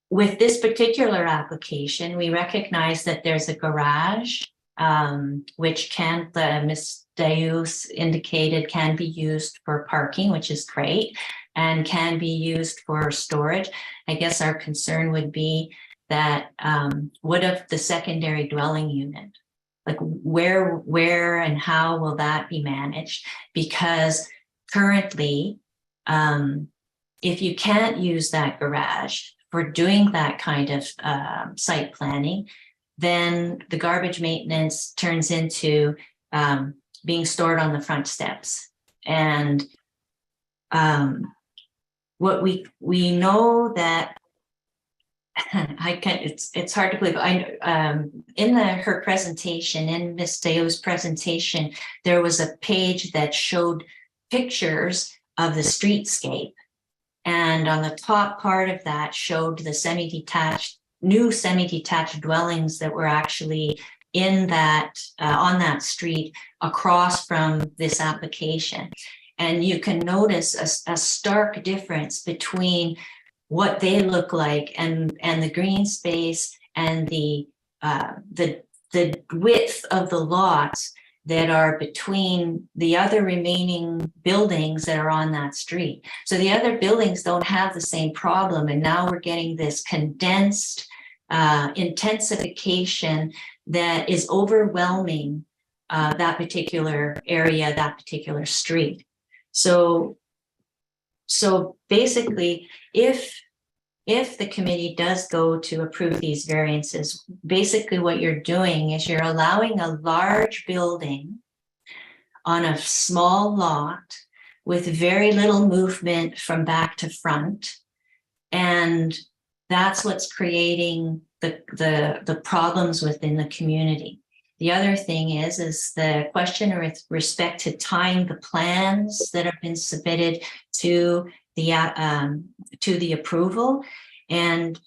With this particular application, we recognize that there's a garage, which Ms. Deus indicated can be used for parking, which is great, and can be used for storage. I guess our concern would be that what if the secondary dwelling unit? Like where and how will that be managed? Because currently, if you can't use that garage for doing that kind of site planning, then the garbage maintenance turns into being stored on the front steps. And what we know that I can't, it's hard to believe. In her presentation, in Ms. Deo's presentation, there was a page that showed pictures of the streetscape. And on the top part of that showed the new semi-detached dwellings that were actually in that, on that street across from this application. And you can notice a stark difference between what they look like and the green space and the width of the lots that are between the other remaining buildings that are on that street. So the other buildings don't have the same problem. And now we're getting this condensed intensification that is overwhelming that particular area, that particular street. So basically, if the committee does go to approve these variances, basically what you're doing is you're allowing a large building on a small lot with very little movement from back to front. And that's what's creating the problems within the community. The other thing is the question with respect to tying the plans that have been submitted to the approval. And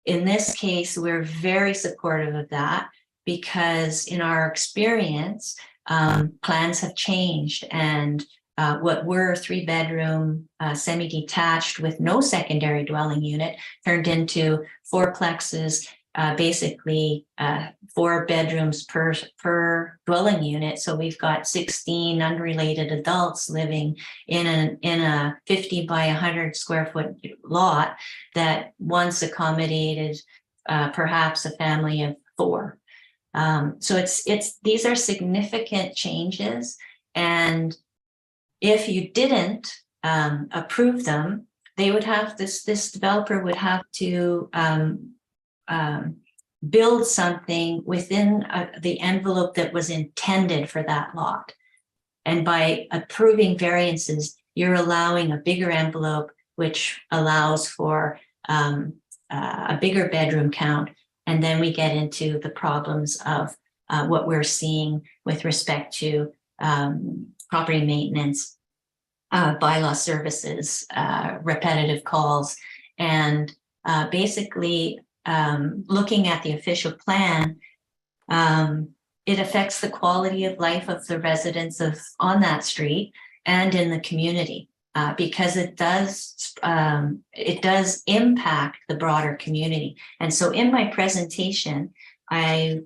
in this case, we're very supportive of that because in our experience, plans have changed, and what were 3-bedroom semi-detached with no secondary dwelling unit turned into 4plexes, basically 4 bedrooms per dwelling unit. So we've got 16 unrelated adults living in a 50 by 100 square foot lot that once accommodated perhaps a family of 4. So these are significant changes, and if you didn't approve them, they would have this developer would have to build something within the envelope that was intended for that lot. And by approving variances, you're allowing a bigger envelope, which allows for a bigger bedroom count. And then we get into the problems of what we're seeing with respect to property maintenance, bylaw services, repetitive calls, and basically looking at the official plan, it affects the quality of life of the residents on that street and in the community, because it does impact the broader community. And so in my presentation, I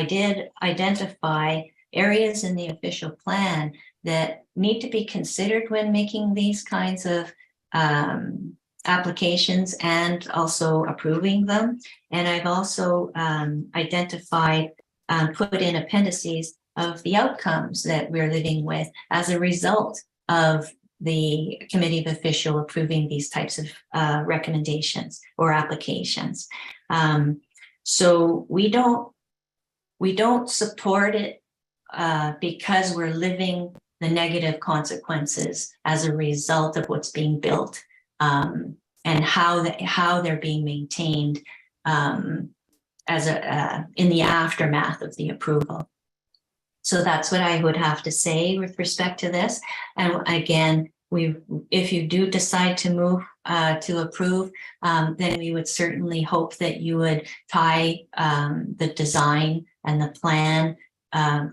did identify areas in the official plan that need to be considered when making these kinds of applications and also approving them. And I've also identified, put in appendices of the outcomes that we're living with as a result of the committee of official approving these types of recommendations or applications. So we don't support it because we're living the negative consequences as a result of what's being built, and how they're being maintained as in the aftermath of the approval. So that's what I would have to say with respect to this. And again, if you do decide to move to approve, then we would certainly hope that you would tie the design and the plan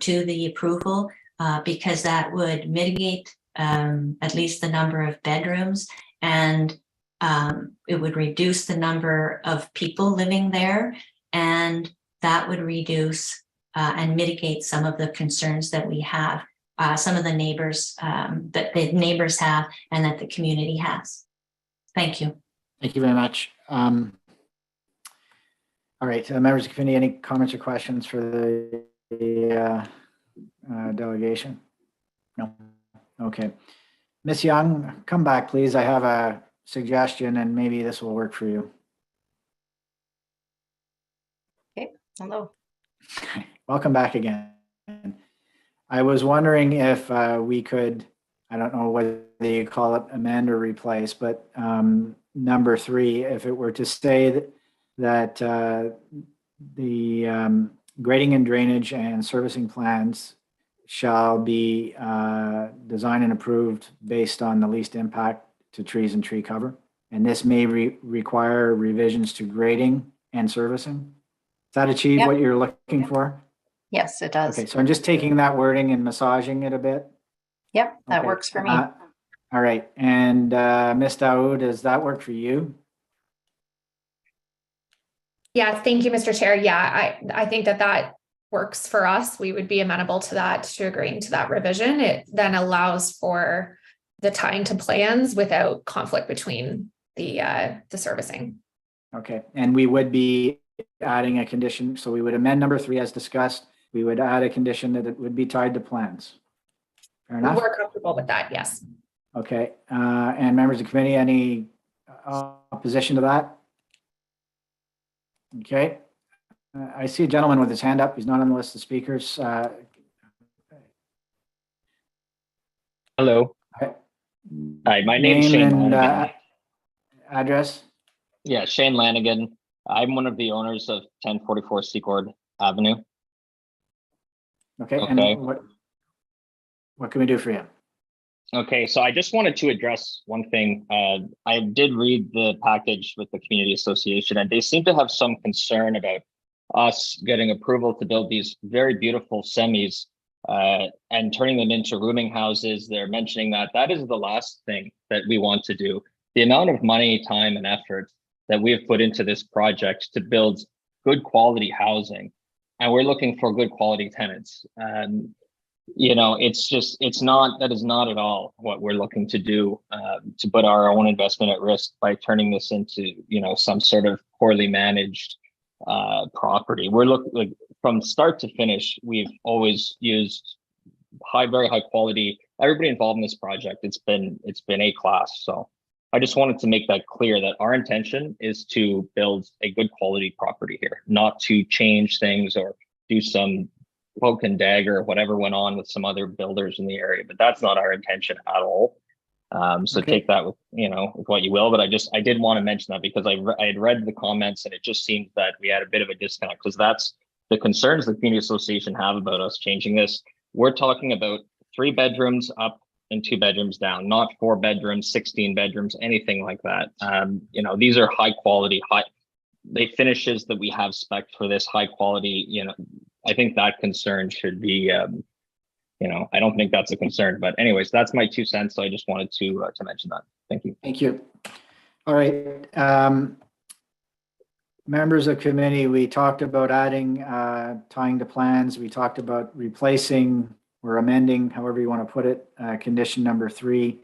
to the approval, because that would mitigate at least the number of bedrooms, and it would reduce the number of people living there, and that would reduce and mitigate some of the concerns that we have, some of the neighbors that the neighbors have and that the community has. Thank you. Thank you very much. All right, members of the committee, any comments or questions for the delegation? No. Okay. Ms. Young, come back, please. I have a suggestion, and maybe this will work for you. Okay, hello. Welcome back again. I was wondering if we could, I don't know whether you call it amend or replace, but number 3, if it were to say that the grading and drainage and servicing plans shall be designed and approved based on the least impact to trees and tree cover. And this may require revisions to grading and servicing. Does that achieve Yep. what you're looking for? Yes, it does. Okay, so I'm just taking that wording and massaging it a bit. Yep, that Okay, works for me. All right, and Ms. Daoud, does that work for you? Yeah, thank you, Mr. Chair. Yeah, I think that works for us. We would be amenable to that, to agreeing to that revision. It then allows for the tying to plans without conflict between the servicing. Okay, and we would be adding a condition, so we would amend number 3 as discussed. We would add a condition that it would be tied to plans. Fair enough? We're comfortable with that, yes. Okay, and members of the committee, any opposition to that? Okay, I see a gentleman with his hand up. He's not on the list of speakers. Hello. Hi, my name's Name Shane and Lanigan. address? Yeah, Shane Lanigan. I'm one of the owners of 1044 Secord Avenue. Okay, Okay. and what can we do for you? Okay, so I just wanted to address one thing. I did read the package with the community association, and they seem to have some concern about us getting approval to build these very beautiful semis and turning them into rooming houses. They're mentioning that is the last thing that we want to do. The amount of money, time, and effort that we have put into this project to build good quality housing, and we're looking for good quality tenants. You know, that is not at all what we're looking to do, to put our own investment at risk by turning this into, you know, some sort of poorly managed property. We're looking, like, from start to finish, we've always used very high quality. Everybody involved in this project, it's been A-class. So I just wanted to make that clear that our intention is to build a good quality property here, not to change things or do some cloak and dagger or whatever went on with some other builders in the area, but that's not our intention at all. So Okay. take that with, you know, with what you will, but I did want to mention that because I had read the comments and it just seemed that we had a bit of a disconnect, because that's the concerns the community association have about us changing this. We're talking about 3 bedrooms up and 2 bedrooms down, not 4 bedrooms, 16 bedrooms, anything like that. You know, these are high quality, the finishes that we have spec for this high quality, you know, I think that concern should be, you know, I don't think that's a concern, but anyways, that's my 2 cents. So I just wanted to mention that. Thank you. Thank you. All right. Members of committee, we talked about adding, tying to plans. We talked about replacing or amending, however you want to put it, condition number 3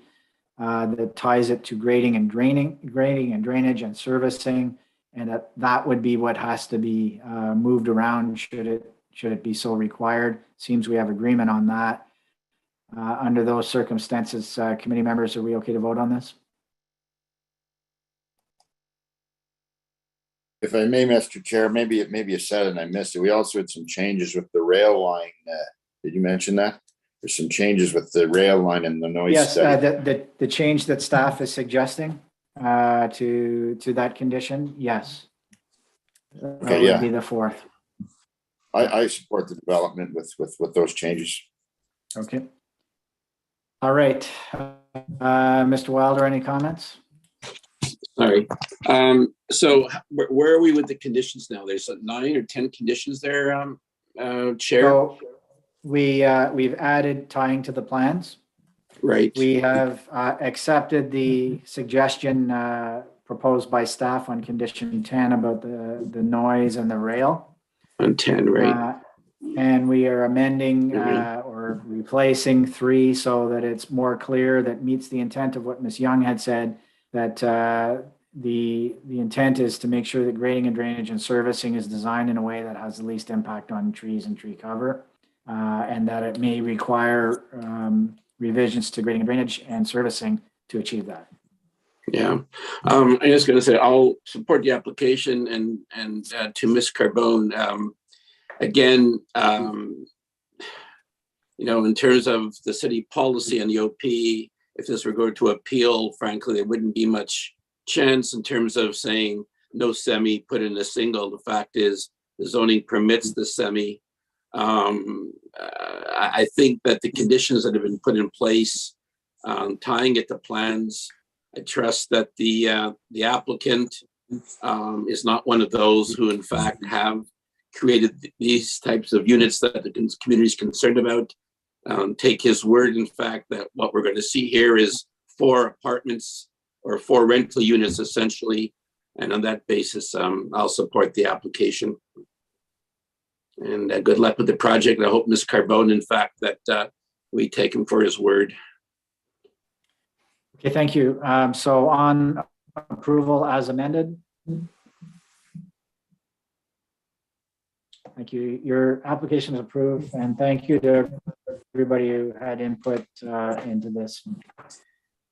that ties it to grading and drainage and servicing. And that would be what has to be moved around should it be so required. Seems we have agreement on that. Under those circumstances, committee members, are we okay to vote on this? If I may, Mr. Chair, maybe you said it and I missed it. We also had some changes with the rail line. Did you mention that? There's some changes with the rail line and the noise Yes, study. the change that staff is suggesting to that condition, yes. That Okay, would yeah. be the 4th. I support the development with those changes. Okay. All right. Mr. Wilder, any comments? Sorry. So where are we with the conditions now? There's 9 or 10 conditions there, Chair? So we've added tying to the plans. Right. We have accepted the suggestion proposed by staff on condition 10 about the noise and the rail. On 10, right. And we are amending or replacing 3 so that it's more clear, that meets the intent of what Ms. Young had said, that the intent is to make sure that grading and drainage and servicing is designed in a way that has the least impact on trees and tree cover, and that it may require revisions to grading and drainage and servicing to achieve that. Yeah, I'm just going to say I'll support the application and to Ms. Carbone. Again, you know, in terms of the city policy and the OP, if this were going to appeal, frankly, there wouldn't be much chance in terms of saying no semi, put in a single. The fact is, the zoning permits the semi. I think that the conditions that have been put in place, tying it to plans, I trust that the applicant is not one of those who, in fact, have created these types of units that the community is concerned about. Take his word, in fact, that what we're going to see here is 4 apartments or 4 rental units, essentially. And on that basis, I'll support the application. And good luck with the project. I hope Ms. Carbone, in fact, that we take him for his word. Okay, thank you. So on approval as amended. Thank you. Your application is approved, and thank you to everybody who had input into this.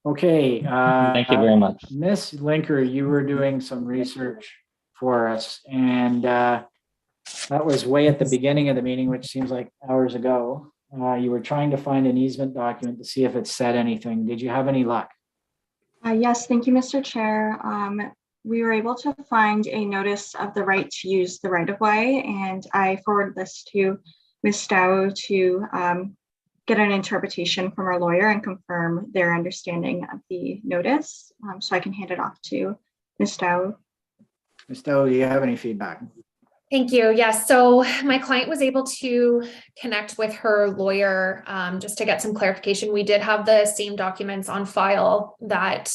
Okay. Thank you very much. Ms. Linker, you were doing some research for us, and that was way at the beginning of the meeting, which seems like hours ago. You were trying to find an easement document to see if it said anything. Did you have any luck? Yes, thank you, Mr. Chair. We were able to find a notice of the right to use the right of way, and I forwarded this to Ms. Stowe to get an interpretation from our lawyer and confirm their understanding of the notice. So I can hand it off to Ms. Stowe. Ms. Stowe, do you have any feedback? Thank you. Yes. So my client was able to connect with her lawyer just to get some clarification. We did have the same documents on file that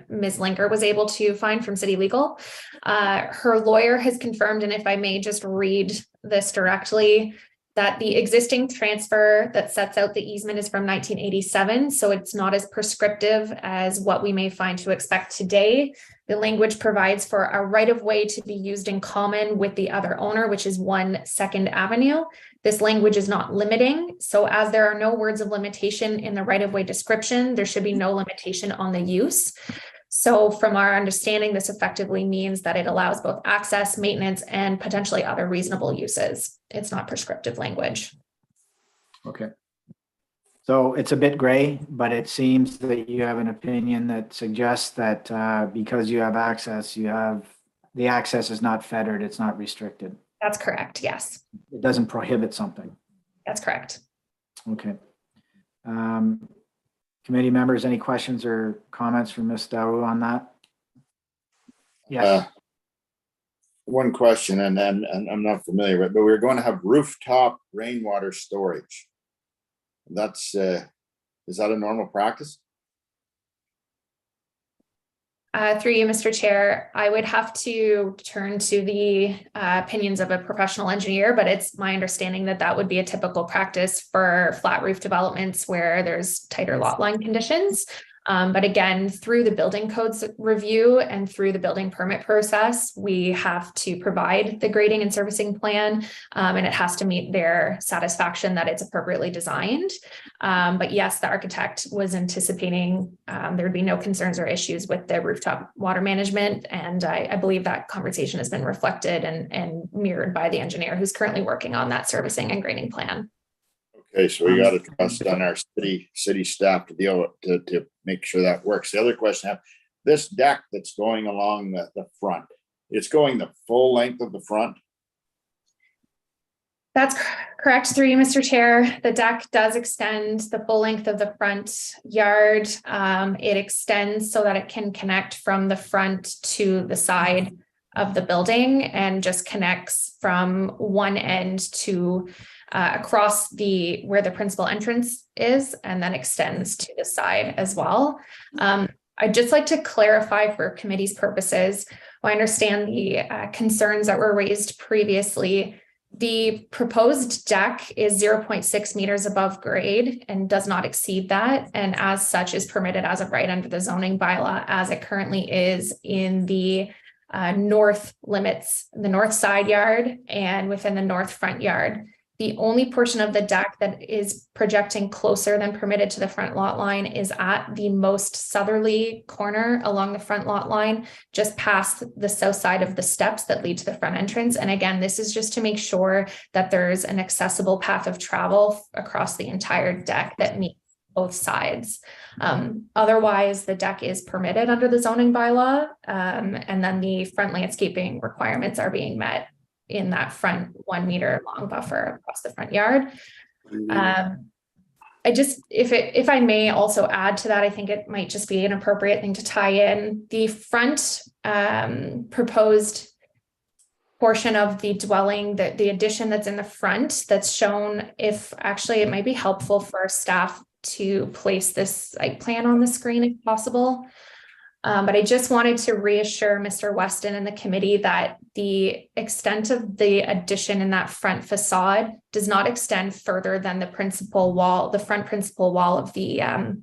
Ms. Linker was able to find from City Legal. Her lawyer has confirmed, and if I may just read this directly, that the existing transfer that sets out the easement is from 1987. So it's not as prescriptive as what we may find to expect today. The language provides for a right of way to be used in common with the other owner, which is 1 Second Avenue. This language is not limiting. So as there are no words of limitation in the right of way description, there should be no limitation on the use. So from our understanding, this effectively means that it allows both access, maintenance, and potentially other reasonable uses. It's not prescriptive language. Okay. So it's a bit gray, but it seems that you have an opinion that suggests that because you have access, the access is not fettered, it's not restricted. That's correct, yes. It doesn't prohibit something. That's correct. Okay. Committee members, any questions or comments from Ms. Daou on that? Yes. One question, and I'm not familiar with, but we're going to have rooftop rainwater storage. That's is that a normal practice? Through you, Mr. Chair, I would have to turn to the opinions of a professional engineer, but it's my understanding that that would be a typical practice for flat roof developments where there's tighter lot line conditions. But again, through the building codes review and through the building permit process, we have to provide the grading and servicing plan, and it has to meet their satisfaction that it's appropriately designed. But yes, the architect was anticipating there would be no concerns or issues with the rooftop water management. And I believe that conversation has been reflected and mirrored by the engineer who's currently working on that servicing and grading plan. Okay, so we got to trust on our city staff to deal with to make sure that works. The other question I have, this deck that's going along the front, it's going the full length of the front? That's correct, through you, Mr. Chair. The deck does extend the full length of the front yard. It extends so that it can connect from the front to the side of the building and just connects from one end to across where the principal entrance is, and then extends to the side as well. I'd just like to clarify for committee's purposes, I understand the concerns that were raised previously. The proposed deck is 0.6 meters above grade and does not exceed that, and as such is permitted as of right under the zoning bylaw as it currently is in the north limits, the north side yard and within the north front yard. The only portion of the deck that is projecting closer than permitted to the front lot line is at the most southerly corner along the front lot line, just past the south side of the steps that lead to the front entrance. And again, this is just to make sure that there's an accessible path of travel across the entire deck that meets both sides. Otherwise, the deck is permitted under the zoning bylaw, and then the front landscaping requirements are being met in that front 1 meter long buffer across the front yard. I just, if I may also add to that, I think it might just be an appropriate thing to tie in the front proposed portion of the dwelling, the addition that's in the front that's shown. If actually it might be helpful for staff to place this site plan on the screen if possible. But I just wanted to reassure Mr. Weston and the committee that the extent of the addition in that front facade does not extend further than the principal wall, the front principal wall of the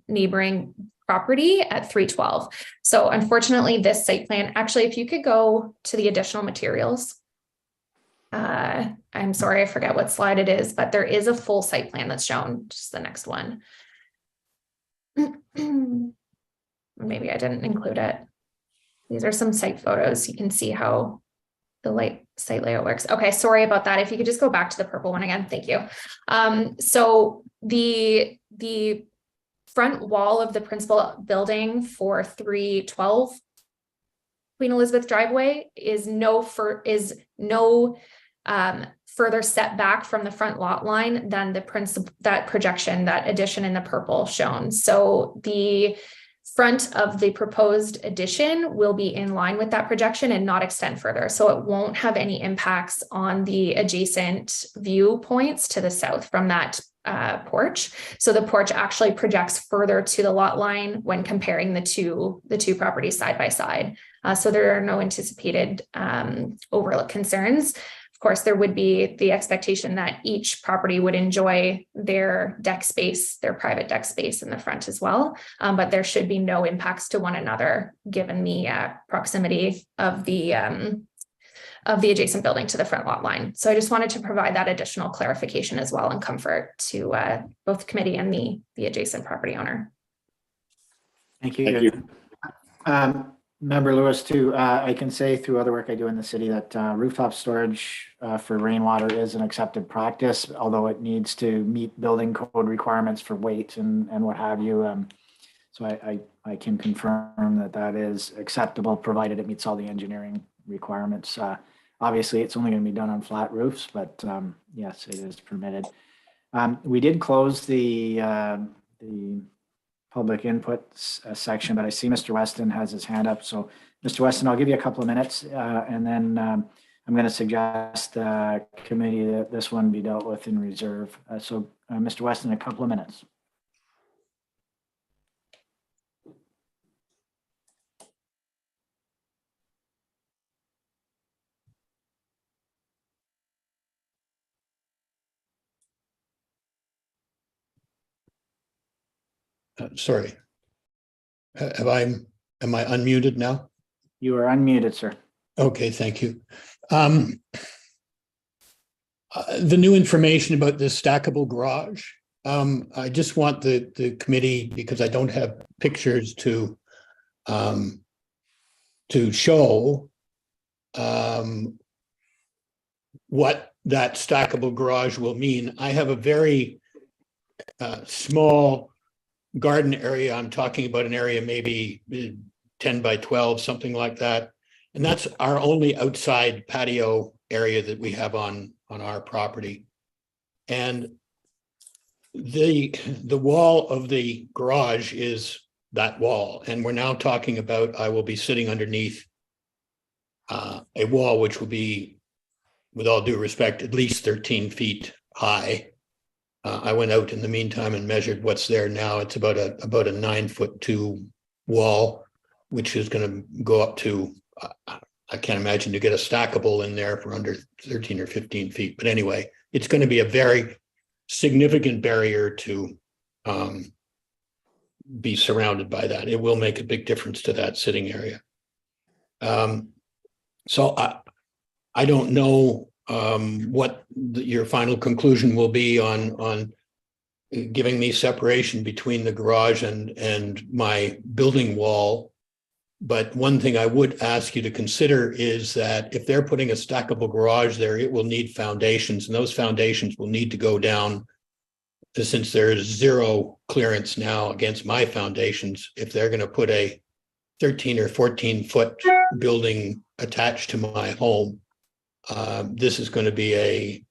neighboring property at 312. So unfortunately, this site plan, actually, if you could go to the additional materials. I'm sorry, I forget what slide it is, but there is a full site plan that's shown, just the next one. Maybe I didn't include it. These are some site photos. You can see how the site layout works. Okay, sorry about that. If you could just go back to the purple one again, thank you. So the front wall of the principal building for 312 Queen Elizabeth driveway is no further setback from the front lot line than the that projection, that addition in the purple shown. So the front of the proposed addition will be in line with that projection and not extend further. So it won't have any impacts on the adjacent viewpoints to the south from that porch. So the porch actually projects further to the lot line when comparing the two properties side by side. So there are no anticipated overlook concerns. Of course, there would be the expectation that each property would enjoy their deck space, their private deck space in the front as well. But there should be no impacts to one another given the proximity of the adjacent building to the front lot line. So I just wanted to provide that additional clarification as well and comfort to both the committee and the adjacent property owner. Thank you. Member Lewis, too, I can say through other work I do in the city that rooftop storage for rainwater is an accepted practice, although it needs to meet building code requirements for weight and what have you. So I can confirm that is acceptable, provided it meets all the engineering requirements. Obviously, it's only going to be done on flat roofs, but yes, it is permitted. We did close the public input section, but I see Mr. Weston has his hand up. So Mr. Weston, I'll give you a couple of minutes and then I'm going to suggest committee that this one be dealt with in reserve. So Mr. Weston, a couple of minutes. Sorry. Am I unmuted now? You are unmuted, sir. Okay, thank you. The new information about this stackable garage, I just want the committee, because I don't have pictures to show what that stackable garage will mean. I have a very small garden area. I'm talking about an area maybe 10 by 12, something like that. And that's our only outside patio area that we have on our property. And the wall of the garage is that wall. And we're now talking about, I will be sitting underneath a wall, which will be, with all due respect, at least 13 feet high. I went out in the meantime and measured what's there now. It's about a 9'2" wall, which is going to go up to, I can't imagine to get a stackable in there for under 13 or 15 feet. But anyway, it's going to be a very significant barrier to be surrounded by that. It will make a big difference to that sitting area. So I don't know what your final conclusion will be on giving me separation between the garage and my building wall. But one thing I would ask you to consider is that if they're putting a stackable garage there, it will need foundations, and those foundations will need to go down, since there is zero clearance now against my foundations. If they're going to put a 13 or 14 foot building attached to my home, this is going to be a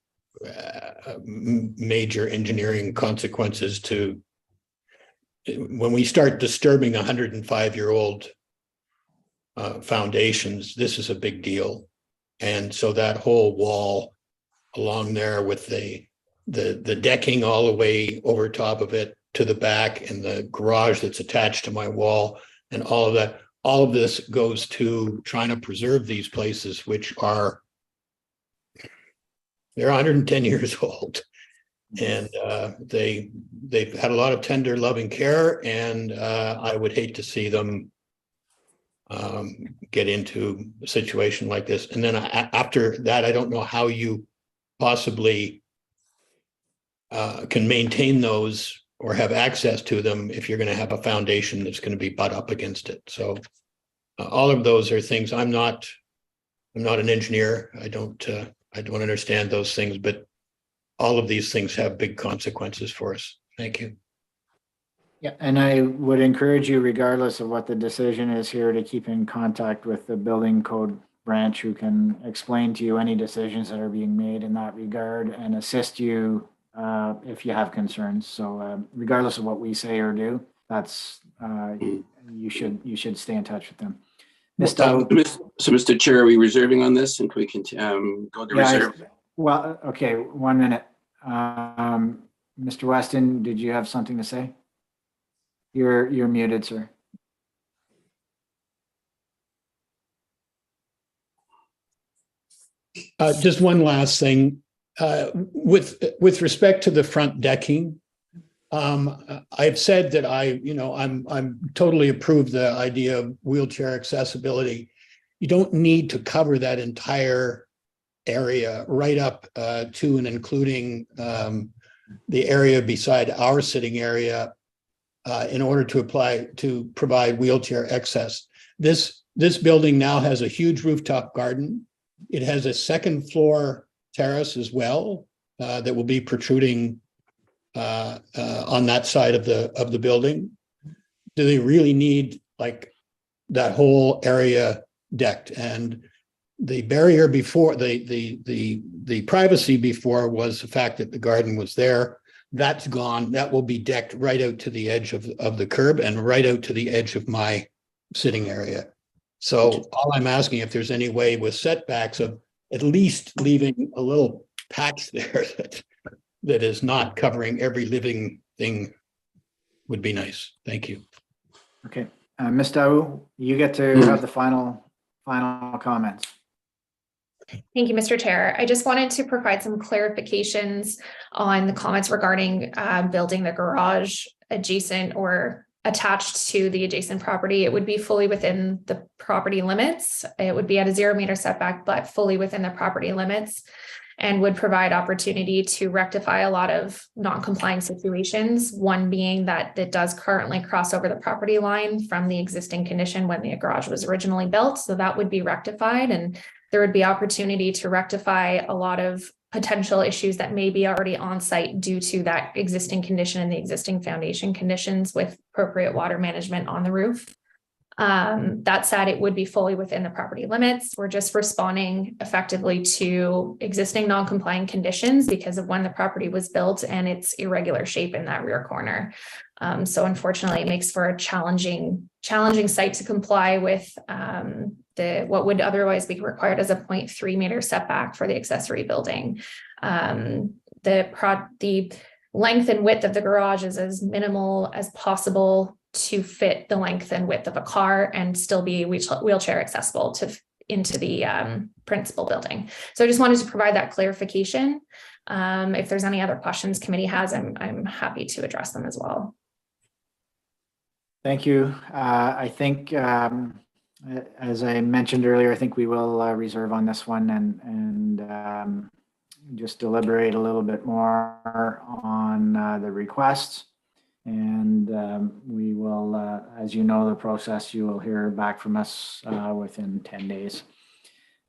major engineering consequences to when we start disturbing 105-year-old foundations. This is a big deal. And so that whole wall along there with the decking all the way over top of it to the back, and the garage that's attached to my wall, and all of that, all of this goes to trying to preserve these places, which are, they're 110 years old, and they've had a lot of tender loving care, and I would hate to see them get into a situation like this. And then after that, I don't know how you possibly can maintain those or have access to them if you're going to have a foundation that's going to be butt up against it. So all of those are things. I'm not an engineer. I don't understand those things, but all of these things have big consequences for us. Thank you. Yeah, and I would encourage you, regardless of what the decision is here, to keep in contact with the building code branch, who can explain to you any decisions that are being made in that regard and assist you if you have concerns. So regardless of what we say or do, that's you should stay in touch with them. So, Mr. Chair, are we reserving on this, and we can go to reserve? Well, okay, 1 minute. Mr. Weston, did you have something to say? You're muted, sir. Just one last thing. With respect to the front decking, I've said that I'm totally approve the idea of wheelchair accessibility. You don't need to cover that entire area right up to and including the area beside our sitting area in order to provide wheelchair access. This building now has a huge rooftop garden. It has a second floor terrace as well that will be protruding on that side of the building. Do they really need like that whole area decked? And the barrier before, the privacy before was the fact that the garden was there. That's gone. That will be decked right out to the edge of the curb and right out to the edge of my sitting area. So all I'm asking, if there's any way with setbacks of at least leaving a little patch there that is not covering every living thing, would be nice. Thank you. Okay, Ms. Daou, you get to have the final comments. Thank you, Mr. Chair. I just wanted to provide some clarifications on the comments regarding building the garage adjacent or attached to the adjacent property. It would be fully within the property limits. It would be at a 0 meter setback, but fully within the property limits, and would provide opportunity to rectify a lot of non-complying situations. One being that it does currently cross over the property line from the existing condition when the garage was originally built. So that would be rectified, and there would be opportunity to rectify a lot of potential issues that may be already on site due to that existing condition and the existing foundation conditions with appropriate water management on the roof. That said, it would be fully within the property limits. We're just responding effectively to existing non-compliant conditions because of when the property was built and its irregular shape in that rear corner. So unfortunately, it makes for a challenging site to comply with what would otherwise be required as a 0.3 meter setback for the accessory building. The length and width of the garage is as minimal as possible to fit the length and width of a car and still be wheelchair accessible into the principal building. So I just wanted to provide that clarification. If there's any other questions committee has, I'm happy to address them as well. Thank you. I think As I mentioned earlier, I think we will reserve on this one and just deliberate a little bit more on the requests. And we will, as you know, the process, you will hear back from us within 10 days.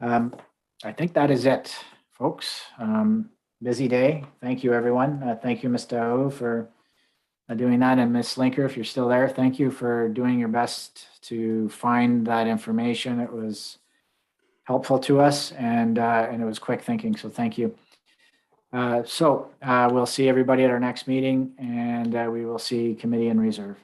I think that is it, folks. Busy day. Thank you, everyone. Thank you, Mr. O, for doing that. And Ms. Linker, if you're still there, thank you for doing your best to find that information. It was helpful to us and it was quick thinking. So thank you. We'll see everybody at our next meeting and we will see committee in reserve.